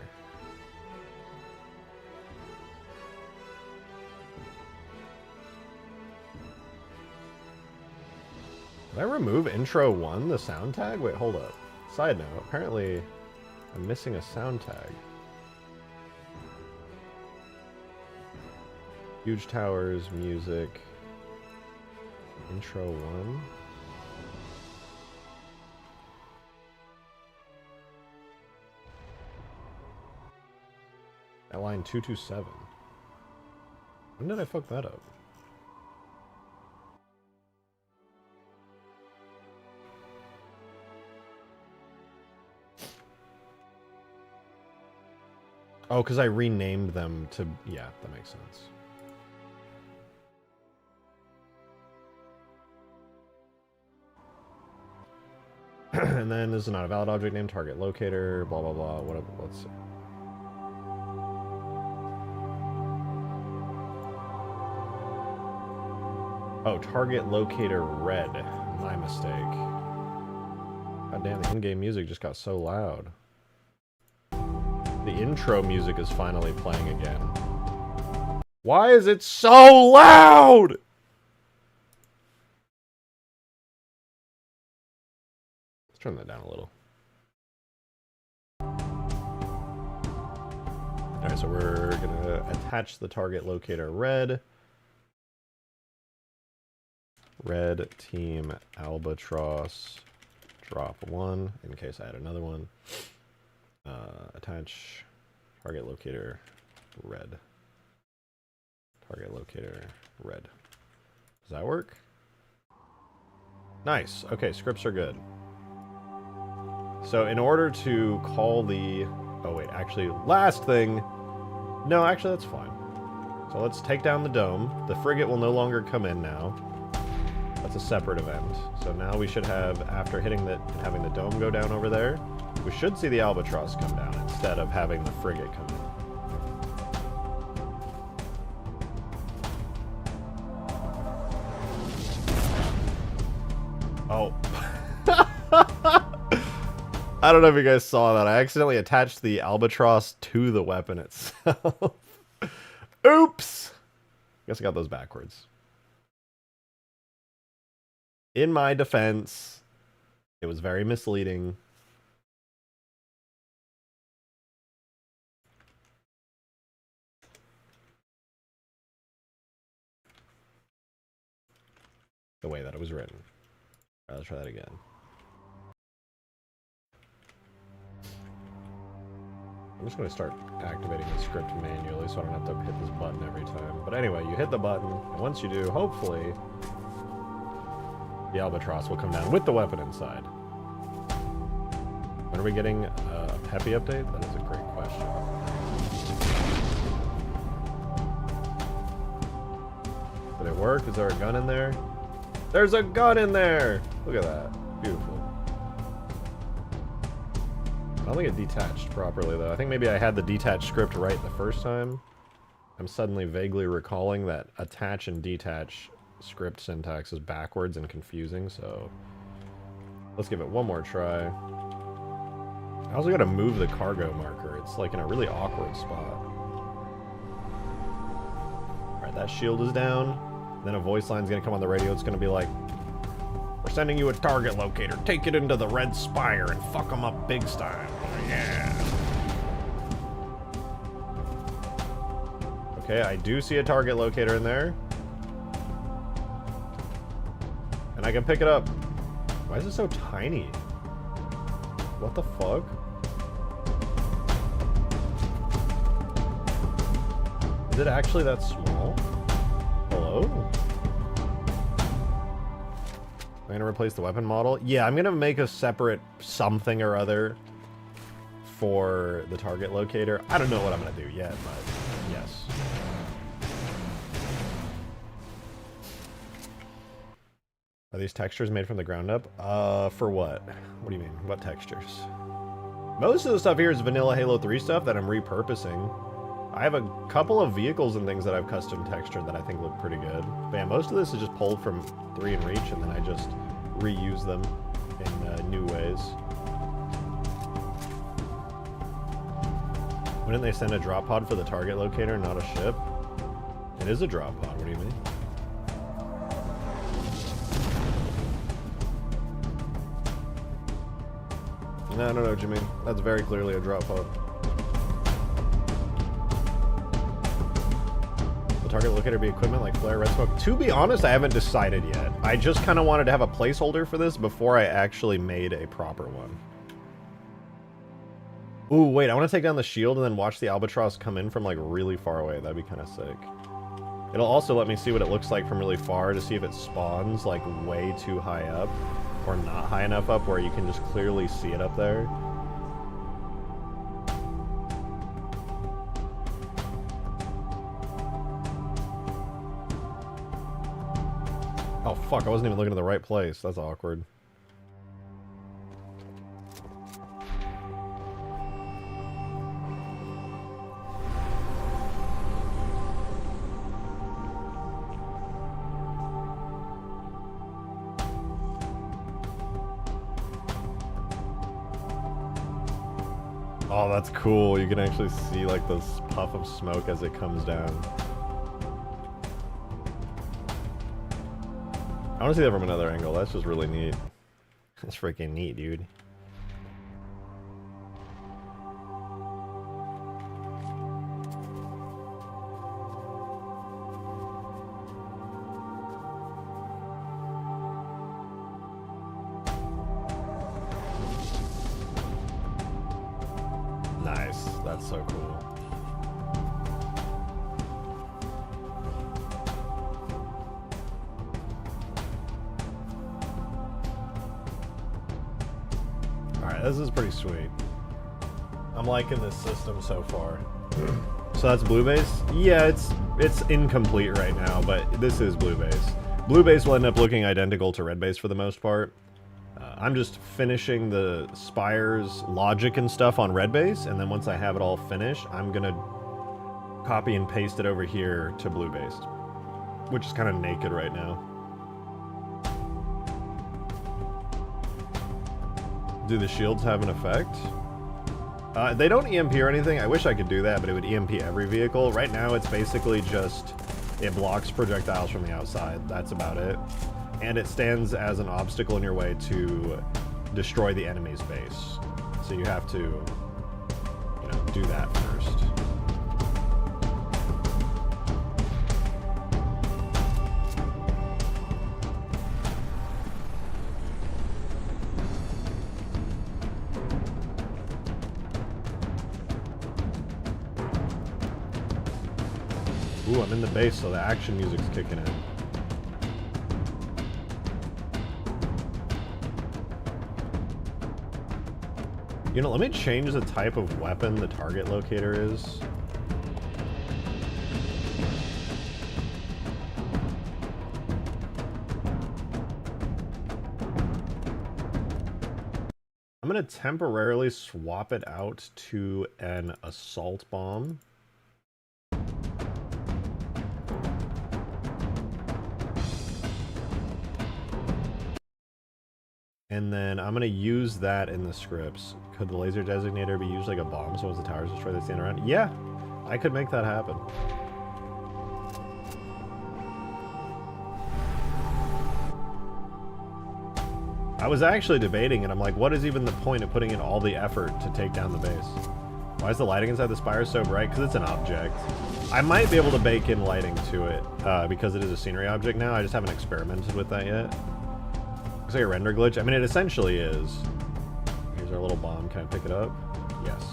[SPEAKER 1] Did I remove intro 1, the sound tag? Wait, hold up. Side note, apparently I'm missing a sound tag. Huge towers, music, intro 1. At line 227. When did I fuck that up? Oh, because I renamed them to... Yeah, that makes sense. And then this is not a valid object name, target locator, blah, blah, blah. Whatever. Let's see. Oh, target locator red. My mistake. God damn, the in-game music just got so loud. The intro music is finally playing again. Why is it so loud? Let's turn that down a little. Alright, so we're gonna attach the target locator red. Red team Albatross drop 1 in case I had another one. Attach target locator red. Target locator red. Does that work? Nice. Okay, scripts are good. So in order to call the... Oh wait, actually, last thing... No, actually that's fine. So let's take down the dome. The frigate will no longer come in now. That's a separate event. So now we should have, after having the dome go down over there, we should see the Albatross come down instead of having the frigate come in. Oh. I don't know if you guys saw that. I accidentally attached the Albatross to the weapon itself. Oops! Guess I got those backwards. In my defense, it was very misleading. The way that it was written. All right, let's try that again. I'm just going to start activating the script manually so I don't have to hit this button every time. But anyway, you hit the button, and once you do, hopefully, the Albatross will come down with the weapon inside. When are we getting a Peppy update? That is a great question. Did it work? Is there a gun in there? There's a gun in there! Look at that. Beautiful. I don't think it detached properly, though. I think maybe I had the detach script right the first time. I'm suddenly vaguely recalling that attach and detach script syntax is backwards and confusing, so... Let's give it one more try. I also gotta move the cargo marker. It's like in a really awkward spot. Alright, that shield is down. Then a voice line's gonna come on the radio. It's gonna be like, "We're sending you a target locator. Take it into the red Spire and fuck them up big style." Yeah. Okay, I do see a target locator in there. And I can pick it up. Why is it so tiny? What the fuck? Is it actually that small? Hello? I'm gonna replace the weapon model. Yeah, I'm gonna make a separate something or other for the target locator. I don't know what I'm gonna do yet, but yes. Are these textures made from the ground up? For what? What do you mean? What textures? Most of the stuff here is vanilla Halo 3 stuff that I'm repurposing. I have a couple of vehicles and things that I've custom textured that I think look pretty good. But yeah, most of this is just pulled from 3 and Reach, and then I just reuse them in new ways. Wouldn't they send a drop pod for the target locator, not a ship? It is a drop pod, what do you mean? No, I don't know what you mean. That's very clearly a drop pod. Will target locator be equipment like flare, red smoke? To be honest, I haven't decided yet. I just kind of wanted to have a placeholder for this before I actually made a proper one. Ooh, wait, I want to take down the shield and then watch the Albatross come in from like really far away. That'd be kind of sick. It'll also let me see what it looks like from really far to see if it spawns like way too high up. Or not high enough up where you can just clearly see it up there. Oh fuck, I wasn't even looking at the right place. That's awkward. Oh, that's cool. You can actually see like this puff of smoke as it comes down. I want to see that from another angle. That's just really neat. That's freaking neat, dude. Nice. That's so cool. Alright, this is pretty sweet. I'm liking this system so far. So that's blue base? Yeah, it's incomplete right now, but this is blue base. Blue base will end up looking identical to red base for the most part. I'm just finishing the Spire's logic and stuff on red base, and then once I have it all finished, I'm gonna copy and paste it over here to blue base, which is kind of naked right now. Do the shields have an effect? They don't EMP or anything. I wish I could do that, but it would EMP every vehicle. Right now, it's basically just, it blocks projectiles from the outside. That's about it. And it stands as an obstacle in your way to destroy the enemy's base. So you have to, you know, do that first. Ooh, I'm in the base, so the action music's kicking in. You know, let me change the type of weapon the target locator is. I'm gonna temporarily swap it out to an assault bomb. And then I'm going to use that in the scripts. Could the laser designator be used like a bomb so once the towers destroy, they stand around? Yeah, I could make that happen. I was actually debating, and I'm like, what is even the point of putting in all the effort to take down the base? Why is the lighting inside the Spire so bright? Because it's an object. I might be able to bake in lighting to it, because it is a scenery object now. I just haven't experimented with that yet. Looks like a render glitch. I mean, it essentially is. Here's there a little bomb? Can I pick it up? Yes.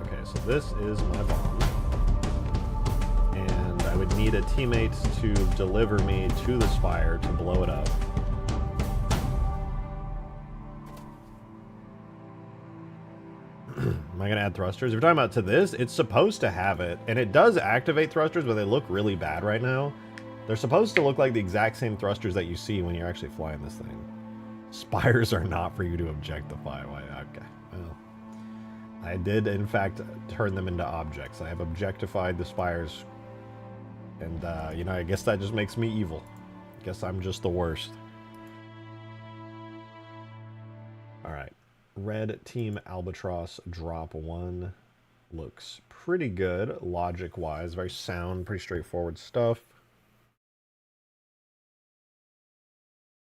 [SPEAKER 1] Okay, so this is my bomb. And I would need a teammate to deliver me to the Spire to blow it up. Am I going to add thrusters? If you're talking about to this, it's supposed to have it. And it does activate thrusters, but they look really bad right now. They're supposed to look like the exact same thrusters that you see when you're actually flying this thing. Spires are not for you to objectify. Okay, well, I did, in fact, turn them into objects. I have objectified the Spires. And, you know, I guess that just makes me evil. I guess I'm just the worst. Alright. Red Team Albatross drop 1 looks pretty good, logic-wise. Very sound, pretty straightforward stuff.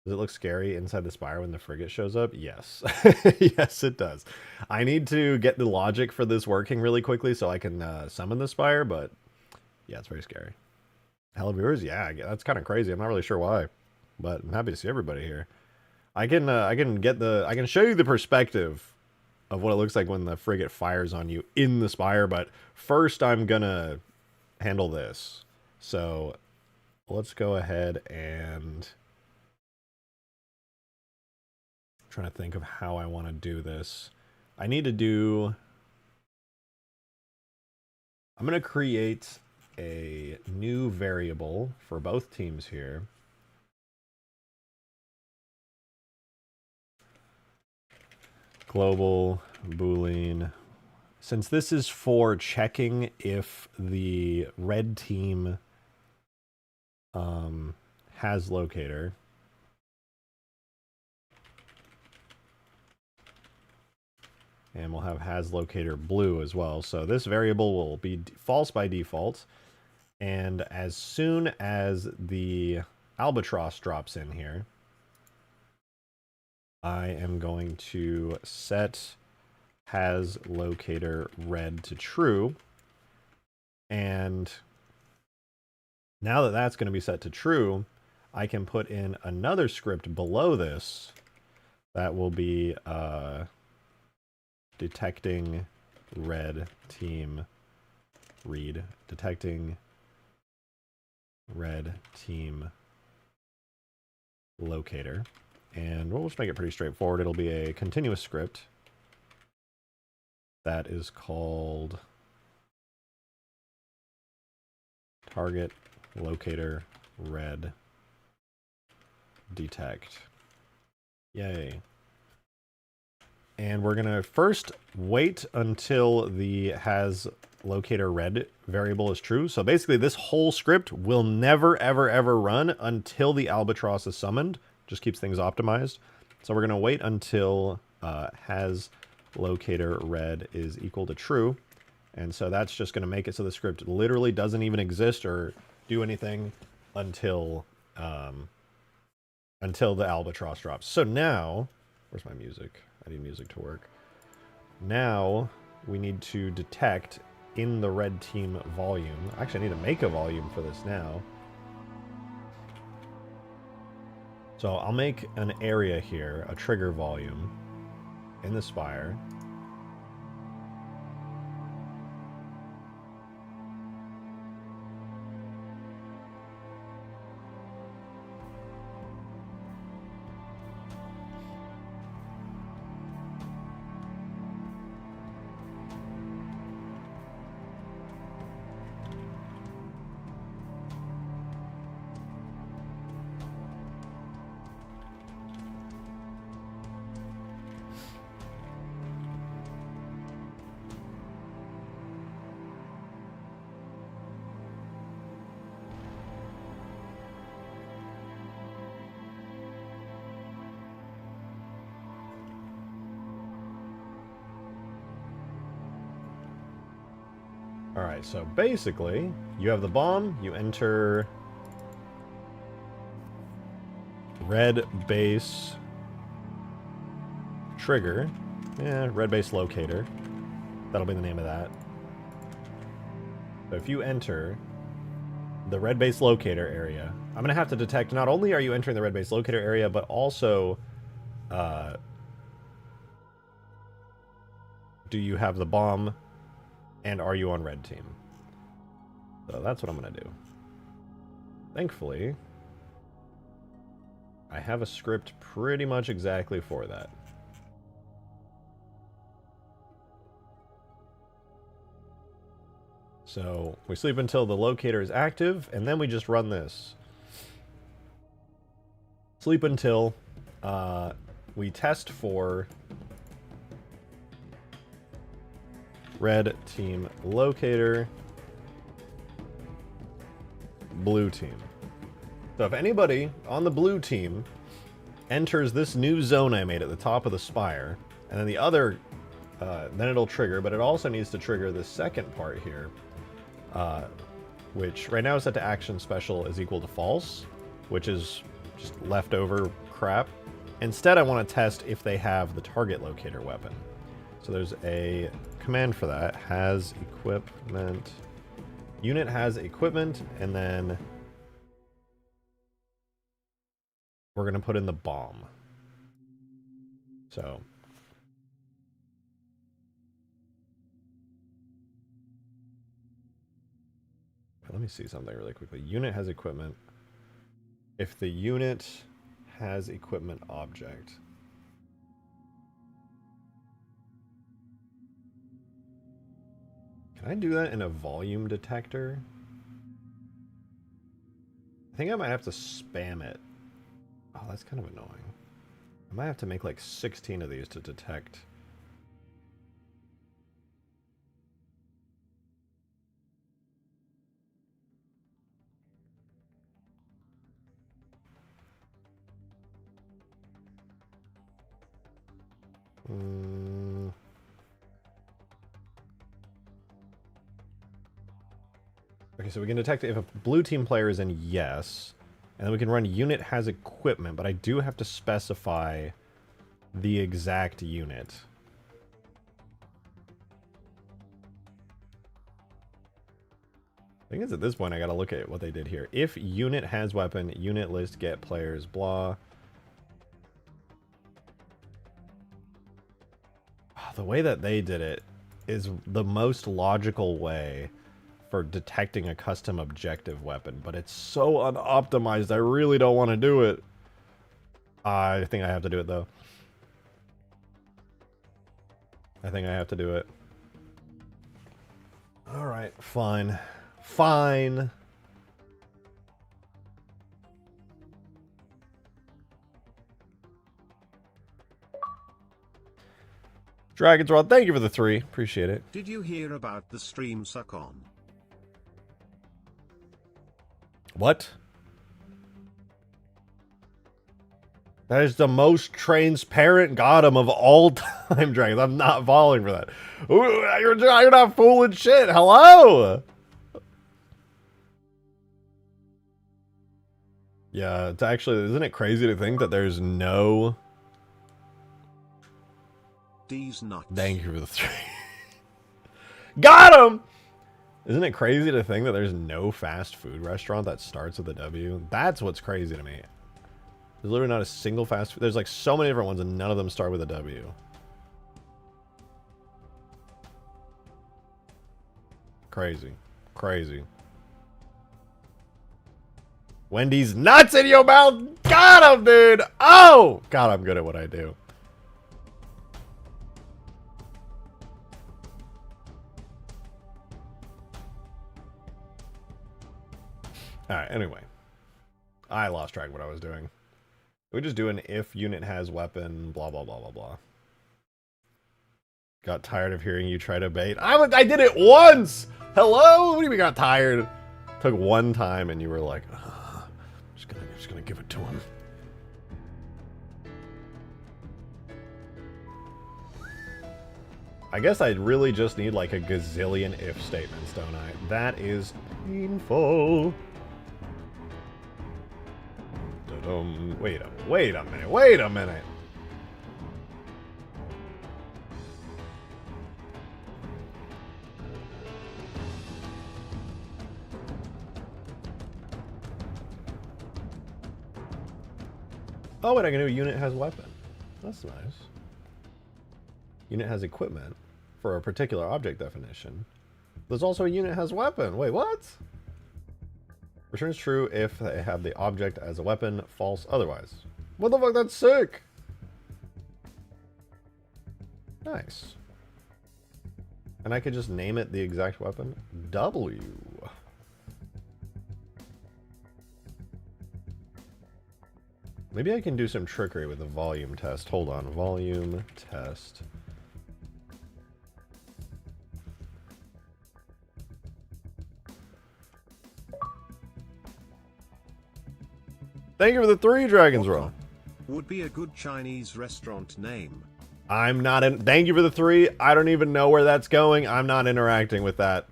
[SPEAKER 1] Does it look scary inside the Spire when the frigate shows up? Yes. Yes, it does. I need to get the logic for this working really quickly so I can summon the Spire, but yeah, it's very scary. Hello, viewers? Yeah, that's kind of crazy. I'm not really sure why, but I'm happy to see everybody here. I can show you the perspective of what it looks like when the frigate fires on you in the Spire, but first I'm gonna handle this. So let's go ahead and I'm trying to think of how I want to do this. I'm gonna create a new variable for both teams here. Global Boolean. Since this is for checking if the red team has locator. And we'll have has locator blue as well. So this variable will be false by default. And as soon as the Albatross drops in here, I am going to set has locator red to true. And now that that's going to be set to true, I can put in another script below this that will be detecting red team read, detecting red team locator. And we'll just make it pretty straightforward. It'll be a continuous script that is called target locator red detect. Yay. And we're going to first wait until the has locator red variable is true. So basically this whole script will never, ever, ever run until the Albatross is summoned. Just keeps things optimized. So we're going to wait until has locator red is equal to true. And so that's just going to make it so the script literally doesn't even exist or do anything until the Albatross drops. So now, where's my music? I need music to work. Now we need to detect in the red team volume. Actually, I need to make a volume for this now. So I'll make an area here, a trigger volume in the Spire. Alright, so basically, you have the bomb, you enter red base trigger. Yeah, red base locator. That'll be the name of that. So if you enter the red base locator area, I'm going to have to detect not only are you entering the red base locator area, but also, I'm going to have to detect not only are you entering the red base locator area, but also, I'm going to have to detect not only are you entering the red base locator area, but also, I'm going to have to detect not only are you entering the red base locator area, but also, I'm going to have to detect not only are you entering the red base locator area, but also, I'm going to have to detect not only are you entering the red base locator area, but also, I'm going to have to detect not only are you entering the red base locator area, but also, I'm going to have to detect not only are you entering the red base locator area, but also, do you have the bomb, and are you on red team? So that's what I'm going to do. Thankfully, I have a script pretty much exactly for that. So we sleep until the locator is active, and then we just run this. Sleep until we test for red team locator, blue team. So if anybody on the blue team enters this new zone I made at the top of the spire, and then the other, then it'll trigger, but it also needs to trigger the second part here, which right now is set to action special is equal to false, which is just leftover crap. Instead, I want to test if they have the target locator weapon. So there's a command for that, has equipment, unit has equipment, and then we're going to put in the bomb. So let me see something really quickly. Unit has equipment. If the unit has equipment object. Can I do that in a volume detector? I think I might have to spam it. Oh, that's kind of annoying. I might have to make like 16 of these to detect. Okay, so we can detect if a blue team player is in yes, and then we can run unit has equipment, but I do have to specify the exact unit. I think it's at this point I gotta look at what they did here. If unit has weapon, unit list get players, blah. The way that they did it is the most logical way for detecting a custom objective weapon, but it's so unoptimized, I really don't want to do it. I think I have to do it, though. I think I have to do it. Alright, fine. Fine. Dragon's Rod, thank you for the 3. Appreciate it.
[SPEAKER 2] Did you hear about the stream suck on?
[SPEAKER 1] What? That is the most transparent Gotham of all time, Dragons. I'm not falling for that. Ooh, you're not fooling shit. Hello? Yeah, it's actually, isn't it crazy to think that there's no...
[SPEAKER 2] D's nuts.
[SPEAKER 1] Thank you for the 3. Got him! Isn't it crazy to think that there's no fast food restaurant that starts with a W? That's what's crazy to me. There's literally not a single fast food. There's like so many different ones and none of them start with a W. Crazy. Crazy. Wendy's nuts in your mouth! Got him, dude! Oh! God, I'm good at what I do. Alright, anyway. I lost track of what I was doing. We just do an if unit has weapon, blah, blah, blah, blah, blah. Got tired of hearing you try to bait. I did it once! Hello? What do you mean got tired? Took one time and you were like, I'm just gonna give it to him. I guess I really just need like a gazillion if statements, don't I? That is painful. Wait a minute. Oh, wait, I can do a unit has weapon. That's nice. Unit has equipment. for a particular object definition. There's also a unit has weapon. Wait, what? Returns true if they have the object as a weapon, false otherwise. What the fuck? That's sick. Nice. And I could just name it the exact weapon. W. Maybe I can do some trickery with a volume test. Hold on. Volume test. Thank you for the 3 dragons roll.
[SPEAKER 2] Would be a good Chinese restaurant name.
[SPEAKER 1] I'm not in. Thank you for the 3. I don't even know where that's going. I'm not interacting with that.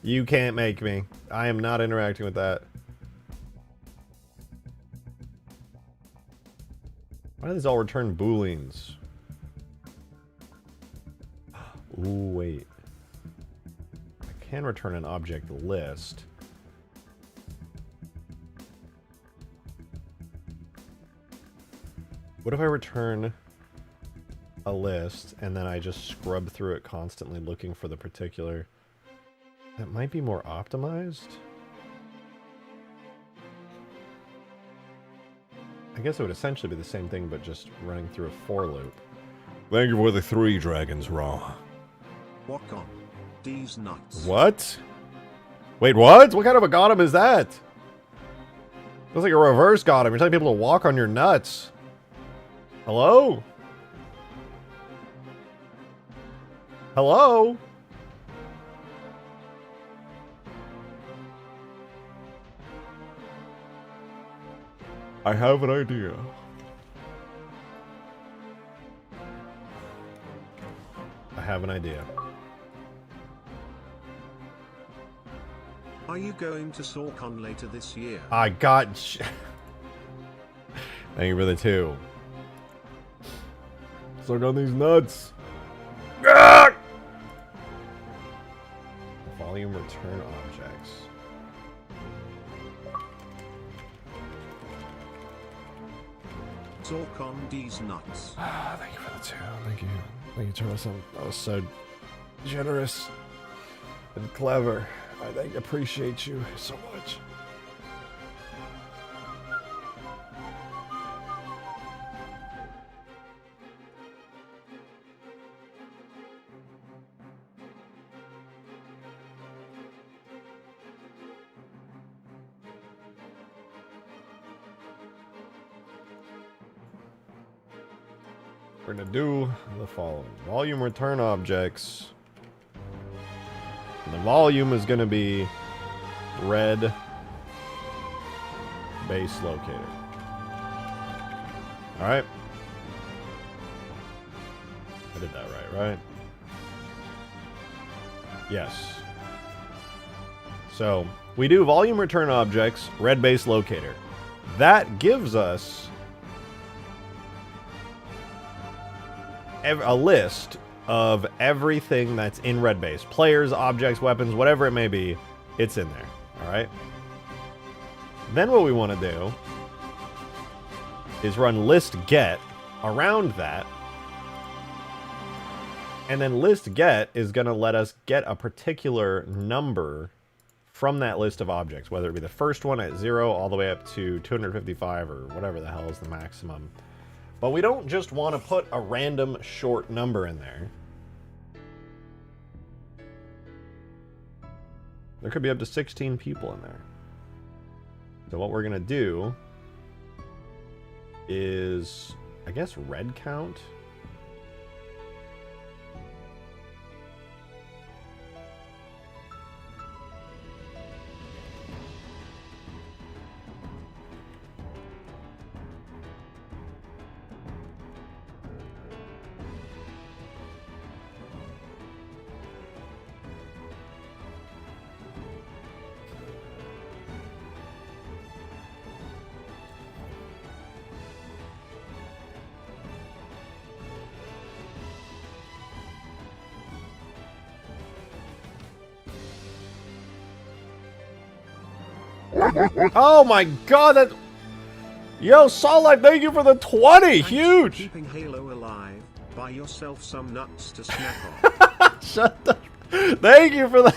[SPEAKER 1] You can't make me. I am not interacting with that. Why do these all return booleans? Ooh, wait. I can return an object list. What if I return a list and then I just scrub through it constantly looking for the particular... That might be more optimized? I guess it would essentially be the same thing, but just running through a for loop. Thank you for the 3 dragons raw.
[SPEAKER 2] Walk on. These nuts.
[SPEAKER 1] What? Wait, what? What kind of a gotem is that? Looks like a reverse gotem. You're telling people to walk on your nuts. Hello? Hello? I have an idea. I have an idea.
[SPEAKER 2] Are you going to SawCon later this year?
[SPEAKER 1] I got... Thank you for the 2. Suck on these nuts. Ah! Volume return objects.
[SPEAKER 2] SawCon these nuts.
[SPEAKER 1] Thank you for the 2. Thank you. Thank you, Teresa. That was so generous and clever. I appreciate you so much. We're going to do the following. Volume return objects. And the volume is going to be red base locator. Alright. I did that right? Yes. So, we do volume return objects, red base locator. That gives us a list of everything that's in red base. Players, objects, weapons, whatever it may be, it's in there. Alright? Then what we want to do is run list get around that. And then list get is going to let us get a particular number from that list of objects, whether it be the first one at 0 all the way up to 255 or whatever the hell is the maximum. But we don't just want to put a random short number in there. There could be up to 16 people in there. So what we're going to do is, I guess, red count. Oh my god, that... Yo, Sollife, thank you for the 20!
[SPEAKER 2] Thanks
[SPEAKER 1] Huge!
[SPEAKER 2] for keeping Halo alive. Buy yourself some nuts to snack on.
[SPEAKER 1] Shut the... Thank you for the...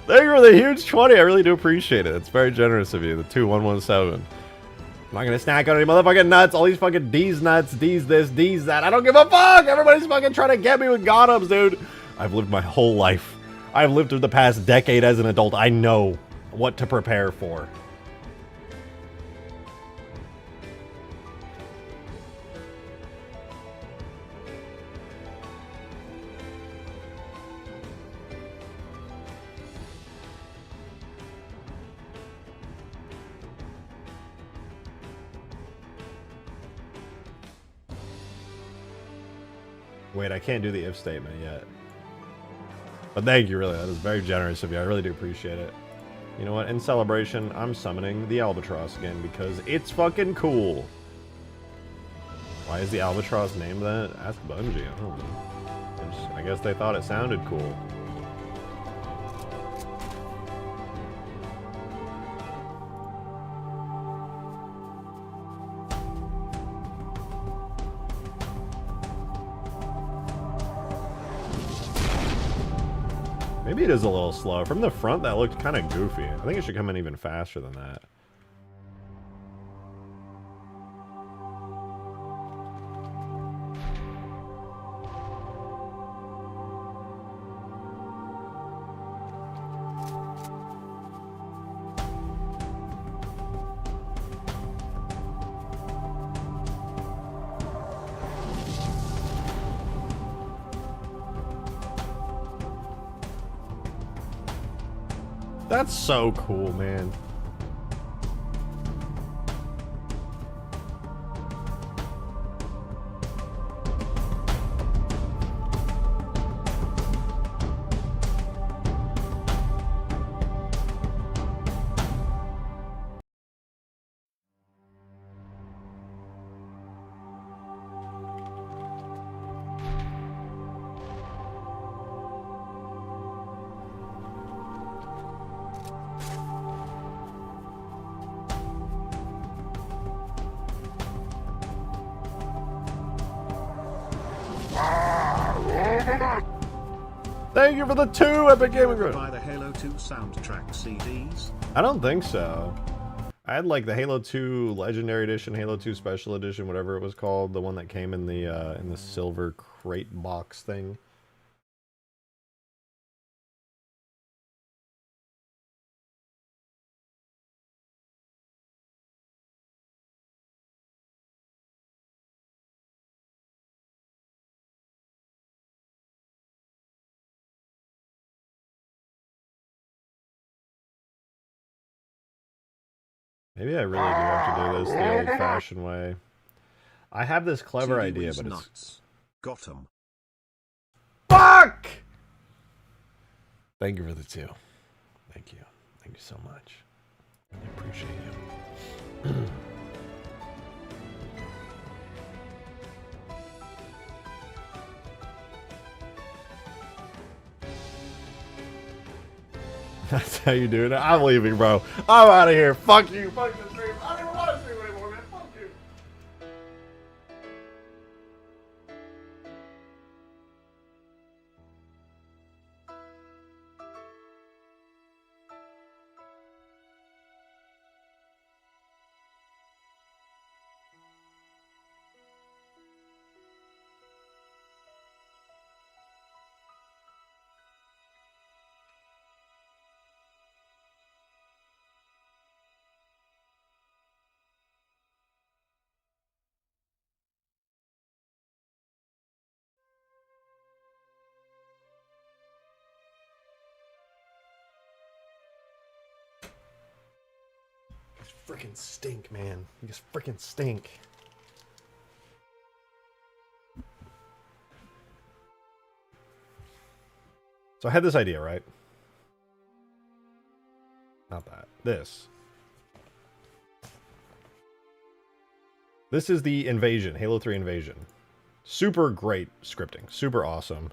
[SPEAKER 1] Thank you for the huge 20. I really do appreciate it. It's very generous of you. The 2117. I'm not gonna snack on any motherfucking nuts. All these fucking D's nuts, D's this, D's that. I don't give a fuck. Everybody's fucking trying to get me with Gothams, dude. I've lived my whole life. I've lived through the past decade as an adult. I know what to prepare for. Wait, I can't do the if statement yet. But thank you, really. That is very generous of you. I really do appreciate it. You know what? In celebration, I'm summoning the Albatross again because it's fucking cool. Why is the Albatross named that? Ask Bungie. I don't know. I guess they thought it sounded cool. Maybe it is a little slow. From the front, that looked kind of goofy. I think it should come in even faster than that. That's so cool, man. Thank you for the 2 Epic Gaming Credits.
[SPEAKER 2] Buy the Halo 2 soundtrack CDs?
[SPEAKER 1] I don't think so. I had like the Halo 2 Legendary Edition, Halo 2 Special Edition, whatever it was called, the one that came in the silver crate box thing. Maybe I really do have to do this the old-fashioned way. I have this clever idea, but it's...
[SPEAKER 2] nuts. Got 'em.
[SPEAKER 1] Fuck! Thank you for the 2. Thank you. Thank you so much. I appreciate you. That's how you do it. I'm leaving, bro. I'm out of here. Fuck you. Fuck the stream. I don't even want to stream anymore, man. Fuck you. Freaking stink, man. You just freaking stink. So I had this idea, right? Not that. This. This is the Invasion, Halo 3 Invasion. Super great scripting. Super awesome.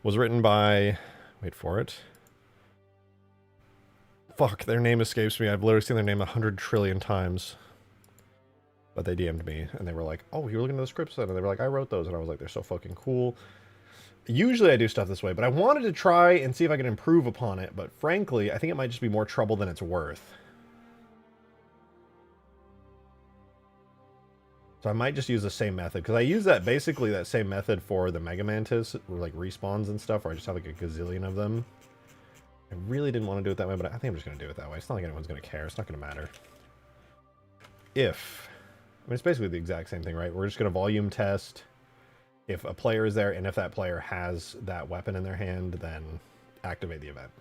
[SPEAKER 1] Was written by... Wait for it. Fuck, their name escapes me. I've literally seen their name 100 trillion times. But they DM'd me, and they were like, oh, you were looking at the scripts then? And they were like, I wrote those. And I was like, they're so fucking cool. Usually I do stuff this way, but I wanted to try and see if I can improve upon it, but frankly, I think it might just be more trouble than it's worth. So I might just use the same method, because I use basically that same method for the Mega Mantis, or like respawns and stuff, where I just have like a gazillion of them. I really didn't want to do it that way, but I think I'm just going to do it that way. It's not like anyone's going to care. It's not going to matter. I mean, it's basically the exact same thing, right? We're just going to volume test if a player is there, and if that player has that weapon in their hand, then activate the event.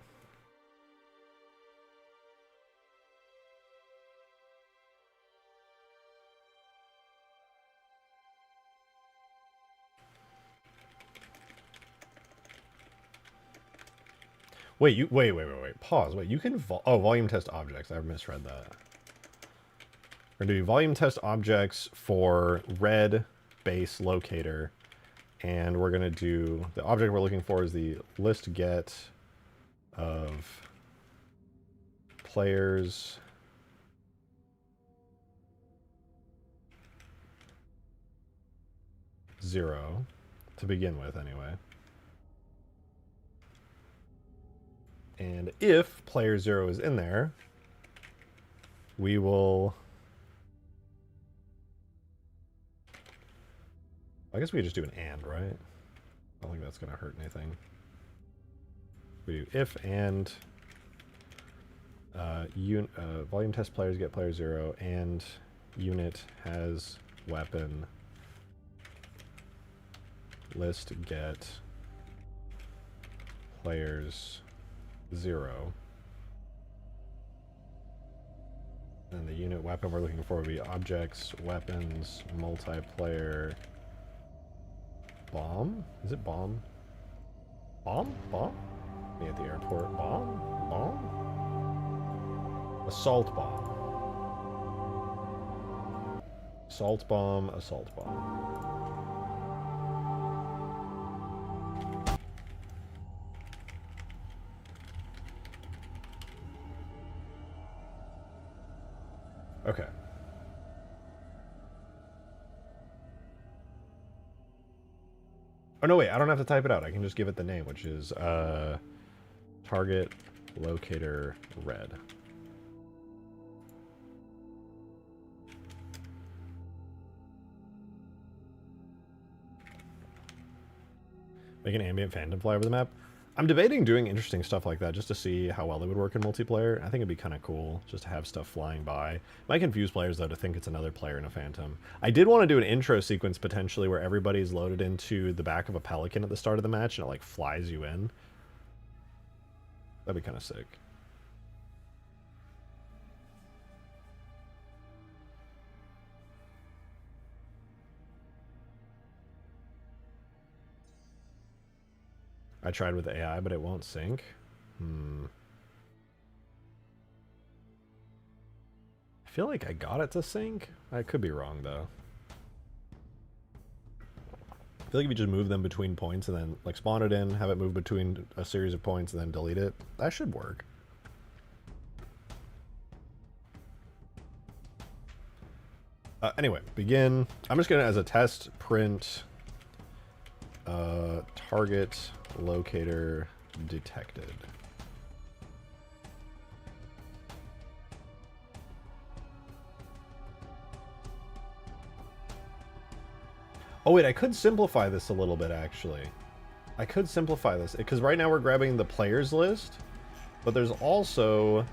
[SPEAKER 1] Wait, wait. Pause. Wait, you can volume test objects. I misread that. We're going to do volume test objects for red base locator, and we're going to do the object we're looking for is the list get of players zero to begin with, anyway. And if player 0 is in there, we will... I guess we could just do an and, right? I don't think that's going to hurt anything. We do if and volume test players get player 0 and unit has weapon list get players 0. And the unit weapon we're looking for would be objects, weapons, multiplayer, bomb? Is it bomb? Bomb? Bomb? Me at the airport. Bomb? Bomb? Assault bomb. Assault bomb, assault bomb. Okay. Oh, no, wait. I don't have to type it out. I can just give it the name, which is target locator red. Make an ambient phantom fly over the map. I'm debating doing interesting stuff like that just to see how well they would work in multiplayer. I think it'd be kind of cool just to have stuff flying by. Might confuse players, though, to think it's another player in a phantom. I did want to do an intro sequence, potentially, where everybody's loaded into the back of a Pelican at the start of the match, and it, like, flies you in. That'd be kind of sick. I tried with AI, but it won't sync. I feel like I got it to sync. I could be wrong, though. I feel like if you just move them between points and then, like, spawn it in, have it move between a series of points and then delete it, that should work. Anyway, begin. I'm just going to, as a test, print target locator detected. Oh wait, I could simplify this a little bit, actually. I could simplify this, because right now we're grabbing the players list, but there's also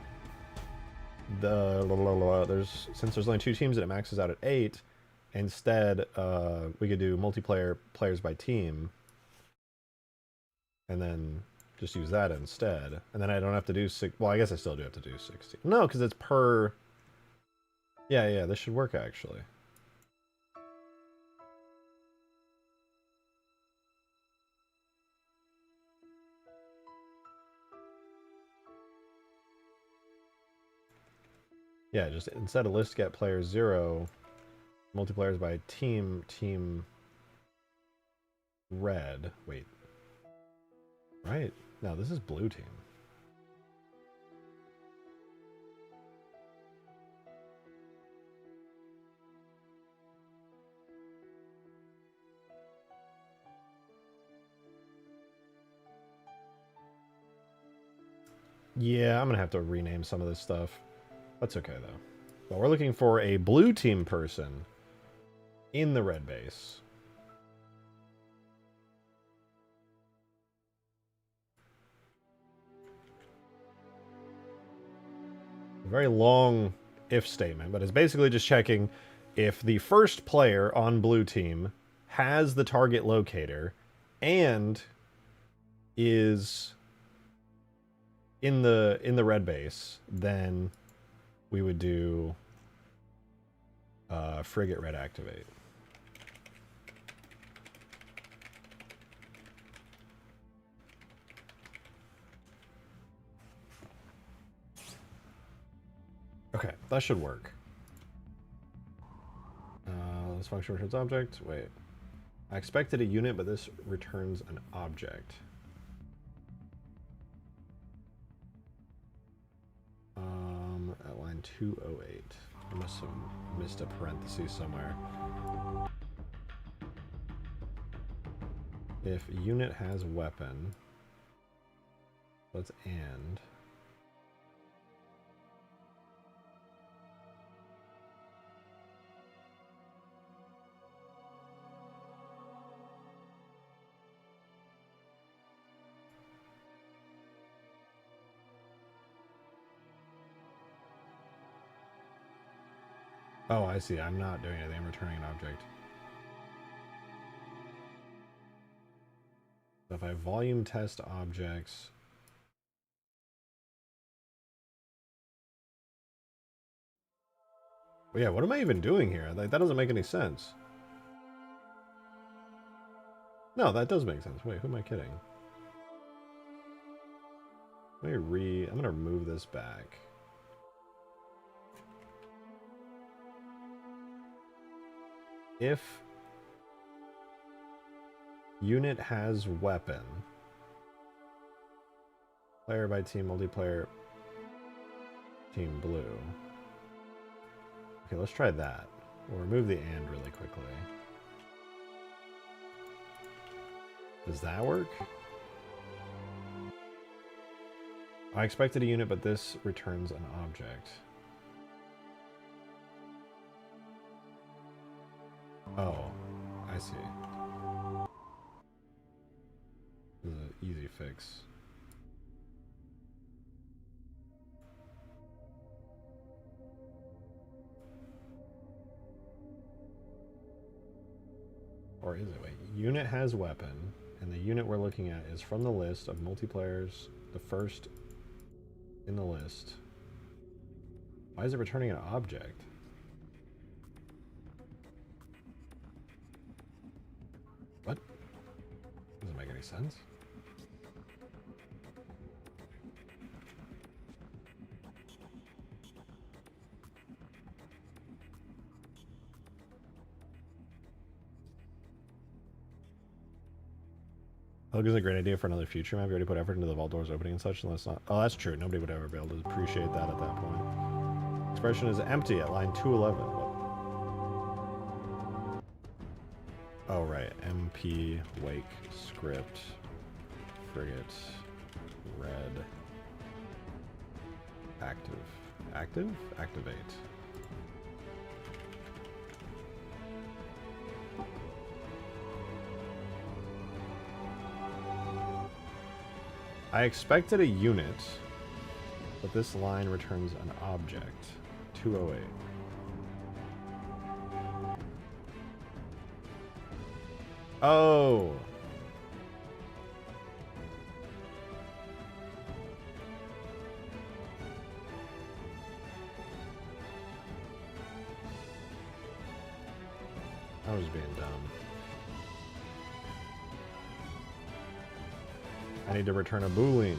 [SPEAKER 1] since there's only 2 teams and it maxes out at 8, instead we could do multiplayer players by team, and then just use that instead. And then I don't have to do 6... Well, I guess I still do have to do 16. No, because it's per... Yeah, this should work, actually. Yeah, just instead of list get player 0, multiplayers by team red. Wait. Right? No, this is blue team. Yeah, I'm gonna have to rename some of this stuff. That's okay though. But we're looking for a blue team person in the red base. A very long if statement, but it's basically just checking if the first player on blue team has the target locator and is in the red base, then we would do frigate red activate. Okay, that should work. This function returns object. Wait. I expected a unit, but this returns an object. At line 208. I must have missed a parenthesis somewhere. If a unit has weapon, let's and. Oh, I see. I'm not doing anything. I'm returning an object. So if I volume test objects... Well, yeah, what am I even doing here? Like, that doesn't make any sense. No, that does make sense. Wait, who am I kidding? I'm going to remove this back. If unit has weapon, player by team, multiplayer, team blue. Okay, let's try that. We'll remove the and really quickly. Does that work? I expected a unit, but this returns an object. Oh, I see. This is an easy fix. Or is it? Wait. Unit has weapon, and the unit we're looking at is from the list of multiplayers, the first in the list. Why is it returning an object? What? Doesn't make any sense. Pelicans is a great idea for another future map. You already put effort into the vault doors opening and such, and let's not... Oh, that's true. Nobody would ever be able to appreciate that at that point. Expression is empty at line 211. What? Oh, right. MP, wake, script, frigate, red, active. Active? Activate. I expected a unit, but this line returns an object. 208. Oh. I was being dumb. I need to return a boolean.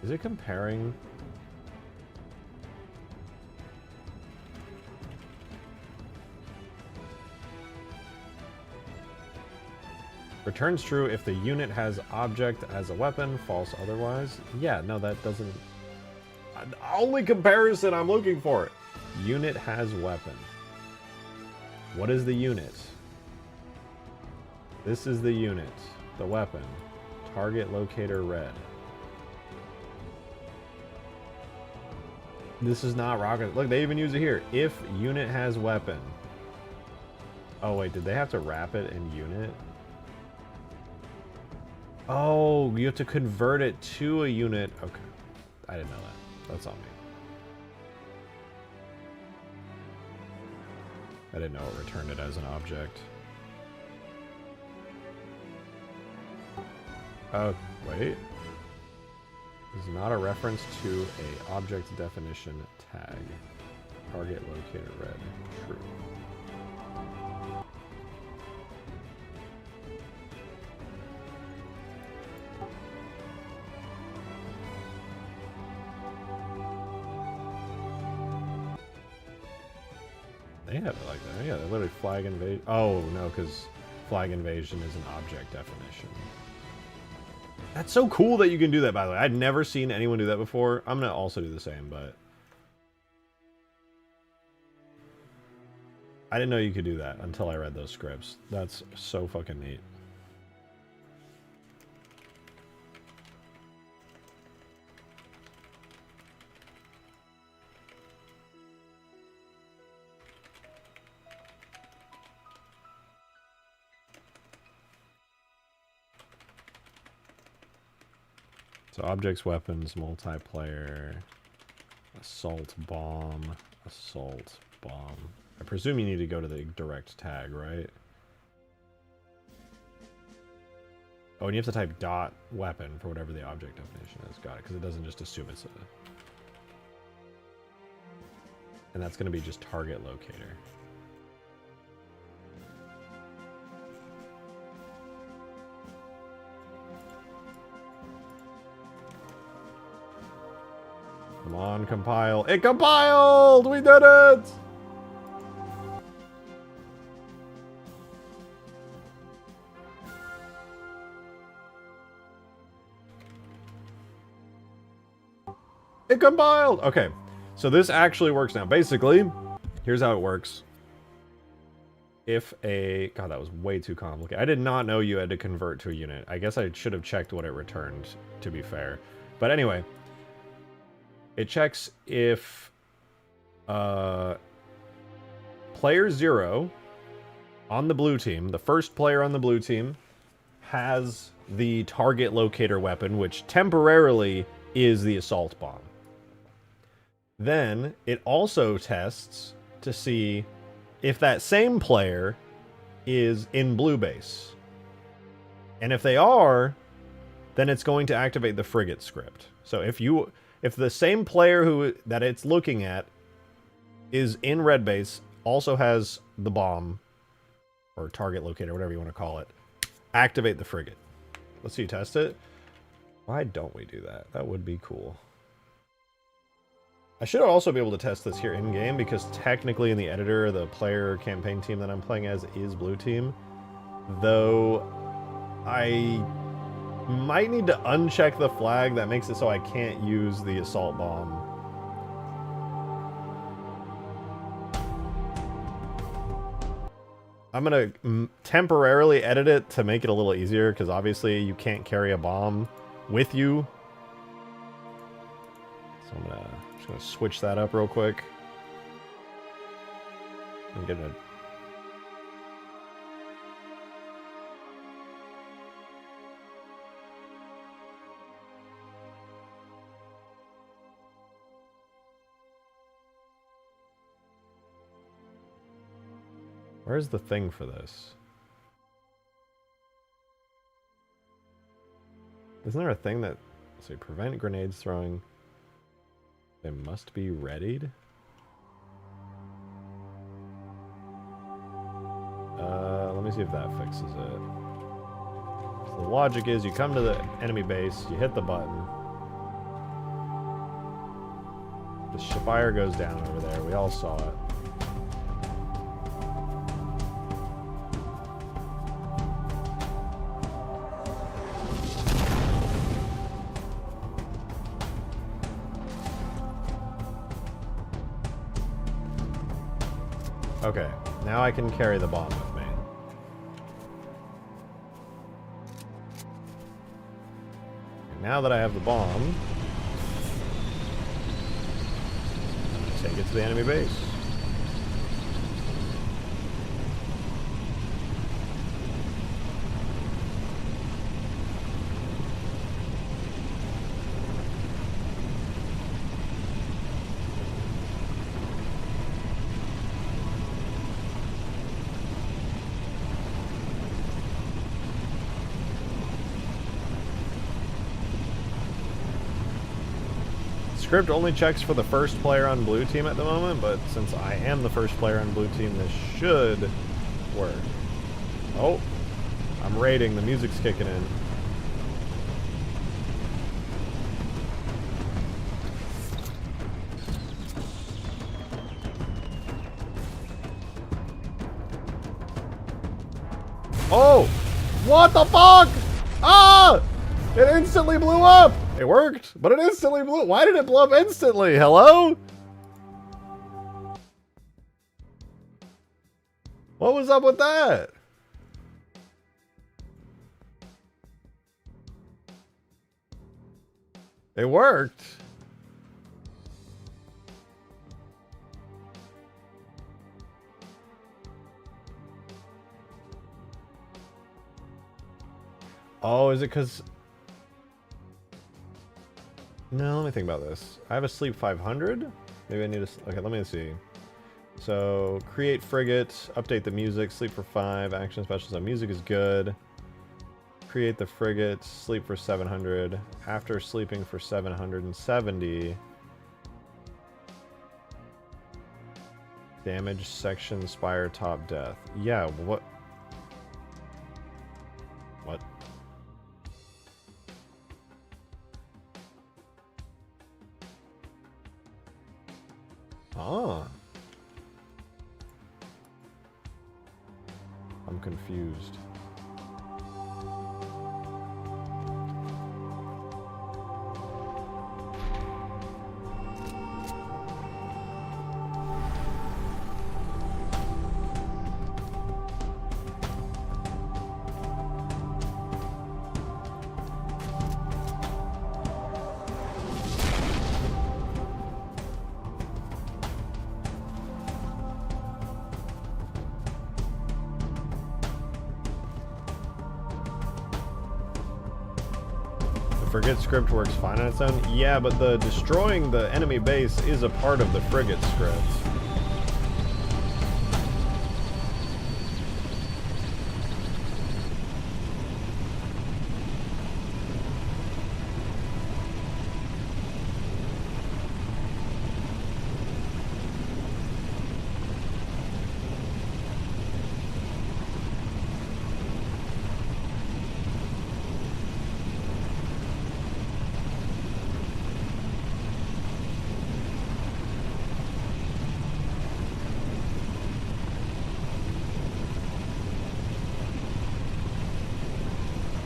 [SPEAKER 1] Is it comparing? Returns true if the unit has object as a weapon, false otherwise. Yeah, no, that doesn't... Only comparison I'm looking for. Unit has weapon. What is the unit? This is the unit. The weapon. Target locator red. This is not rocket. Look, they even use it here. If unit has weapon. Oh, wait. Did they have to wrap it in unit? Oh, you have to convert it to a unit. Okay. I didn't know that. That's on me. I didn't know it returned it as an object. Oh, wait. This is not a reference to a object definition tag. Target locator red. True. They have it like that. Yeah, they're literally flag invasion. Oh, no, because flag invasion is an object definition. That's so cool that you can do that, by the way. I'd never seen anyone do that before. I'm going to also do the same, but... I didn't know you could do that until I read those scripts. That's so fucking neat. So objects, weapons, multiplayer, assault bomb, assault bomb. I presume you need to go to the direct tag, right? Oh, and you have to type dot weapon for whatever the object definition is. Got it, because it doesn't just assume it's a... And that's going to be just target locator. Come on, compile. It compiled! We did it! It compiled! Okay, so this actually works now. Basically, here's how it works. If a... God, that was way too complicated. I did not know you had to convert to a unit. I guess I should have checked what it returned, to be fair. But anyway... It checks if player 0 on the blue team, the first player on the blue team, has the target locator weapon, which temporarily is the assault bomb. Then it also tests to see if that same player is in blue base. And if they are, then it's going to activate the frigate script. So if the same player that it's looking at is in red base, also has the bomb, or target locator, whatever you want to call it, activate the frigate. Let's see you test it. Why don't we do that? That would be cool. I should also be able to test this here in-game, because technically in the editor, the player campaign team that I'm playing as is blue team. Though, I might need to uncheck the flag that makes it so I can't use the assault bomb. I'm going to temporarily edit it to make it a little easier, because obviously you can't carry a bomb with you. So I'm just going to switch that up real quick. I'm going to... Where's the thing for this? Isn't there a thing that... Let's see, prevent grenades throwing. They must be readied? Let me see if that fixes it. So the logic is you come to the enemy base, you hit the button. The Spire goes down over there, we all saw it. Okay, now I can carry the bomb with me. now that I have the bomb, take it to the enemy base. Script only checks for the first player on blue team at the moment, but since I am the first player on blue team, this should work. Oh, I'm raiding. The music's kicking in. Oh! What the fuck? Ah! It instantly blew up! It worked, but it instantly blew. Why did it blow up instantly? Hello? What was up with that? It worked. Oh, is it because... No, let me think about this. I have a sleep 500. Maybe I need to... Okay, let me see. So, create frigate, update the music, sleep for 5, action specials on music is good. Create the frigate, sleep for 700. After sleeping for 770. Damage section, Spire, top death. Yeah, what? What? Ah. I'm confused. Frigate script works fine on its own. Yeah, but the destroying the enemy base is a part of the frigate script.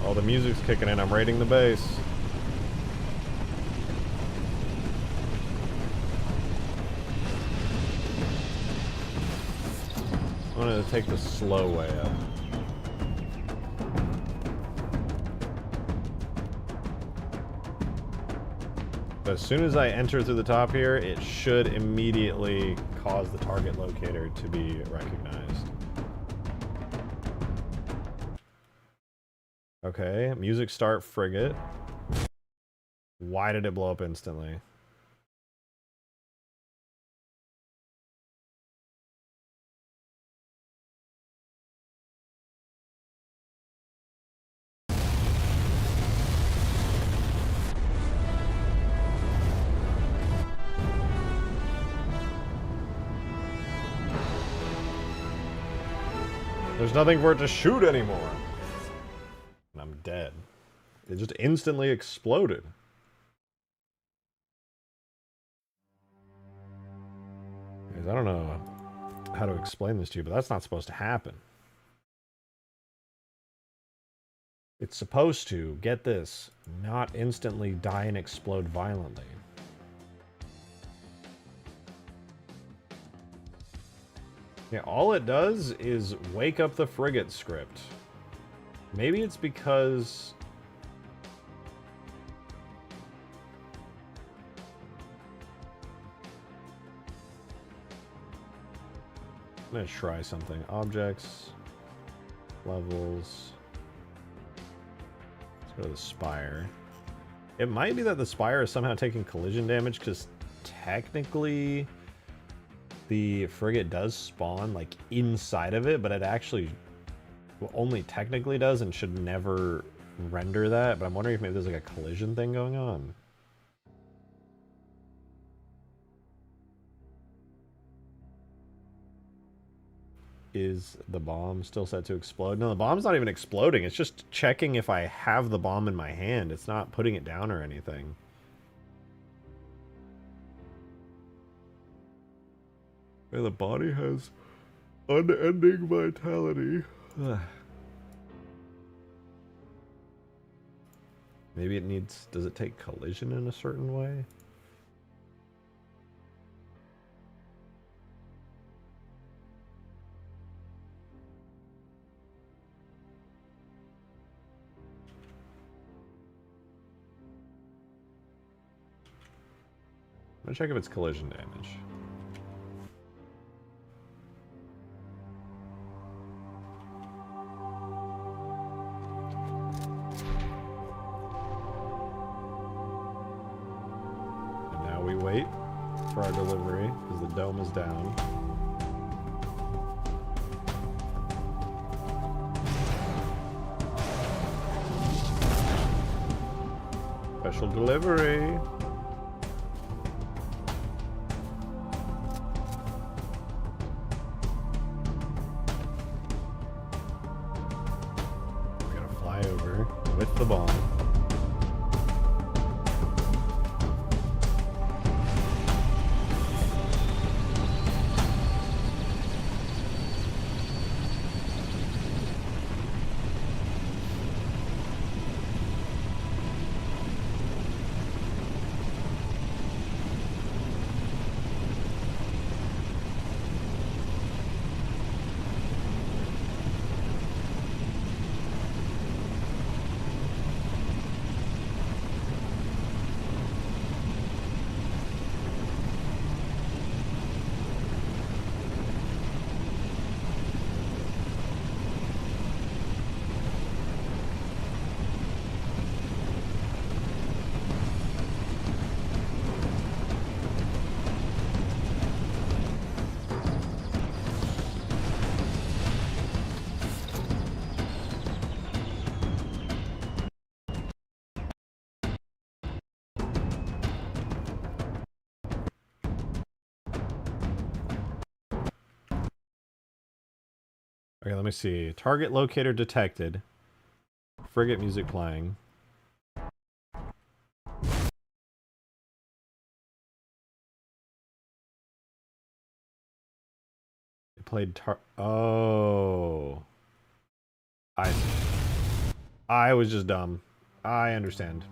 [SPEAKER 1] Oh, the music's kicking in. I'm raiding the base. I'm gonna take the slow way up. But as soon as I enter through the top here, it should immediately cause the target locator to be recognized. Okay, music start frigate. Why did it blow up instantly? There's nothing for it to shoot anymore. And I'm dead. It just instantly exploded. Guys, I don't know how to explain this to you, but that's not supposed to happen. It's supposed to, get this, not instantly die and explode violently. Yeah, all it does is wake up the frigate script. Maybe it's because I'm gonna try something. Objects, levels. Let's go to the Spire. It might be that the Spire is somehow taking collision damage because technically the frigate does spawn like inside of it, but it actually only technically does and should never render that. But I'm wondering if maybe there's like a collision thing going on. Is the bomb still set to explode? No, the bomb's not even exploding. It's just checking if I have the bomb in my hand. It's not putting it down or anything. And the body has unending vitality. Ugh. Maybe it needs... Does it take collision in a certain way? I'm gonna check if it's collision damage. And now we wait for our delivery because the dome is down. Special delivery. With the bomb. Okay, let me see. Target locator detected. Frigate music playing. It played Oh. I was just dumb. I understand.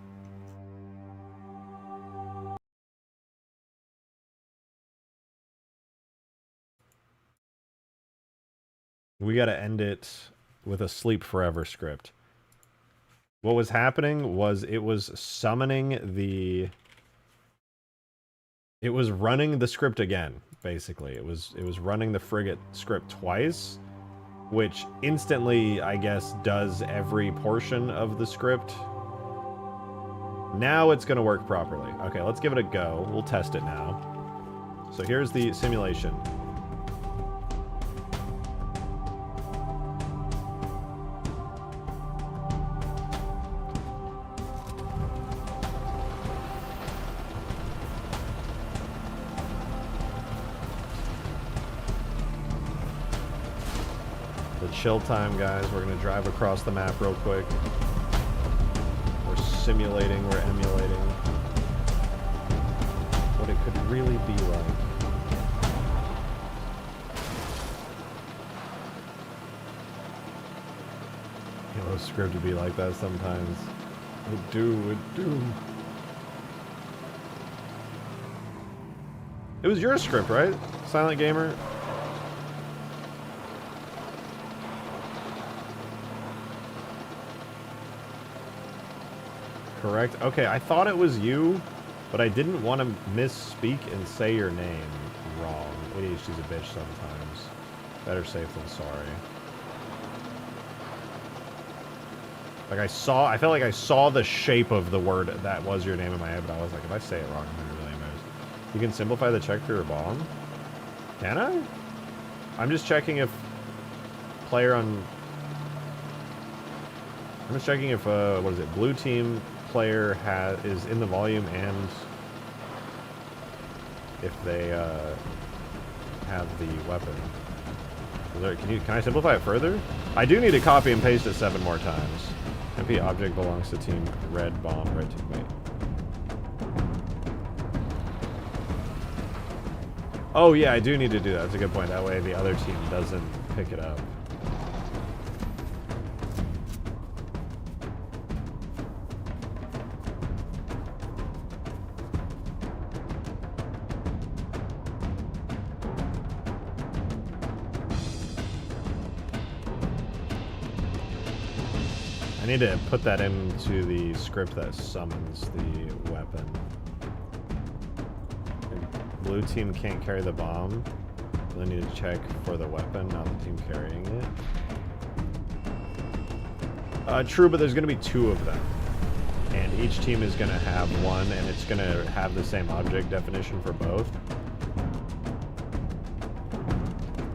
[SPEAKER 1] We gotta end it with a sleep forever script. What was happening was it was summoning the... It was running the script again, basically. It was running the frigate script twice, which instantly, I guess, does every portion of the script. Now it's gonna work properly. Okay, let's give it a go. We'll test it now. So here's the simulation. Chill time, guys. We're gonna drive across the map real quick. We're simulating, we're emulating what it could really be like. Halo script would be like that sometimes. It do. It was your script, right? Silent Gamer? Correct? Okay, I thought it was you, but I didn't want to misspeak and say your name wrong. ADHD's a bitch sometimes. Better safe than sorry. Like I felt like I saw the shape of the word that was your name in my head, but I was like, if I say it wrong, I'm gonna be really embarrassed. You can simplify the check for your bomb? Can I? I'm just checking if player on... I'm just checking if, what is it, blue team player is in the volume and if they, have the weapon. Can I simplify it further? I do need to copy and paste it 7 more times. MP object belongs to team red bomb, red team, wait. Oh yeah, I do need to do that. That's a good point. That way the other team doesn't pick it up. I need to put that into the script that summons the weapon. And blue team can't carry the bomb. So I need to check for the weapon, not the team carrying it. True, but there's going to be 2 of them. And each team is going to have one, and it's going to have the same object definition for both.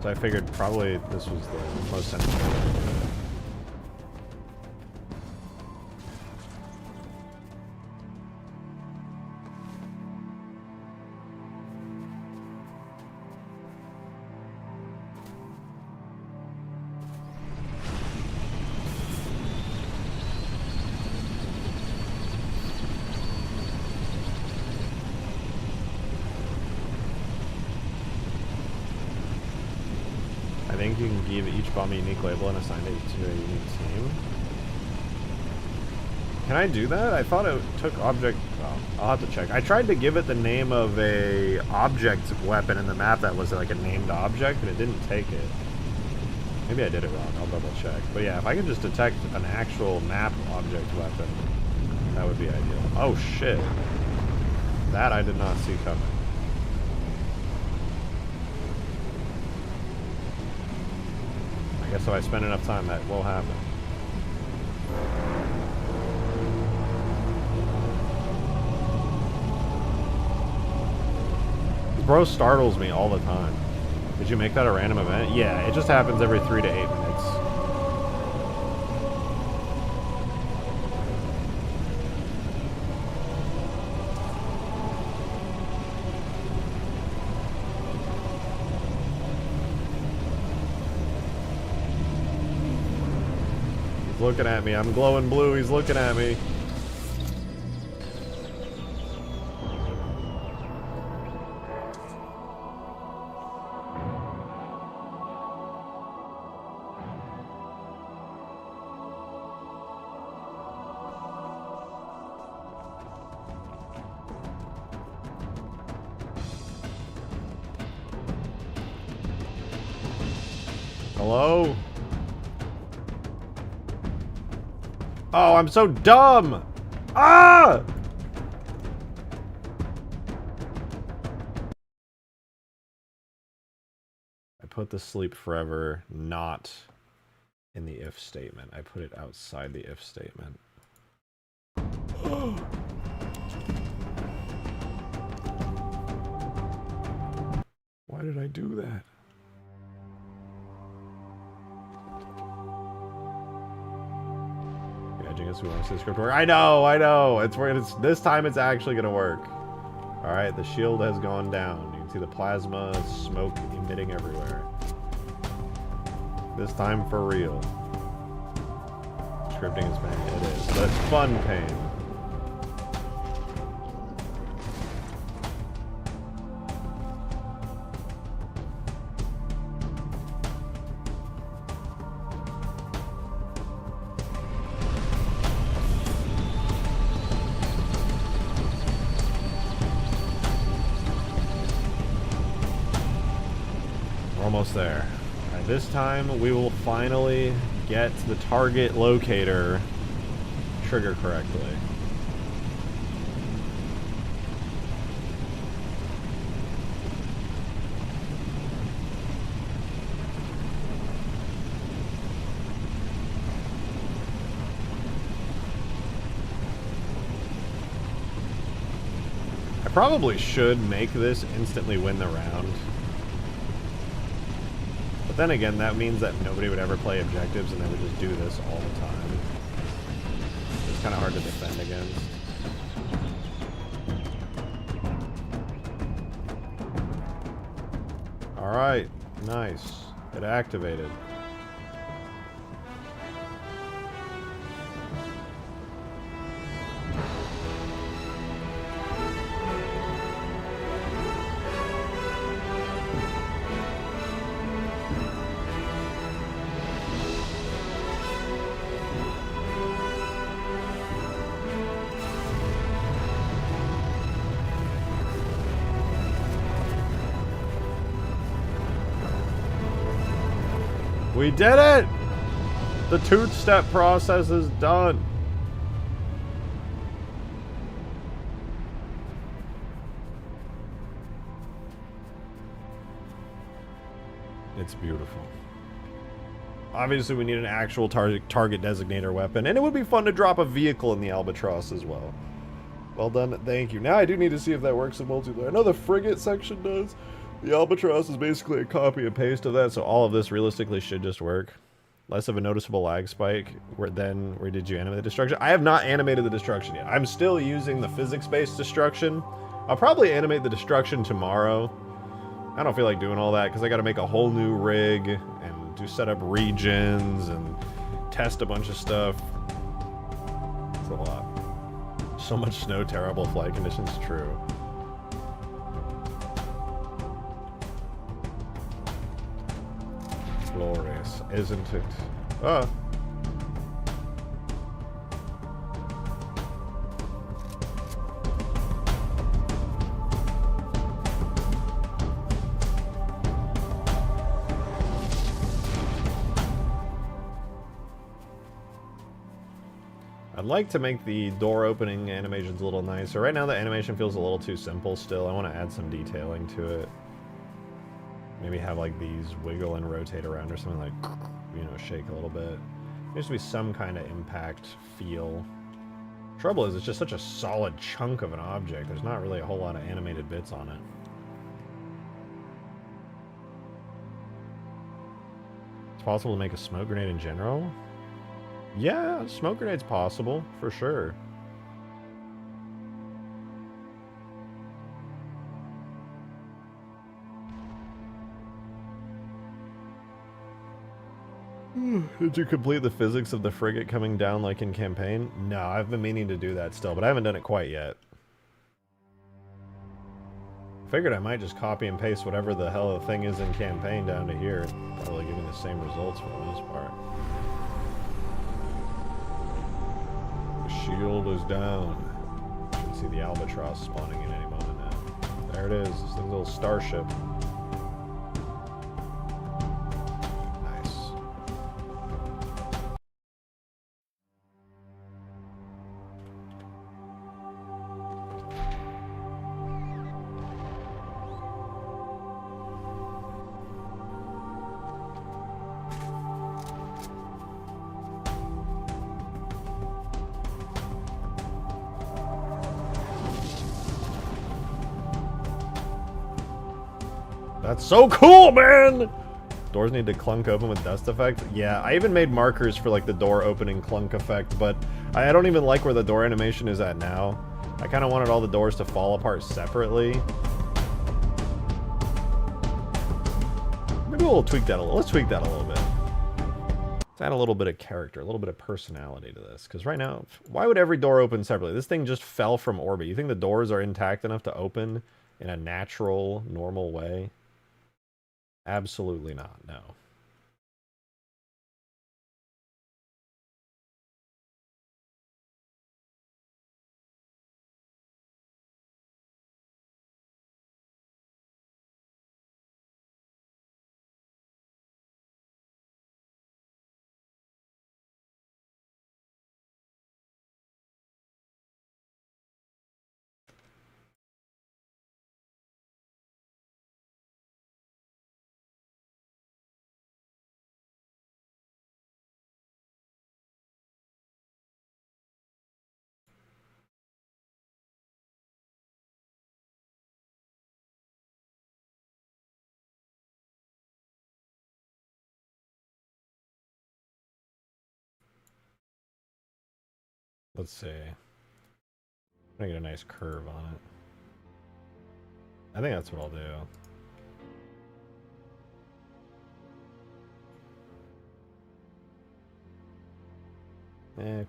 [SPEAKER 1] So I figured probably this was the most sensible way to do it. I think you can give each bomb a unique label and assign it to a unique team. Can I do that? I thought it took object... Well, I'll have to check. I tried to give it the name of a object weapon in the map that was like a named object, and it didn't take it. Maybe I did it wrong. I'll double check. But yeah, if I could just detect an actual map object weapon, that would be ideal. Oh shit. That I did not see coming. I guess if I spend enough time, that will happen. Bro startles me all the time. Did you make that a random event? Yeah, it just happens every 3 to 8 minutes. He's looking at me. I'm glowing blue. He's looking at me. Hello? Oh, I'm so dumb! Ah! I put the sleep forever not in the if statement. I put it outside the if statement. Why did I do that? I guess we want to see the script work. I know. It's this time it's actually gonna work. Alright, the shield has gone down. You can see the plasma smoke emitting everywhere. This time for real. Scripting is pain. It is. But it's fun pain. Almost there. Alright, this time we will finally get the target locator trigger correctly. probably should make this instantly win the round. But then again, that means that nobody would ever play objectives and they would just do this all the time. It's kind of hard to defend against. Alright, nice. It activated. We did it! The two-step process is done. It's beautiful. Obviously, we need an actual target designator weapon, and it would be fun to drop a vehicle in the Albatross as well. Well done, thank you. Now I do need to see if that works in multiplayer. I know the frigate section does. The Albatross is basically a copy and paste of that, so all of this realistically should just work. Less of a noticeable lag spike. Where did you animate the destruction? I have not animated the destruction yet. I'm still using the physics-based destruction. I'll probably animate the destruction tomorrow. I don't feel like doing all that because I got to make a whole new rig and do set up regions and test a bunch of stuff. It's a lot. So much snow, terrible flight conditions. True. Glorious, isn't it? Ah. I'd like to make the door opening animations a little nicer. Right now the animation feels a little too simple still. I want to add some detailing to it. Maybe have like these wiggle and rotate around or something, like, you know, shake a little bit. There needs to be some kind of impact feel. Trouble is, it's just such a solid chunk of an object. There's not really a whole lot of animated bits on it. It's possible to make a smoke grenade in general? Yeah, smoke grenade's possible, for sure. Did you complete the physics of the frigate coming down like in campaign? No, I've been meaning to do that still, but I haven't done it quite yet. Figured I might just copy and paste whatever the hell the thing is in campaign down to here. Probably giving the same results for the most part. The shield is down. Should see the Albatross spawning in any moment now. There it is, this little starship. That's so cool, man! Doors need to clunk open with dust effect. Yeah, I even made markers for like the door opening clunk effect, but I don't even like where the door animation is at now. I kind of wanted all the doors to fall apart separately. Maybe we'll tweak that a little. Let's tweak that a little bit. Let's add a little bit of character, a little bit of personality to this. Because right now, why would every door open separately? This thing just fell from orbit. You think the doors are intact enough to open in a natural, normal way? Absolutely not, no. Let's see. I'm gonna get a nice curve on it. I think that's what I'll do.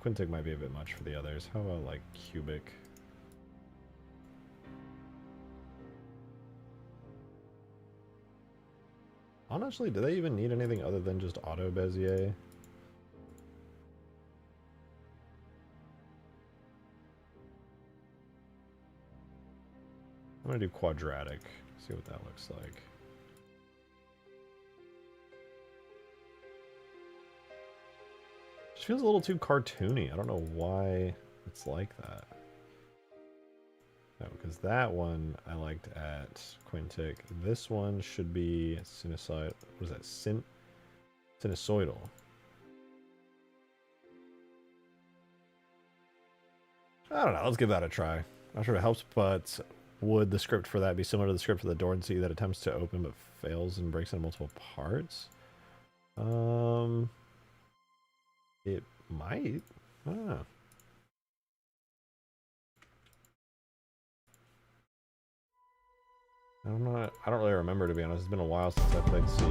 [SPEAKER 1] Quintic might be a bit much for the others. How about like cubic? Honestly, do they even need anything other than just auto Bezier? I'm gonna do quadratic. See what that looks like. Just feels a little too cartoony. I don't know why it's like that. No, because that one I liked at Quintic. This one should be sinusoid. What is that? Sinusoidal. I don't know. Let's give that a try. Not sure if it helps, but would the script for that be similar to the script for the Dornsey that attempts to open but fails and breaks into multiple parts? It might. I don't know. I don't really remember, to be honest. It's been a while since I played C.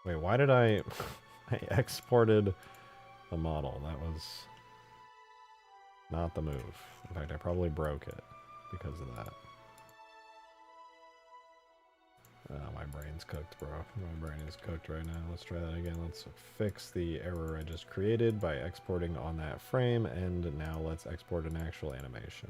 [SPEAKER 1] Wait, why did I exported the model? That was not the move. In fact, I probably broke it because of that. My brain's cooked, bro. My brain is cooked right now. Let's try that again. Let's fix the error I just created by exporting on that frame, and now let's export an actual animation.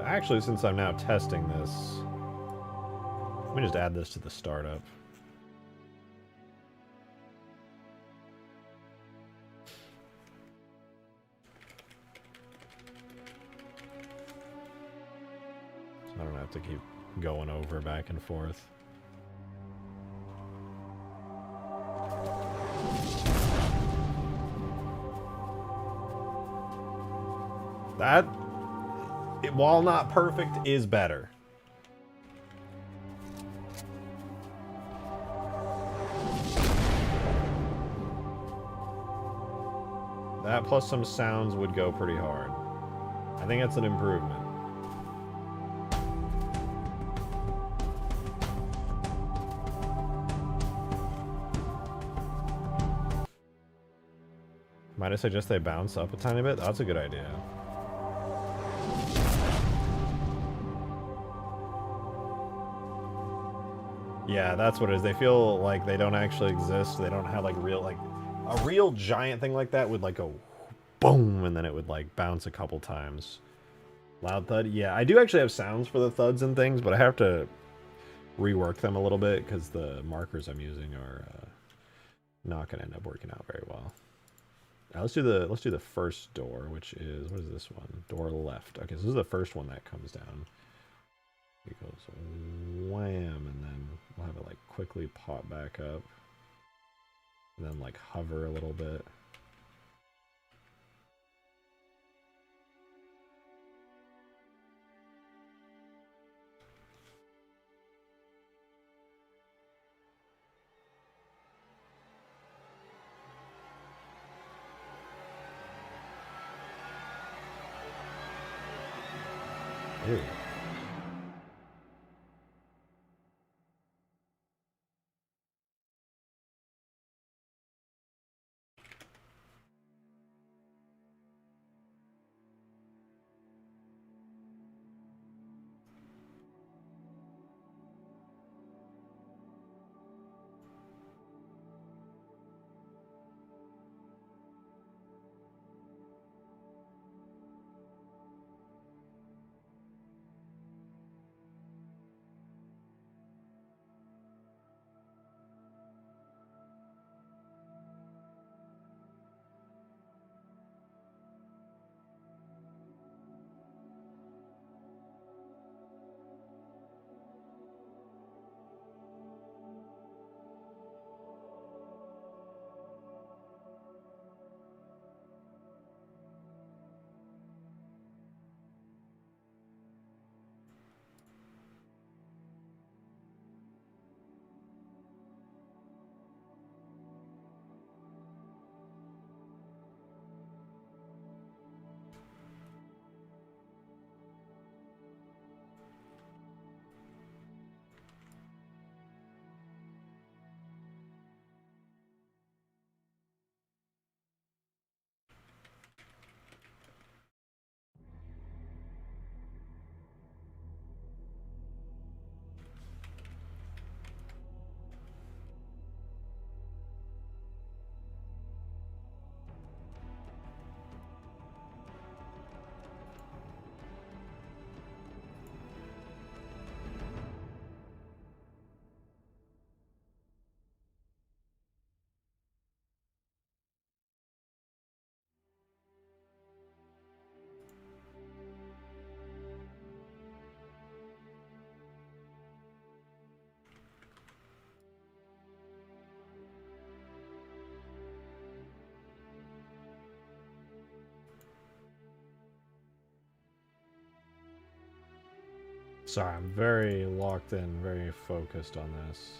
[SPEAKER 1] Actually, since I'm now testing this, let me just add this to the startup. So I don't have to keep going over back and forth. That, while not perfect, is better. That plus some sounds would go pretty hard. I think that's an improvement. Might I suggest they bounce up a tiny bit? That's a good idea. Yeah, that's what it is. They feel like they don't actually exist. They don't have like real, like a real giant thing like that would like go boom, and then it would like bounce a couple times. Loud thud. Yeah, I do actually have sounds for the thuds and things, but I have to rework them a little bit because the markers I'm using are not going to end up working out very well. Now let's do the first door, which is, what is this one? Door left. Okay, so this is the first one that comes down. It goes wham, and then we'll have it like quickly pop back up, and then like hover a little bit. Ew. Sorry, I'm very locked in, very focused on this.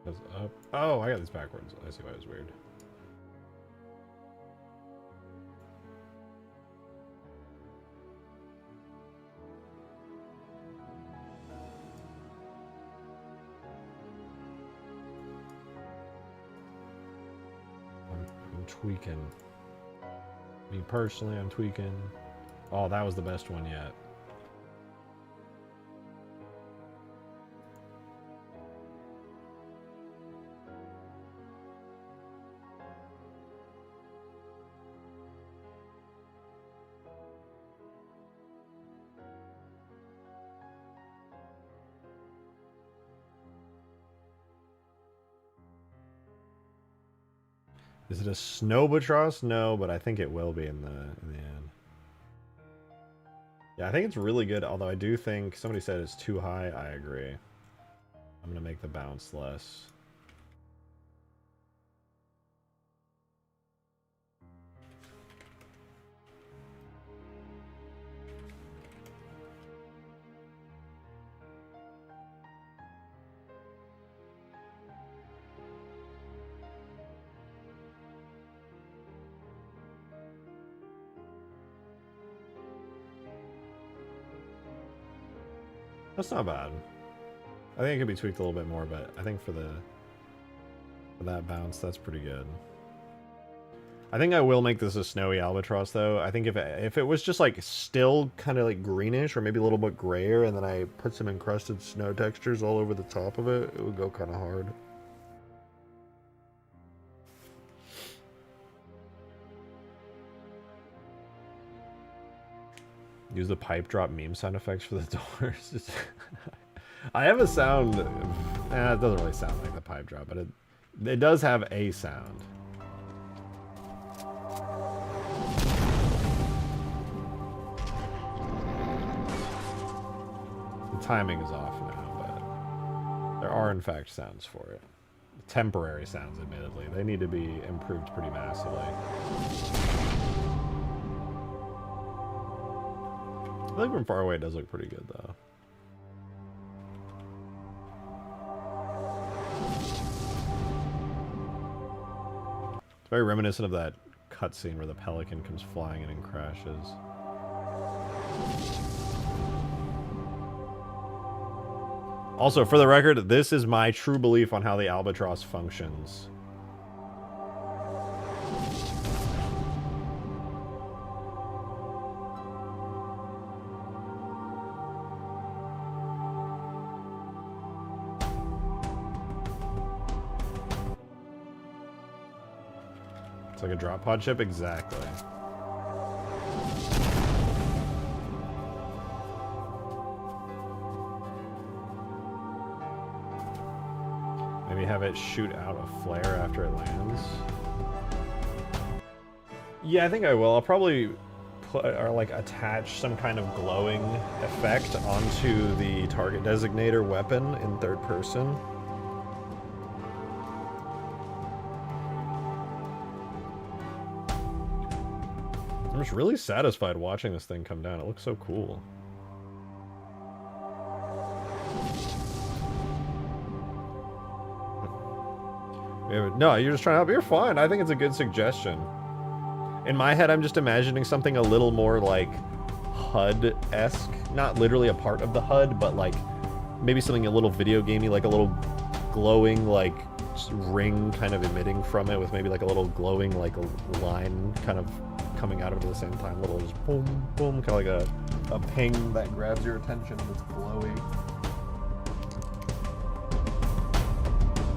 [SPEAKER 1] Goes up. Oh, I got this backwards. I see why it was weird. I'm tweaking. Me personally, I'm tweaking. Oh, that was the best one yet. Is it a Snowbatross? No, but I think it will be in the end. Yeah, I think it's really good, although I do think somebody said it's too high. I agree. I'm gonna make the bounce less. That's not bad. I think it could be tweaked a little bit more, but I think for that bounce, that's pretty good. I think I will make this a snowy albatross, though. I think if it was just like still kind of like greenish or maybe a little bit grayer, and then I put some encrusted snow textures all over the top of it, it would go kind of hard. Use the pipe drop meme sound effects for the doors. I have a sound. It doesn't really sound like the pipe drop, but it does have a sound. The timing is off now, but there are in fact sounds for it. Temporary sounds, admittedly. They need to be improved pretty massively. I think from far away it does look pretty good, though. It's very reminiscent of that cutscene where the pelican comes flying in and crashes. Also, for the record, this is my true belief on how the Albatross functions. Like a drop pod chip? Exactly. Maybe have it shoot out a flare after it lands. Yeah, I think I will. I'll probably put or like attach some kind of glowing effect onto the target designator weapon in third person. I'm just really satisfied watching this thing come down. It looks so cool. No, you're just trying to help. You're fine. I think it's a good suggestion. In my head, I'm just imagining something a little more like HUD-esque. Not literally a part of the HUD, but like maybe something a little video gamey, like a little glowing like ring kind of emitting from it with maybe like a little glowing like line kind of coming out of it at the same time. Little just boom, boom, kind of like a ping that grabs your attention that's glowy.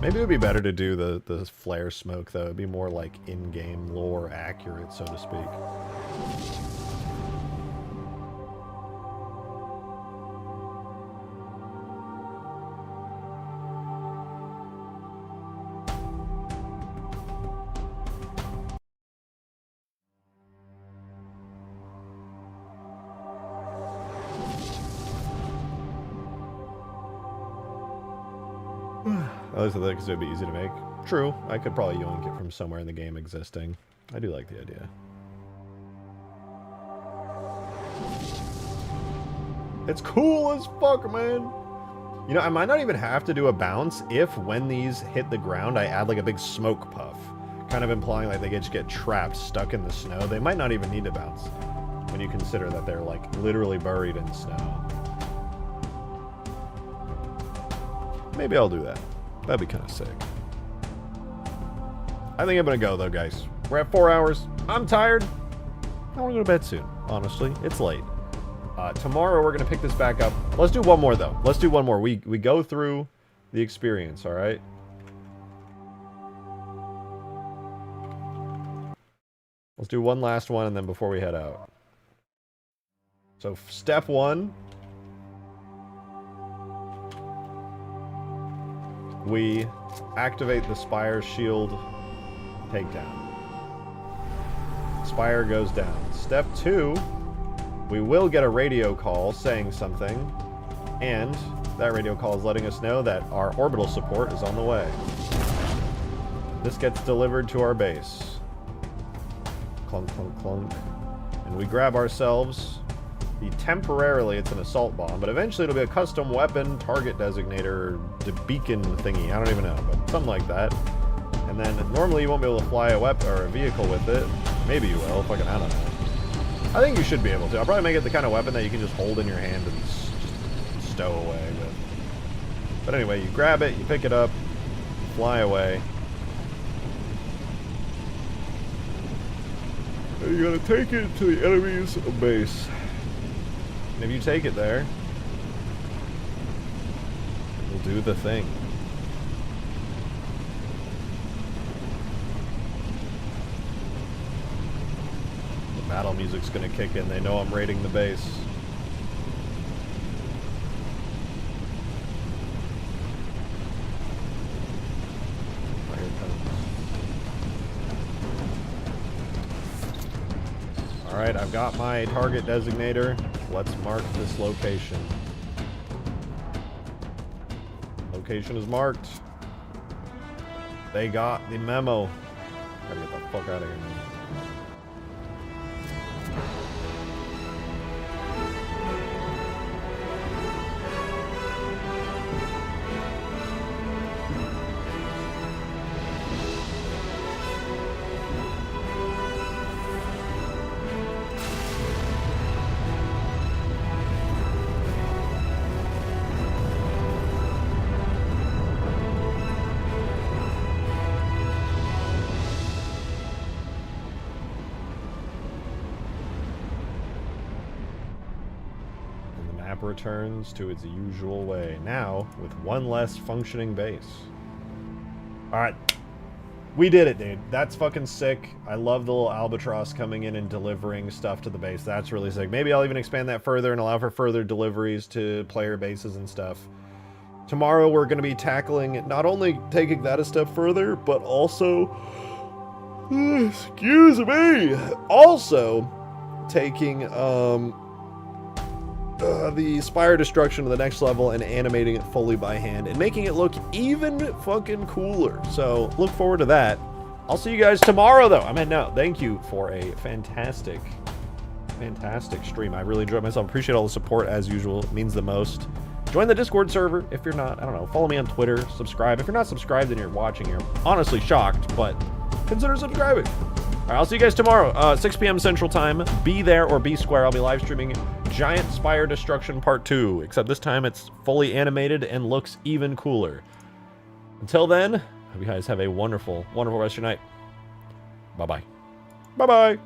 [SPEAKER 1] Maybe it would be better to do the flare smoke, though. It'd be more, like, in-game lore accurate, so to speak. At least I think it would be easy to make. True, I could probably yoink it from somewhere in the game existing. I do like the idea. It's cool as fuck, man! You know, I might not even have to do a bounce if, when these hit the ground, I add like a big smoke puff. Kind of implying like they just get trapped, stuck in the snow. They might not even need to bounce, when you consider that they're like literally buried in snow. Maybe I'll do that. That'd be kind of sick. I think I'm gonna go though, guys. We're at 4 hours. I'm tired. I want to go to bed soon, honestly. It's late. Tomorrow we're gonna pick this back up. Let's do one more though. Let's do one more. We go through the experience, alright? Let's do one last one and then before we head out. So step 1. We activate the Spire shield takedown. Spire goes down. Step 2, we will get a radio call saying something, and that radio call is letting us know that our orbital support is on the way. This gets delivered to our base. Clunk, clunk, clunk. And we grab ourselves temporarily it's an assault bomb, but eventually it'll be a custom weapon, target designator, beacon thingy, I don't even know, but something like that. And then normally you won't be able to fly a weapon or a vehicle with it. Maybe you will, fucking I don't know. I think you should be able to. I'll probably make it the kind of weapon that you can just hold in your hand and just stow away with. But anyway, you grab it, you pick it up, fly away. And you gotta take it to the enemy's base. And if you take it there, we'll do the thing. The battle music's gonna kick in. They know I'm raiding the base. Here it comes. Alright, I've got my target designator. Let's mark this location. Location is marked. They got the memo. Gotta get the fuck out of here, man. Returns to its usual way, now with one less functioning base. Alright. We did it, dude. That's fucking sick. I love the little Albatross coming in and delivering stuff to the base. That's really sick. Maybe I'll even expand that further and allow for further deliveries to player bases and stuff. Tomorrow we're going to be tackling, not only taking that a step further, but also... excuse me! Also taking, the Spire destruction to the next level and animating it fully by hand and making it look even fucking cooler. So look forward to that. I'll see you guys tomorrow though. I'm heading out. Thank you for a fantastic stream. I really enjoyed myself. Appreciate all the support as usual. It means the most. Join the Discord server if you're not. I don't know. Follow me on Twitter. Subscribe. If you're not subscribed and you're watching, you're honestly shocked, but consider subscribing. All right, I'll see you guys tomorrow, 6 p.m. Central Time. Be there or be square. I'll be live streaming Giant Spire Destruction Part 2, except this time it's fully animated and looks even cooler. Until then, hope you guys have a wonderful, wonderful rest of your night. Bye-bye. Bye-bye.